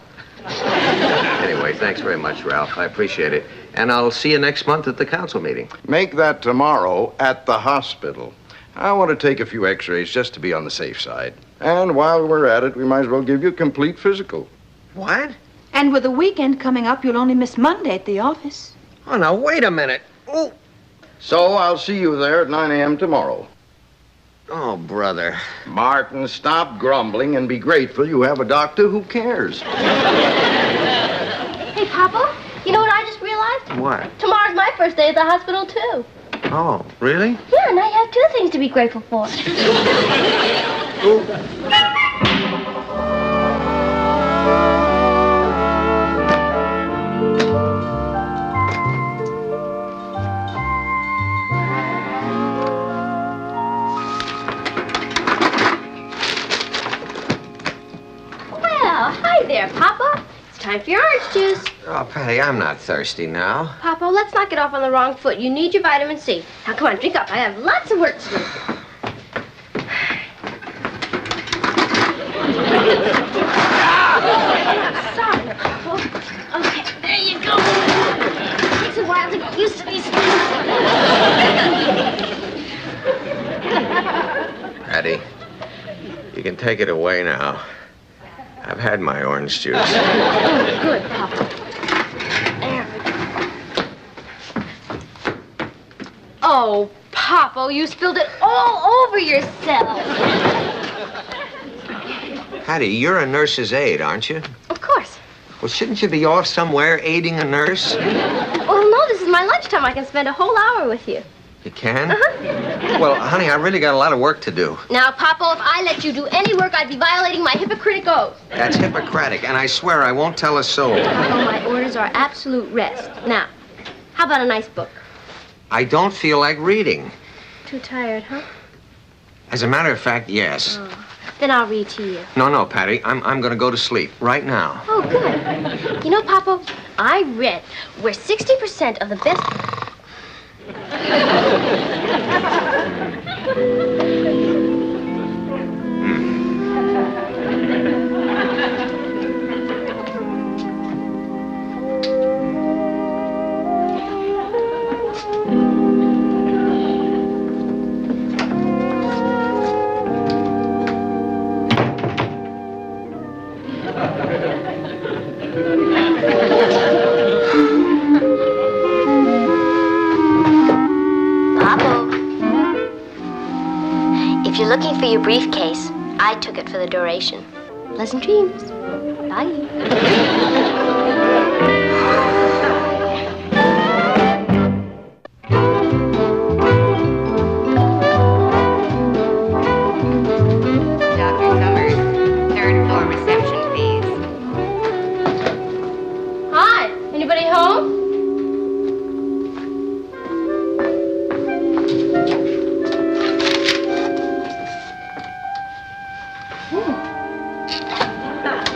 Anyway, thanks very much, Ralph. I appreciate it. And I'll see you next month at the council meeting. Make that tomorrow at the hospital. I want to take a few x-rays just to be on the safe side. And while we're at it, we might as well give you a complete physical. What? And with the weekend coming up, you'll only miss Monday at the office. Oh, now, wait a minute. Oh. So I'll see you there at 9 a.m. tomorrow. Oh, brother. Martin, stop grumbling and be grateful you have a doctor who cares. Hey, Papa, you know what I just realized? What? Tomorrow's my first day at the hospital, too. Oh, really? Yeah, now you have two things to be grateful for. Time for your orange juice. Oh, Patty, I'm not thirsty now. Papa, let's not get off on the wrong foot. You need your vitamin C. Now, come on, drink up. I have lots of work to do. Sorry, Papa. Okay, there you go. It takes a while to get used to these things. Patty, you can take it away now. I've had my orange juice. Oh, good, Papa. There. Oh, Papa, you spilled it all over yourself. Patty, you're a nurse's aide, aren't you? Of course. Well, shouldn't you be off somewhere aiding a nurse? Well, no, this is my lunchtime. I can spend a whole hour with you. You can? Uh-huh. Well, honey, I really got a lot of work to do. Now, Papa, if I let you do any work, I'd be violating my Hippocratic oath. That's Hippocratic, and I swear I won't tell a soul. Papa, my orders are absolute rest. Now, how about a nice book? I don't feel like reading. Too tired, huh? As a matter of fact, yes. Oh, then I'll read to you. No, Patty, I'm going to go to sleep right now. Oh, good. You know, Papa, I read where 60% of the best... If you're looking for your briefcase, I took it for the duration. Pleasant dreams. Bye. Dr. Summers, third floor reception, please. Hi, anybody home?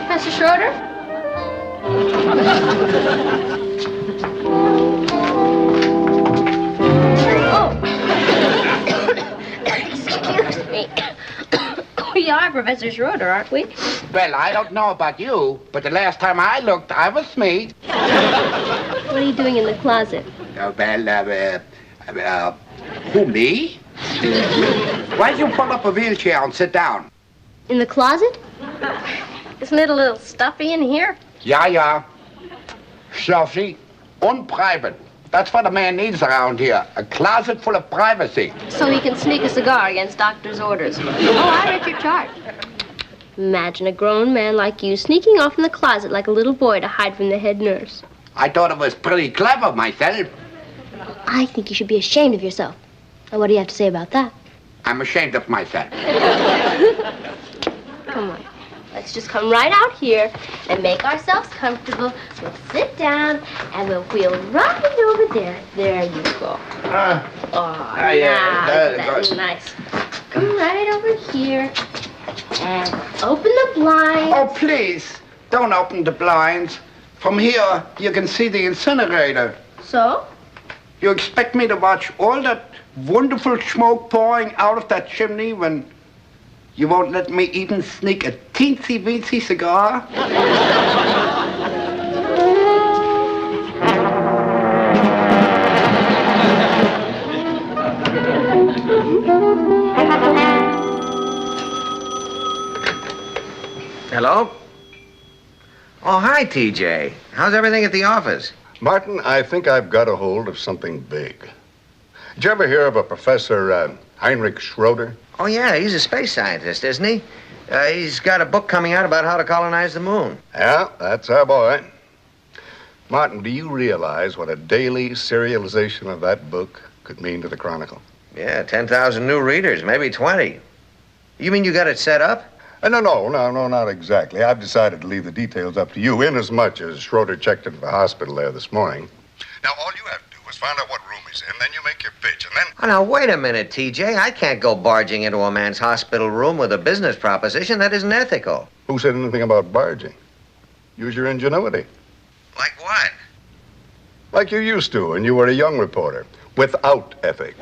Professor Schroeder? Oh. Excuse me. We are Professor Schroeder, aren't we? Well, I don't know about you, but the last time I looked, I was me. What are you doing in the closet? Who, me? Why don't you pull up a wheelchair and sit down? In the closet? Isn't it a little stuffy in here? Yeah. Stuffy, unprivate. That's what a man needs around here. A closet full of privacy. So he can sneak a cigar against doctor's orders. Oh, I read your chart. Imagine a grown man like you sneaking off in the closet like a little boy to hide from the head nurse. I thought it was pretty clever myself. I think you should be ashamed of yourself. And what do you have to say about that? I'm ashamed of myself. Come on. Let's just come right out here and make ourselves comfortable. We'll sit down and we'll wheel right over there. There you go. That's nice. Come right over here and open the blinds. Oh, please, don't open the blinds. From here, you can see the incinerator. So? You expect me to watch all that wonderful smoke pouring out of that chimney when you won't let me even sneak a teensy-weensy cigar? Hello? Oh, hi, TJ. How's everything at the office? Martin, I think I've got a hold of something big. Did you ever hear of a Professor Heinrich Schroeder? Oh, yeah, he's a space scientist, isn't he? He's got a book coming out about how to colonize the moon. Yeah, that's our boy. Martin, do you realize what a daily serialization of that book could mean to the Chronicle? Yeah, 10,000 new readers, maybe 20. You mean you got it set up? No, not exactly. I've decided to leave the details up to you, inasmuch as Schroeder checked into the hospital there this morning. Now, all you have to do is find out what room he's in, then you make your pitch, and then... Oh, now, wait a minute, TJ. I can't go barging into a man's hospital room with a business proposition. That isn't ethical. Who said anything about barging? Use your ingenuity. Like what? Like you used to when you were a young reporter, without ethics.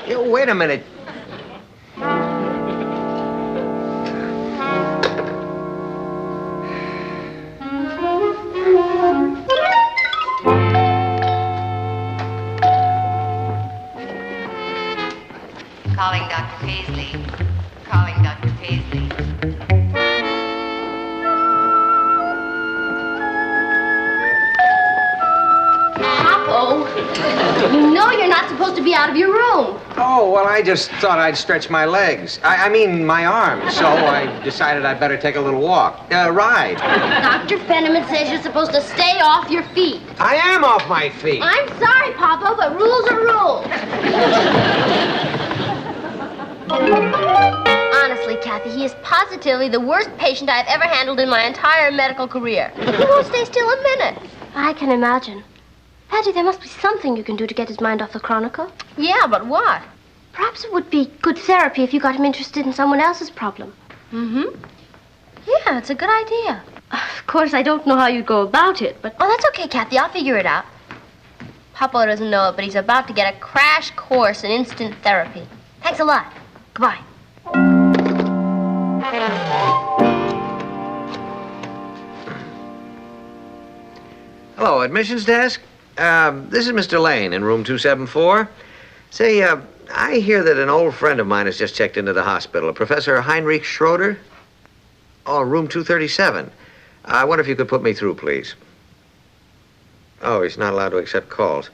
Wait a minute. Calling Dr. Paisley. Calling Dr. Paisley. Papa, you know you're not supposed to be out of your room. Oh, well, I just thought I'd stretch my legs. I mean, my arms. So I decided I'd better take a little walk. Ride. Dr. Fenneman says you're supposed to stay off your feet. I am off my feet. I'm sorry, Papa, but rules are rules. Honestly, Kathy, he is positively the worst patient I've ever handled in my entire medical career. He won't stay still a minute. I can imagine. Patty, there must be something you can do to get his mind off the Chronicle. Yeah, but what? Perhaps it would be good therapy if you got him interested in someone else's problem. Mm-hmm. Yeah, it's a good idea. Of course, I don't know how you'd go about it, but... Oh, that's okay, Kathy. I'll figure it out. Papa doesn't know it, but he's about to get a crash course in instant therapy. Thanks a lot. Goodbye. Hello, admissions desk. This is Mr. Lane in room 274. Say, I hear that an old friend of mine has just checked into the hospital, Professor Heinrich Schroeder. Oh, room 237. I wonder if you could put me through, please. Oh, he's not allowed to accept calls.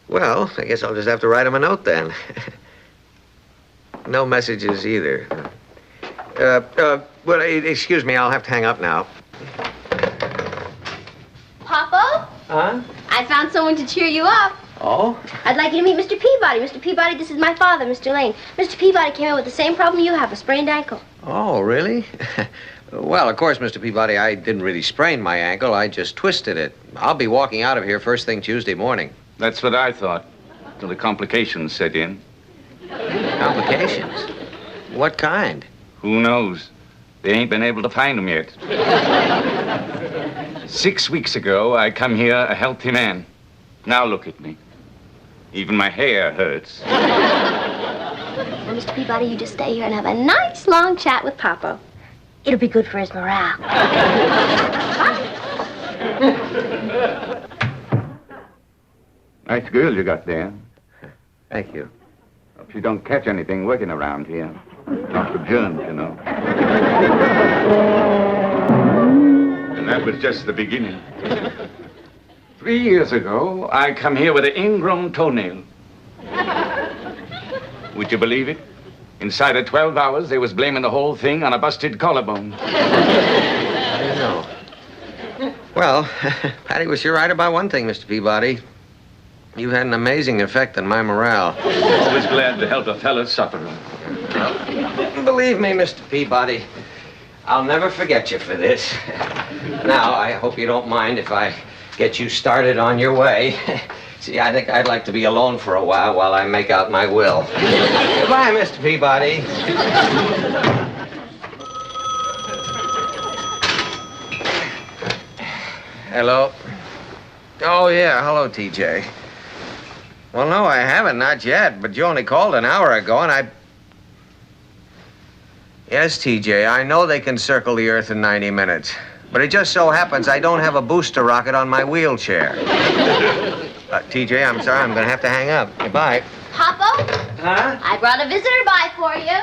Well, I guess I'll just have to write him a note then. No messages either. Well, excuse me, I'll have to hang up now. Papa? Huh? I found someone to cheer you up. Oh? I'd like you to meet Mr. Peabody. Mr. Peabody, this is my father, Mr. Lane. Mr. Peabody came in with the same problem you have, a sprained ankle. Oh, really? Well, of course, Mr. Peabody, I didn't really sprain my ankle. I just twisted it. I'll be walking out of here first thing Tuesday morning. That's what I thought, till the complications set in. Complications? What kind? Who knows? They ain't been able to find them yet. 6 weeks ago, I come here a healthy man. Now look at me. Even my hair hurts. Well, Mr. Peabody, you just stay here and have a nice long chat with Papa. It'll be good for his morale. Nice girl you got there. Thank you. Hope you don't catch anything working around here. Not for germs, you know. And that was just the beginning. 3 years ago, I come here with an ingrown toenail. Would you believe it? Inside of 12 hours, they was blaming the whole thing on a busted collarbone. I didn't know. Well, Patty was sure right about one thing, Mr. Peabody. You had an amazing effect on my morale. Always glad to help a fellow sufferer. Believe me, Mr. Peabody, I'll never forget you for this. Now, I hope you don't mind if I get you started on your way. See, I think I'd like to be alone for a while I make out my will. Goodbye, Mr. Peabody. Hello. Oh, yeah. Hello, TJ. Well, no, I haven't. Not yet. But you only called an hour ago, and I... Yes, TJ, I know they can circle the Earth in 90 minutes. But it just so happens I don't have a booster rocket on my wheelchair. TJ, I'm sorry. I'm going to have to hang up. Goodbye. Papa? Huh? I brought a visitor by for you.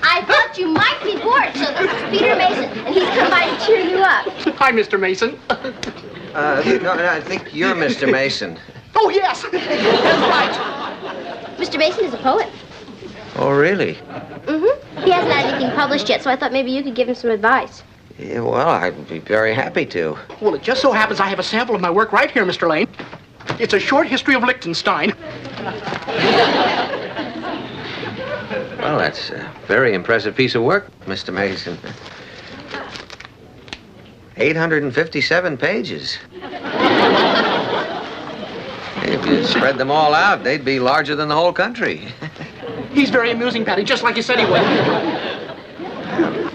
I thought you might be bored, so this is Peter Mason, and he's come by to cheer you up. Hi, Mr. Mason. No, I think you're Mr. Mason. Oh, yes. That's right. Mr. Mason is a poet. Oh, really? Mm-hmm. He hasn't had anything published yet, so I thought maybe you could give him some advice. Yeah, well, I'd be very happy to. Well, it just so happens I have a sample of my work right here, Mr. Lane. It's a short history of Liechtenstein. Well, that's a very impressive piece of work, Mr. Mason. 857 pages. If you spread them all out, they'd be larger than the whole country. He's very amusing, Patty, just like you said he would.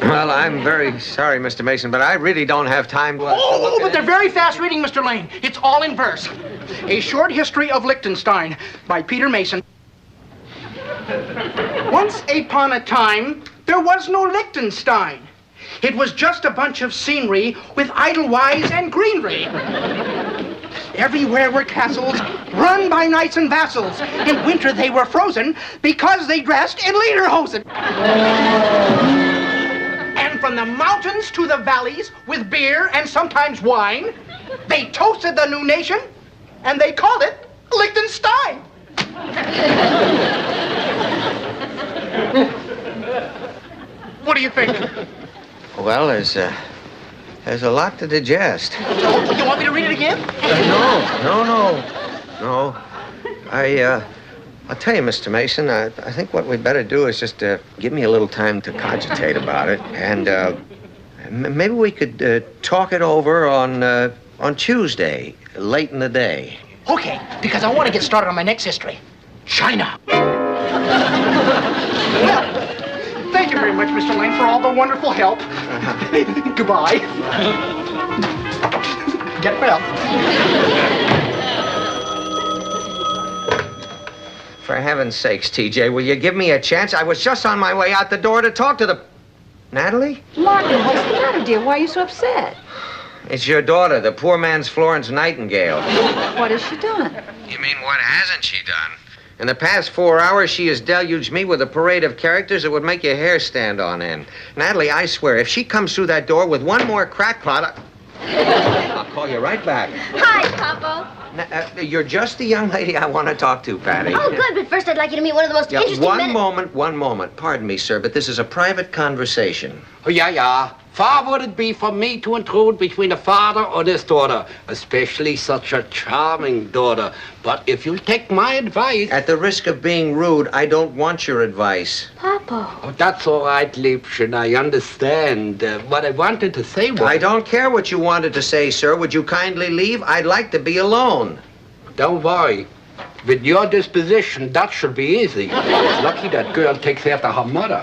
Well, I'm very sorry, Mr. Mason, but I really don't have time to... Oh, but they're very fast reading, Mr. Lane. It's all in verse. A Short History of Liechtenstein by Peter Mason. Once upon a time, there was no Liechtenstein. It was just a bunch of scenery with idlewives and greenery. Everywhere were castles run by knights and vassals. In winter they were frozen because they dressed in lederhosen. And from the mountains to the valleys, with beer and sometimes wine, they toasted the new nation, and they called it Liechtenstein. What do you think? Well, there's a lot to digest. Oh, you want me to read it again? No. I'll tell you, Mr. Mason, I think what we'd better do is just give me a little time to cogitate about it, and maybe we could talk it over on Tuesday, late in the day. Okay, because I want to get started on my next history. China. Well, thank you very much, Mr. Lane, for all the wonderful help. Goodbye. Get well. For heaven's sakes, TJ, will you give me a chance? I was just on my way out the door to talk to the... Natalie? Martin, what's the matter, dear? Why are you so upset? It's your daughter, the poor man's Florence Nightingale. What has she done? You mean, what hasn't she done? In the past 4 hours, she has deluged me with a parade of characters that would make your hair stand on end. Natalie, I swear, if she comes through that door with one more crackpot, I'll call you right back. Hi, Papa. You're just the young lady I want to talk to, Patty. Oh, good, but first I'd like you to meet one of the most interesting men... One moment. Pardon me, sir, but this is a private conversation. Oh, yeah. Far would it be for me to intrude between a father or his daughter, especially such a charming daughter. But if you'll take my advice... At the risk of being rude, I don't want your advice. Papa. Oh, that's all right, Liebchen, I understand. What I wanted to say was... I don't care what you wanted to say, sir. Would you kindly leave? I'd like to be alone. Don't worry. With your disposition, that should be easy. It's lucky that girl takes after her mother.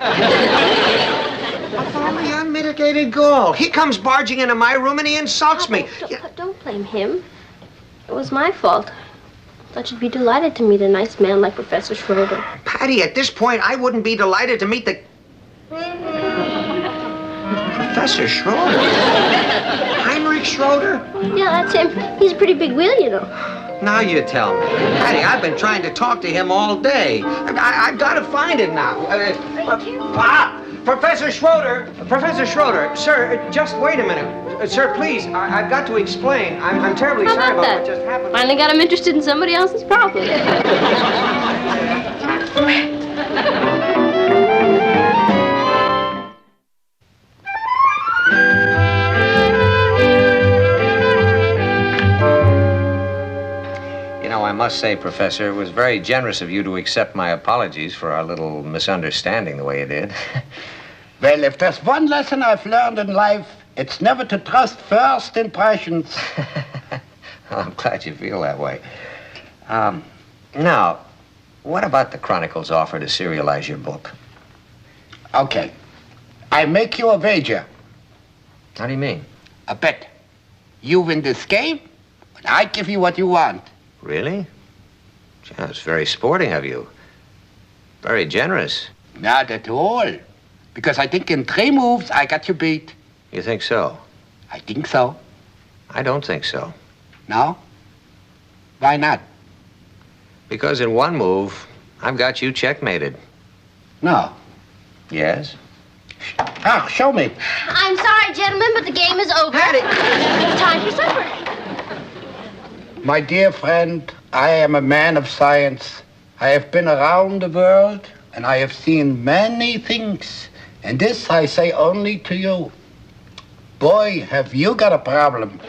Of only unmitigated gall. He comes barging into my room and he insults me. Don't blame him. It was my fault. I thought you'd be delighted to meet a nice man like Professor Schroeder. Patty, at this point, I wouldn't be delighted to meet the... Professor Schroeder? Heinrich Schroeder? Yeah, that's him. He's a pretty big wheel, you know. Now you tell me. Patty, I've been trying to talk to him all day. I've got to find him now. Professor Schroeder, sir, just wait a minute. Sir, please, I've got to explain. I'm terribly sorry about what just happened. Finally got him interested in somebody else's problem. I must say, Professor, it was very generous of you to accept my apologies for our little misunderstanding the way you did. Well, if there's one lesson I've learned in life, it's never to trust first impressions. Well, I'm glad you feel that way. Now, what about the Chronicle's offer to serialize your book? Okay. I make you a wager. How do you mean? A bet. You win this game, and I give you what you want. Really? Gee, that's very sporting of you. Very generous. Not at all. Because I think in 3 moves, I got you beat. You think so? I think so. I don't think so. No? Why not? Because in 1 move, I've got you checkmated. No. Yes? Ah, show me. I'm sorry, gentlemen, but the game is over. It's time for supper. My dear friend, I am a man of science. I have been around the world, and I have seen many things. And this I say only to you. Boy, have you got a problem.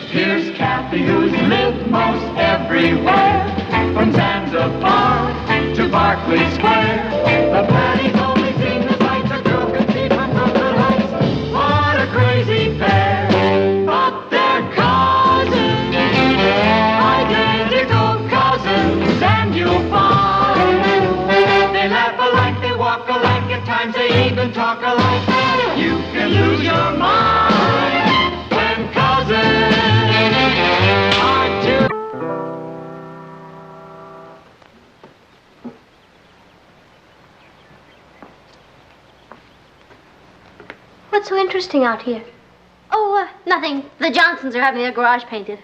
Here's Kathy, who's lived most everywhere, from Zanzibar to Berkeley Square. The Patty's only seen the sights a girl can see from Brooklyn Heights. What a crazy pair, but they're cousins, identical cousins. your mind when cousins are two. What's so interesting out here? Oh, nothing. The Johnsons are having their garage painted.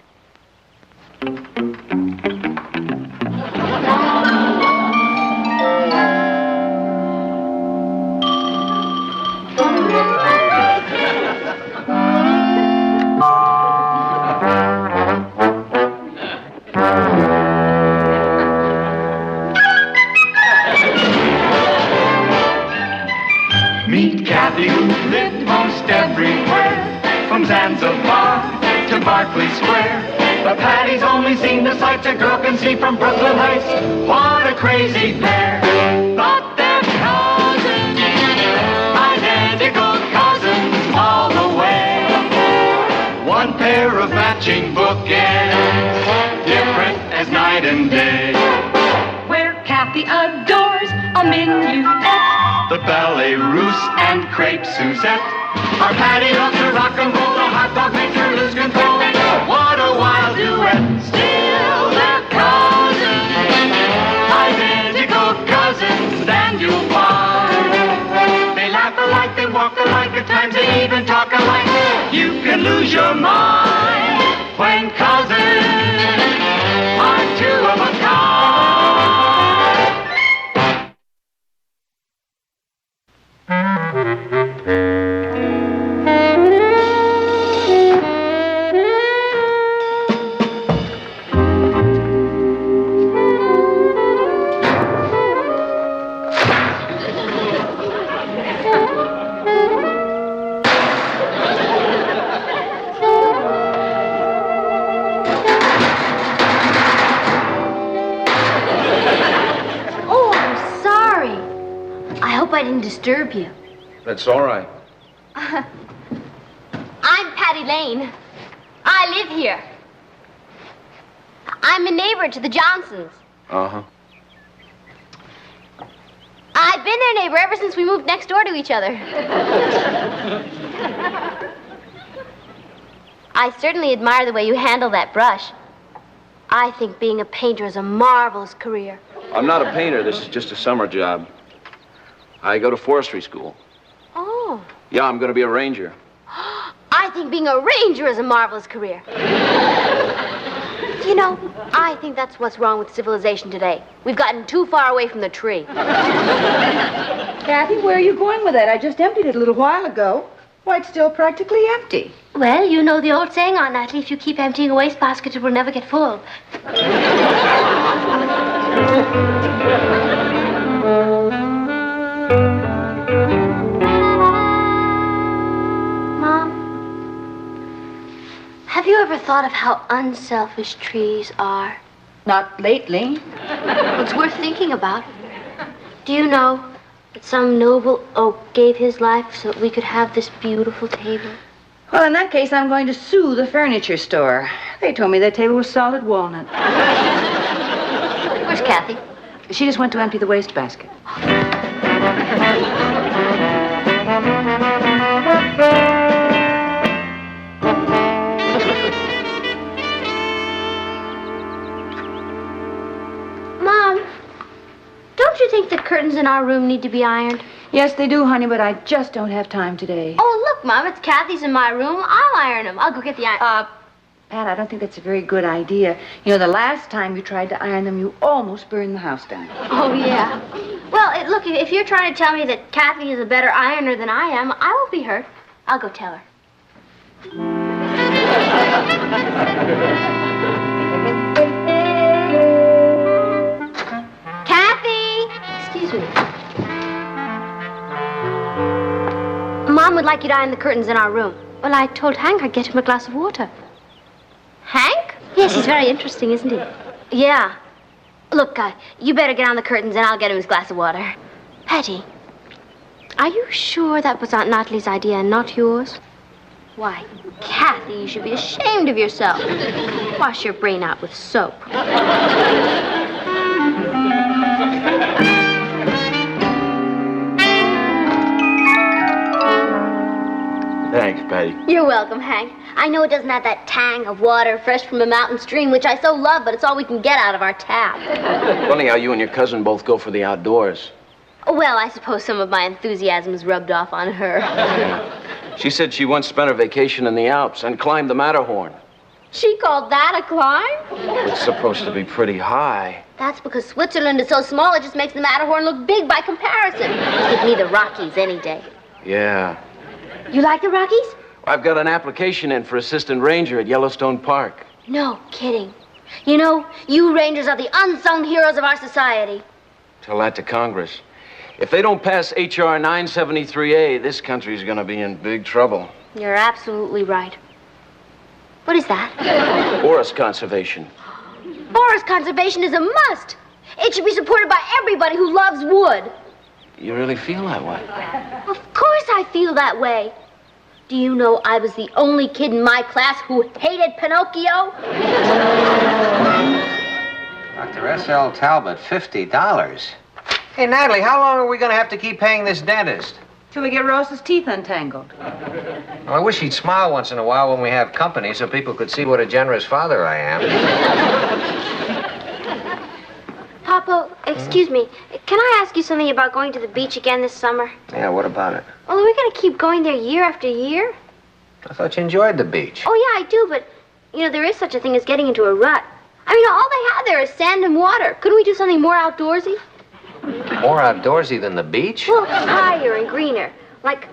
Meet Kathy, who lived most everywhere, from Zanzibar to Berkeley Square. But Patty's only seen the sights a girl can see from Brooklyn Heights. What a crazy pair! But they're cousins, identical cousins all the way. One pair of matching bookends, different as night and day. Where Kathy adores a minuet, The ballet russe and crepe Suzette. Our Patty loves to rock and roll, the hot dog makes her lose control. What a wild duet! Still they're cousins, identical cousins, and you'll find they laugh alike, they walk alike, at times they even talk alike. You can lose your mind when cousins are two of a kind. Oh, I'm sorry. I hope I didn't disturb you. That's all right. I'm Patty Lane. I live here. I'm a neighbor to the Johnsons. Uh-huh. I've been their neighbor ever since we moved next door to each other. I certainly admire the way you handle that brush. I think being a painter is a marvelous career. I'm not a painter. This is just a summer job. I go to forestry school. Oh. Yeah, I'm going to be a ranger. I think being a ranger is a marvelous career. You know, I think that's what's wrong with civilization today. We've gotten too far away from the tree. Kathy, where are you going with that? I just emptied it a little while ago. Why, it's still practically empty. Well, you know the old saying, Aunt Natalie, if you keep emptying a wastebasket, it will never get full. Mom, have you ever thought of how unselfish trees are? Not lately. Well, it's worth thinking about. Do you know that some noble oak gave his life so that we could have this beautiful table? Well, in that case, I'm going to sue the furniture store. They told me that table was solid walnut. Where's Kathy? She just went to empty the wastebasket. Mom, don't you think the curtains in our room need to be ironed? Yes, they do, honey, but I just don't have time today. Oh, look, Mom, it's Kathy's in my room. I'll iron them. I'll go get the iron. Pat, I don't think that's a very good idea. You know, the last time you tried to iron them, you almost burned the house down. Oh, yeah. Well, look, if you're trying to tell me that Kathy is a better ironer than I am, I won't be hurt. I'll go tell her. Kathy! Excuse me. Mom would like you to iron the curtains in our room. Well, I told Hank I'd get him a glass of water. Hank? Yes, he's very interesting, isn't he? Yeah. Look, you better get on the curtains and I'll get him his glass of water. Patty, are you sure that was Aunt Natalie's idea and not yours? Why, Kathy, you should be ashamed of yourself. Wash your brain out with soap. Thanks, Patty. You're welcome, Hank. I know it doesn't have that tang of water fresh from a mountain stream, which I so love, but it's all we can get out of our tap. Funny how you and your cousin both go for the outdoors. Well, I suppose some of my enthusiasm is rubbed off on her. Yeah. She said she once spent her vacation in the Alps and climbed the Matterhorn. She called that a climb? It's supposed to be pretty high. That's because Switzerland is so small, it just makes the Matterhorn look big by comparison. Give me the Rockies any day. Yeah. You like the Rockies? I've got an application in for assistant ranger at Yellowstone Park. No kidding. You know, you rangers are the unsung heroes of our society. Tell that to Congress. If they don't pass H.R. 973A, this country's gonna be in big trouble. You're absolutely right. What is that? Forest conservation. Forest conservation is a must. It should be supported by everybody who loves wood. You really feel that way? Of course I feel that way. Do you know I was the only kid in my class who hated Pinocchio? Dr. S.L. Talbot, $50. Hey, Natalie, how long are we going to have to keep paying this dentist? Till we get Rose's teeth untangled. Well, I wish he'd smile once in a while when we have company so people could see what a generous father I am. Papa, excuse me. Can I ask you something about going to the beach again this summer? Yeah, what about it? Well, are we going to keep going there year after year? I thought you enjoyed the beach. Oh, yeah, I do, but, you know, there is such a thing as getting into a rut. I mean, all they have there is sand and water. Couldn't we do something more outdoorsy? More outdoorsy than the beach? Well, higher and greener. Like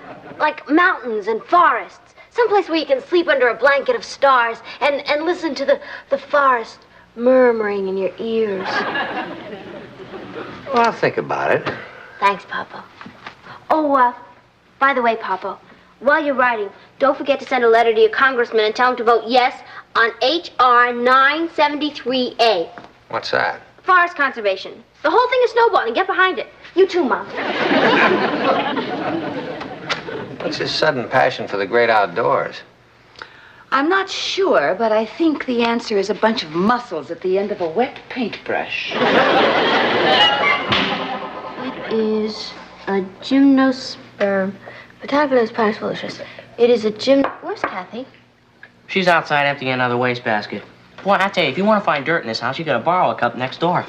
mountains and forests. Someplace where you can sleep under a blanket of stars and listen to the forest murmuring in your ears. Well, I'll think about it. Thanks, Papa. Oh, by the way, Papa, while you're writing, don't forget to send a letter to your congressman and tell him to vote yes on H.R. 973A. What's that? Forest conservation. The whole thing is snowballing. Get behind it. You too, Mom. What's his sudden passion for the great outdoors? I'm not sure, but I think the answer is a bunch of muscles at the end of a wet paintbrush. It is a gymnosperm. Pythagoras Pinus volutus. It is a Where's Kathy? She's outside emptying another wastebasket. Boy, I tell you, if you want to find dirt in this house, you gotta borrow a cup next door.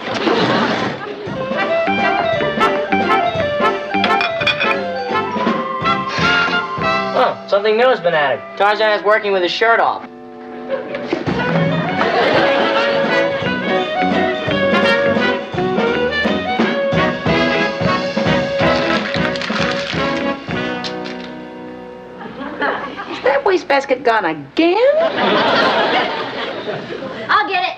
Oh, something new has been added. Tarzan is working with his shirt off. Is that wastebasket gone again? I'll get it.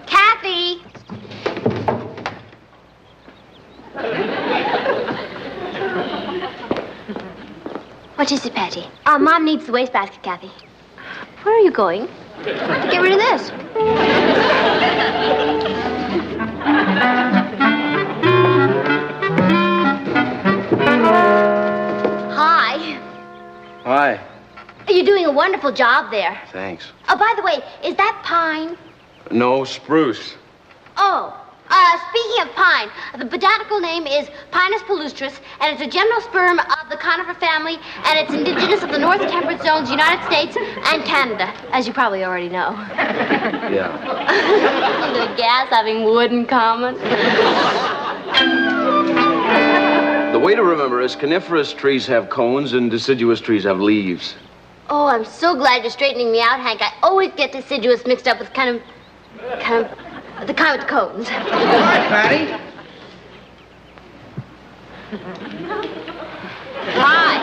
Kathy! What is it, Patty? Mom needs the wastebasket, Kathy. Where are you going? To get rid of this. Hi. Hi. You're doing a wonderful job there. Thanks. Oh, by the way, is that pine? No, spruce. Oh, speaking of pine, the botanical name is Pinus palustris, and it's a gymnosperm of the conifer family, and it's indigenous of the North Temperate Zones, United States, and Canada, as you probably already know. Yeah. The gas having wood in common. The way to remember is coniferous trees have cones and deciduous trees have leaves. Oh, I'm so glad you're straightening me out, Hank. I always get deciduous mixed up with the kind of the kind with cones. Hi, Patty. Hi.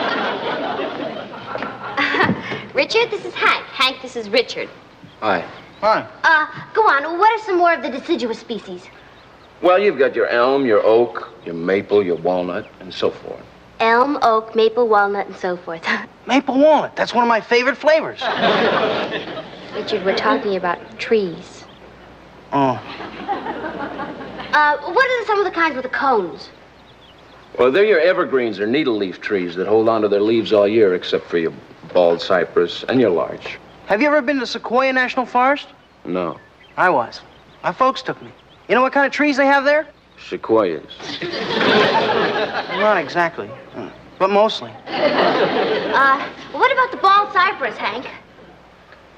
Richard, this is Hank. Hank, this is Richard. Hi. Hi. Go on. What are some more of the deciduous species? Well, you've got your elm, your oak, your maple, your walnut, and so forth. Elm, oak, maple, walnut, and so forth. Maple walnut. That's one of my favorite flavors. Richard, we're talking about trees. Oh. What are some of the kinds with the cones? Well, they're your evergreens or needle leaf trees that hold on to their leaves all year, except for your bald cypress and your larch. Have you ever been to Sequoia National Forest? No. I was. My folks took me. You know what kind of trees they have there? Sequoias. Not exactly, but mostly. What about the bald cypress, Hank?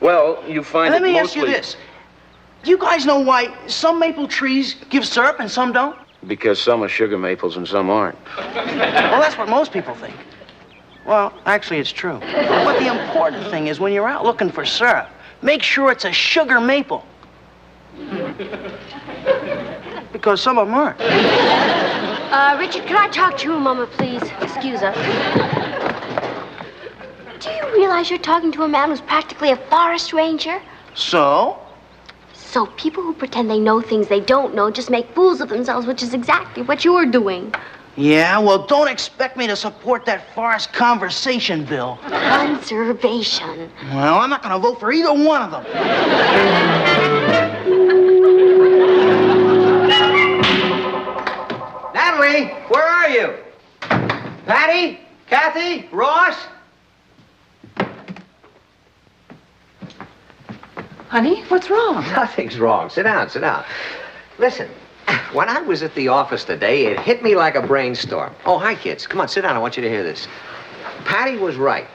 Well, you find Let it me mostly... ask you this. Do you guys know why some maple trees give syrup and some don't? Because some are sugar maples and some aren't. Well, that's what most people think. Well, actually, it's true. But the important thing is when you're out looking for syrup, make sure it's a sugar maple. Because some of them aren't. Richard, can I talk to you a moment, please? Excuse us. Do you realize you're talking to a man who's practically a forest ranger? So? So people who pretend they know things they don't know just make fools of themselves, which is exactly what you're doing. Yeah, well, don't expect me to support that forest conversation bill. Conservation. Well, I'm not going to vote for either one of them. Natalie, where are you? Patty? Kathy? Ross? Honey, what's wrong? Nothing's wrong. Sit down, sit down. Listen, when I was at the office today, it hit me like a brainstorm. Oh, hi, kids. Come on, sit down. I want you to hear this. Patty was right.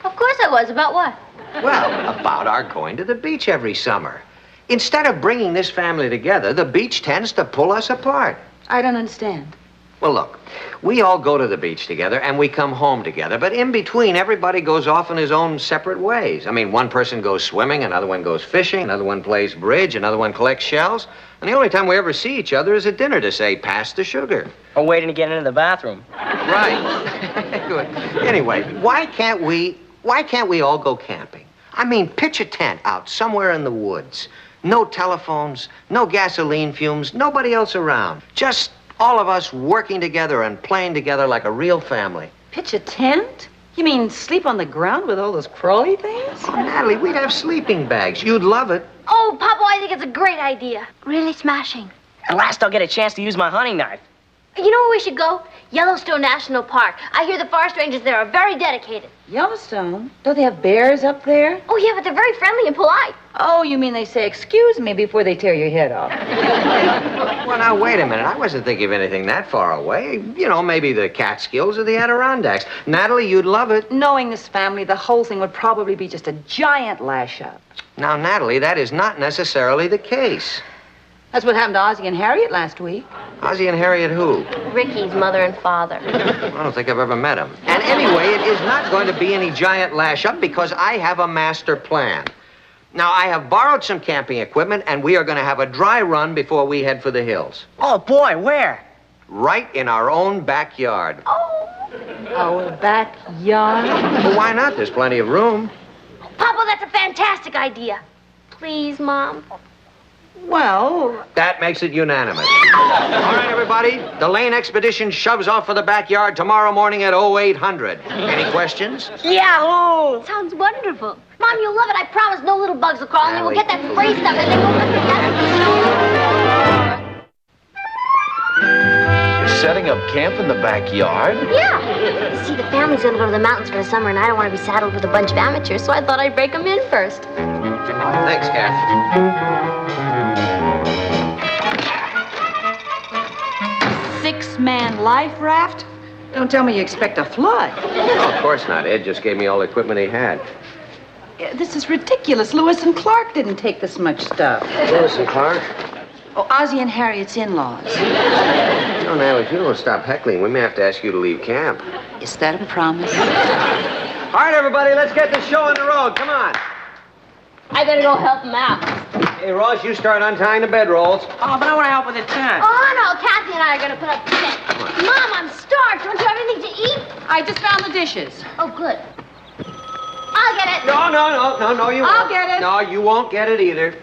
Of course I was. About what? Well, about our going to the beach every summer. Instead of bringing this family together, the beach tends to pull us apart. I don't understand. Well, look, we all go to the beach together and we come home together, but in between, everybody goes off in his own separate ways. I mean, one person goes swimming, another one goes fishing, another one plays bridge, another one collects shells, and the only time we ever see each other is at dinner to say, pass the sugar. Or waiting to get into the bathroom. Right. Good. Anyway, why can't we all go camping? I mean, pitch a tent out somewhere in the woods. No telephones, no gasoline fumes, nobody else around. Just all of us working together and playing together like a real family. Pitch a tent? You mean sleep on the ground with all those crawly things? Oh, Natalie, we'd have sleeping bags. You'd love it. Oh, Papa, I think it's a great idea. Really smashing. At last I'll get a chance to use my hunting knife. You know where we should go? Yellowstone National Park. I hear the forest rangers there are very dedicated. Yellowstone? Don't they have bears up there? Oh, yeah, but they're very friendly and polite. Oh, you mean they say, excuse me, before they tear your head off? Well, now, wait a minute. I wasn't thinking of anything that far away. You know, maybe the Catskills or the Adirondacks. Natalie, you'd love it. Knowing this family, the whole thing would probably be just a giant lash-up. Now, Natalie, that is not necessarily the case. That's what happened to Ozzie and Harriet last week. Ozzie and Harriet who? Ricky's mother and father. I don't think I've ever met them. And anyway, it is not going to be any giant lash-up because I have a master plan. Now, I have borrowed some camping equipment, and we are going to have a dry run before we head for the hills. Oh, boy, where? Right in our own backyard. Our backyard? Well, why not? There's plenty of room. Papa, that's a fantastic idea. Please, Mom. Well... That makes it unanimous. All right, everybody. The Lane expedition shoves off for the backyard tomorrow morning at 0800. Any questions? Yahoo! Sounds wonderful. Mom, you'll love it. I promise no little bugs will crawl, and then we'll get that spray stuff, and then we'll put together. You're setting up camp in the backyard? Yeah. You see, the family's gonna go to the mountains for the summer, and I don't want to be saddled with a bunch of amateurs, so I thought I'd break them in first. Thanks, Kath. 6-man life raft? Don't tell me you expect a flood. Oh, of course not. Ed just gave me all the equipment he had. This is ridiculous. Lewis and Clark didn't take this much stuff. Lewis and Clark? Oh, Ozzie and Harriet's in-laws. No, Natalie, if you don't stop heckling, we may have to ask you to leave camp. Is that a promise? All right, everybody, let's get the show on the road. Come on. I better go help them out. Hey, Ross, you start untying the bedrolls. Oh, but I want to help with the tent. Oh, no, Kathy and I are gonna put up the tent. Mom, I'm starved. Don't you have anything to eat? I just found the dishes. Oh, good. I'll get it. No, you won't. I'll get it. No, you won't get it either.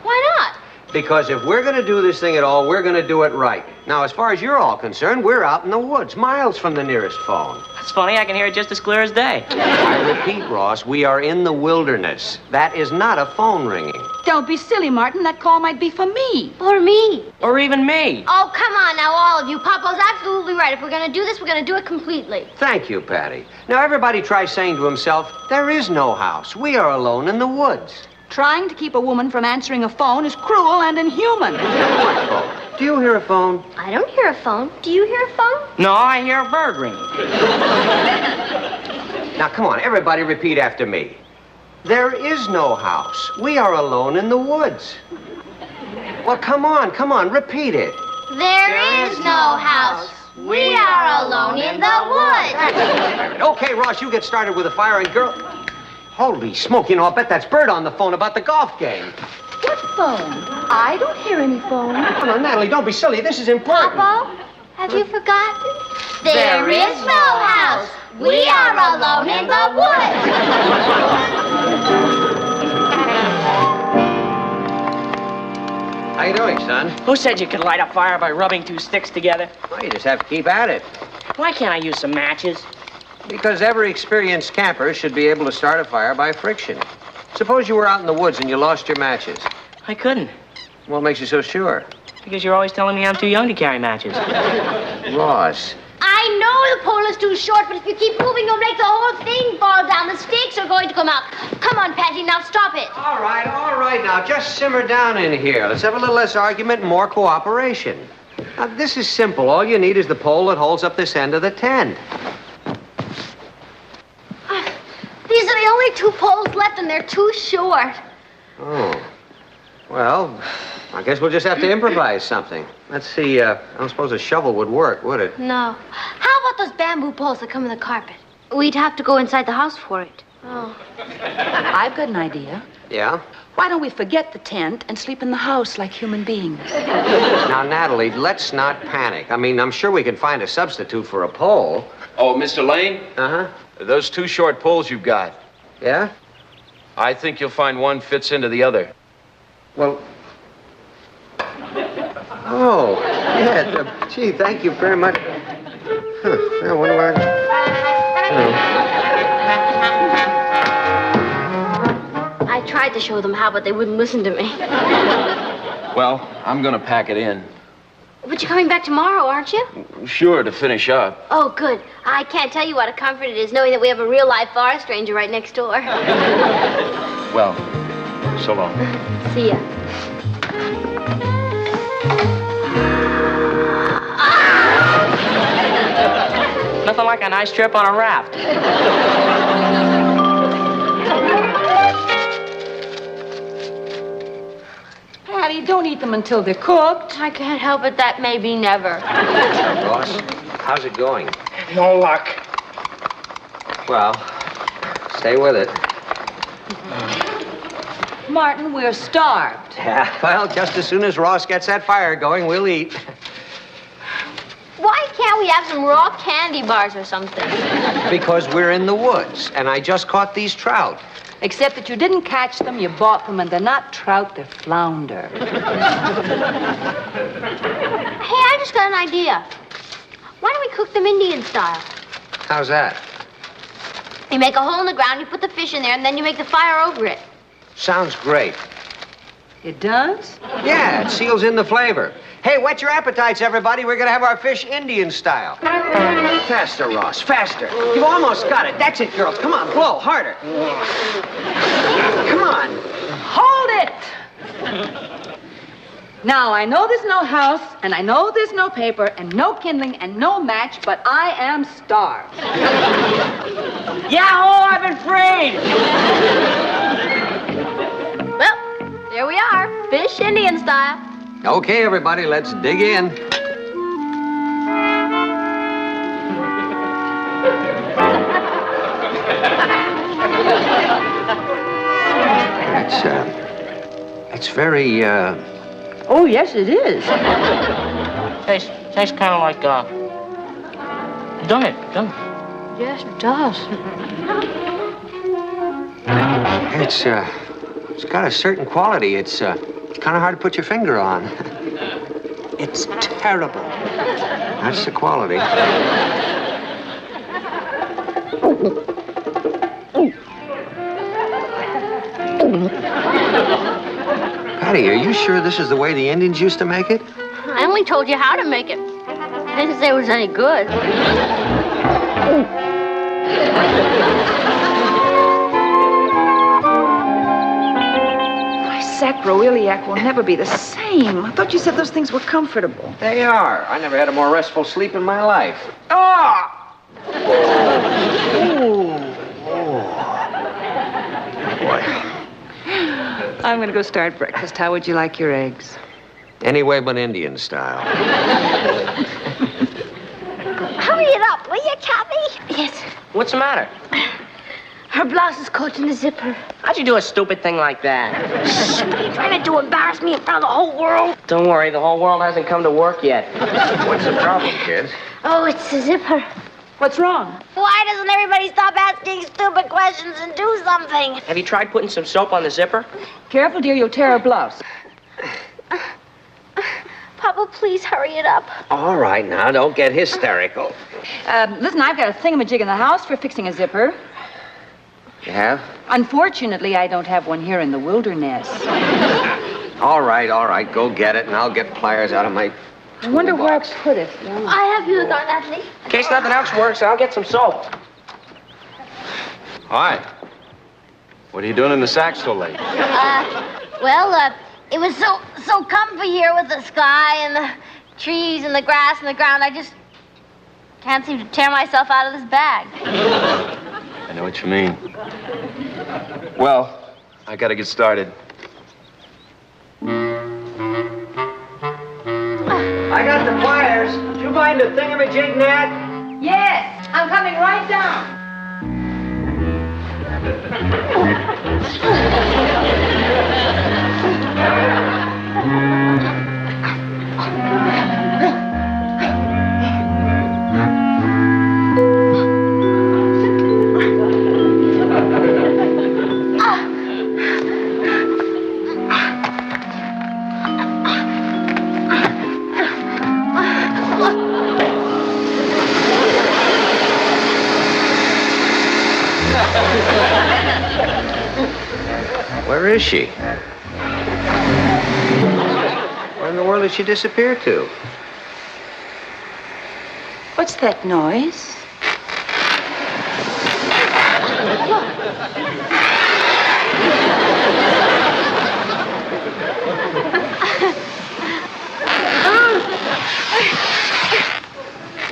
Why not? Because if we're going to do this thing at all, we're going to do it right. Now, as far as you're all concerned, we're out in the woods, miles from the nearest phone. That's funny. I can hear it just as clear as day. I repeat, Ross, we are in the wilderness. That is not a phone ringing. Don't be silly, Martin. That call might be for me. Or me. Or even me. Oh, come on now, all of you. Papa's absolutely right. If we're gonna do this, we're gonna do it completely. Thank you, Patty. Now, everybody try saying to himself, there is no house. We are alone in the woods. Trying to keep a woman from answering a phone is cruel and inhuman. What phone? Do you hear a phone? I don't hear a phone. Do you hear a phone? No, I hear a bird ring. Now, come on, everybody repeat after me. There is no house. We are alone in the woods. Well, come on, repeat it. There is no house. We are alone in the woods. Okay, Ross, you get started with the fire and girl... Holy smoke, you know, I'll bet that's Bert on the phone about the golf game. What phone? I don't hear any phone. No, Natalie, don't be silly. This is important. Papa, have you forgotten? There is no house. We are alone in the woods. How you doing, son? Who said you could light a fire by rubbing two sticks together? Well, you just have to keep at it. Why can't I use some matches? Because every experienced camper should be able to start a fire by friction. Suppose you were out in the woods and you lost your matches. I couldn't. What makes you so sure? Because you're always telling me I'm too young to carry matches. Ross. I know the pole is too short, but if you keep moving, you'll make the whole thing fall down. The stakes are going to come out. Come on, Patty, now stop it. All right, now, just simmer down in here. Let's have a little less argument and more cooperation. Now, this is simple. All you need is the pole that holds up this end of the tent. These are the only two poles left, and they're too short. Oh. Well, I guess we'll just have to improvise something. Let's see, I don't suppose a shovel would work, would it? No. How about those bamboo poles that come in the carpet? We'd have to go inside the house for it. Oh. I've got an idea. Yeah? Why don't we forget the tent and sleep in the house like human beings? Now, Natalie, let's not panic. I mean, I'm sure we can find a substitute for a pole. Oh, Mr. Lane? Uh-huh. Those two short poles you've got. Yeah? I think you'll find one fits into the other. Well... Oh, yeah, gee, thank you very much. Huh, I wonder why... I tried to show them how, but they wouldn't listen to me. Well, I'm gonna pack it in. But you're coming back tomorrow, aren't you? Sure, to finish up. Oh, good. I can't tell you what a comfort it is knowing that we have a real-life forest ranger right next door. Well, so long. See ya. Nothing like a nice trip on a raft. Patty, don't eat them until they're cooked. I can't help it. That may be never. Ross, how's it going? No luck. Well, stay with it. Martin, we're starved. Yeah, well, just as soon as Ross gets that fire going, we'll eat. Why can't we have some raw candy bars or something? Because we're in the woods, and I just caught these trout. Except that you didn't catch them, you bought them, and they're not trout, they're flounder. Hey, I just got an idea. Why don't we cook them Indian style? How's that? You make a hole in the ground, you put the fish in there, and then you make the fire over it. Sounds great. It does? Yeah, it seals in the flavor. Hey, whet your appetites, everybody. We're gonna have our fish Indian style. Faster, Ross, faster. You've almost got it. That's it, girls. Come on, blow, harder. Come on. Hold it! Now, I know there's no house, and I know there's no paper, and no kindling, and no match, but I am starved. Yahoo! I've been freed! Well, there we are. Fish Indian style. Okay, everybody, let's dig in. It's very, Oh, yes, it is. Tastes kind of like, done it. Yes, it does. It's got a certain quality. It's kind of hard to put your finger on. It's terrible. That's the quality. Patty, are you sure this is the way the Indians used to make it? I only told you how to make it. I didn't say it was any good. sacroiliac will never be the same. I thought you said those things were comfortable. They are. I never had a more restful sleep in my life. Oh! I'm going to go start breakfast. How would you like your eggs? Any way but Indian style. Hurry it up, will you, Kathy? Yes. What's the matter? Her blouse is caught in the zipper. How'd you do a stupid thing like that? What are you trying to do, embarrass me in front of the whole world? Don't worry, the whole world hasn't come to work yet. What's the problem, kids? Oh, it's the zipper. What's wrong? Why doesn't everybody stop asking stupid questions and do something? Have you tried putting some soap on the zipper? Careful, dear, you'll tear her blouse. Papa, please hurry it up. All right, now, don't get hysterical. Listen, I've got a thingamajig in the house for fixing a zipper. You have? Unfortunately, I don't have one here in the wilderness. All right, go get it, and I'll get pliers out of my... I wonder where I put it. I have you, Aunt Natalie. In case nothing else works, I'll get some soap. Hi. What are you doing in the sack so late? It was so comfy here with the sky and the trees and the grass and the ground. I just can't seem to tear myself out of this bag. I know what you mean. Well, I gotta get started. I got the pliers. Did you find a thingamajig, Nat? Yes, I'm coming right down. Where is she? Where in the world did she disappear to? What's that noise?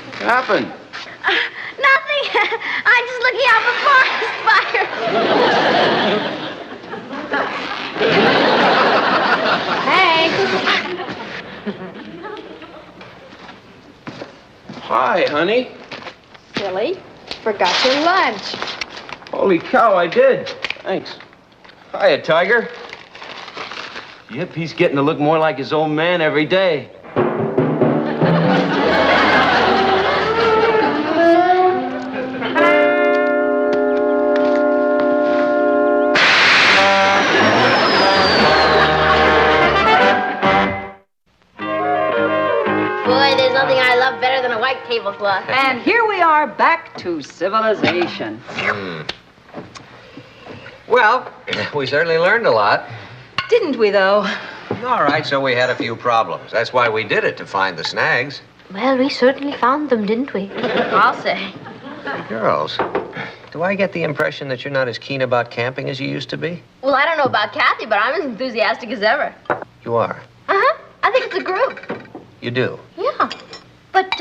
What happened? Nothing. I'm just looking out for forest fires. Hey. Hi, honey. Billy, forgot your lunch. Holy cow, I did. Thanks. Hiya, Tiger. Yep, he's getting to look more like his old man every day. Tablecloth. And here we are back to civilization. Well, we certainly learned a lot. Didn't we, though? All right, so we had a few problems. That's why we did it, to find the snags. Well, we certainly found them, didn't we? I'll say. Girls, do I get the impression that you're not as keen about camping as you used to be? Well, I don't know about Kathy, but I'm as enthusiastic as ever. You are? Uh-huh. I think it's a group. You do? Yeah. But,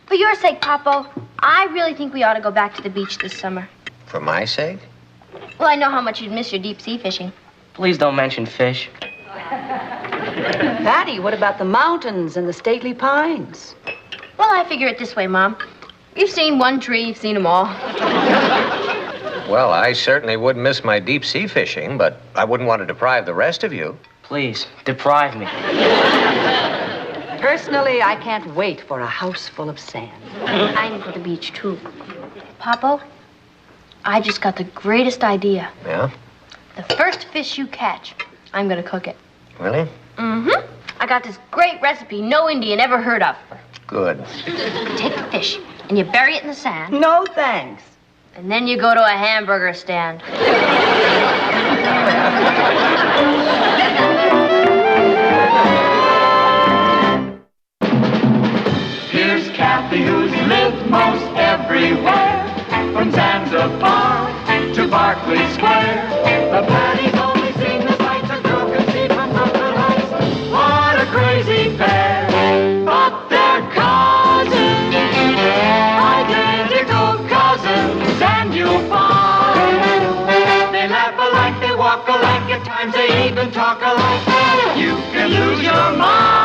for your sake, Papa, I really think we ought to go back to the beach this summer. For my sake? Well, I know how much you'd miss your deep sea fishing. Please don't mention fish. Patty, what about the mountains and the stately pines? Well, I figure it this way, Mom. You've seen one tree, you've seen them all. Well, I certainly would miss my deep sea fishing, but I wouldn't want to deprive the rest of you. Please, deprive me. Personally, I can't wait for a house full of sand. I'm for the beach, too. Papa, I just got the greatest idea. Yeah? The first fish you catch, I'm gonna cook it. Really? Mm-hmm. I got this great recipe no Indian ever heard of. Good. You take the fish, and you bury it in the sand. No, thanks. And then you go to a hamburger stand. Here's Kathy, who's lived most everywhere, from Zanzibar to Berkeley Square. The Patty's only seen the sights a girl can see. even talk alike. You can lose your mind.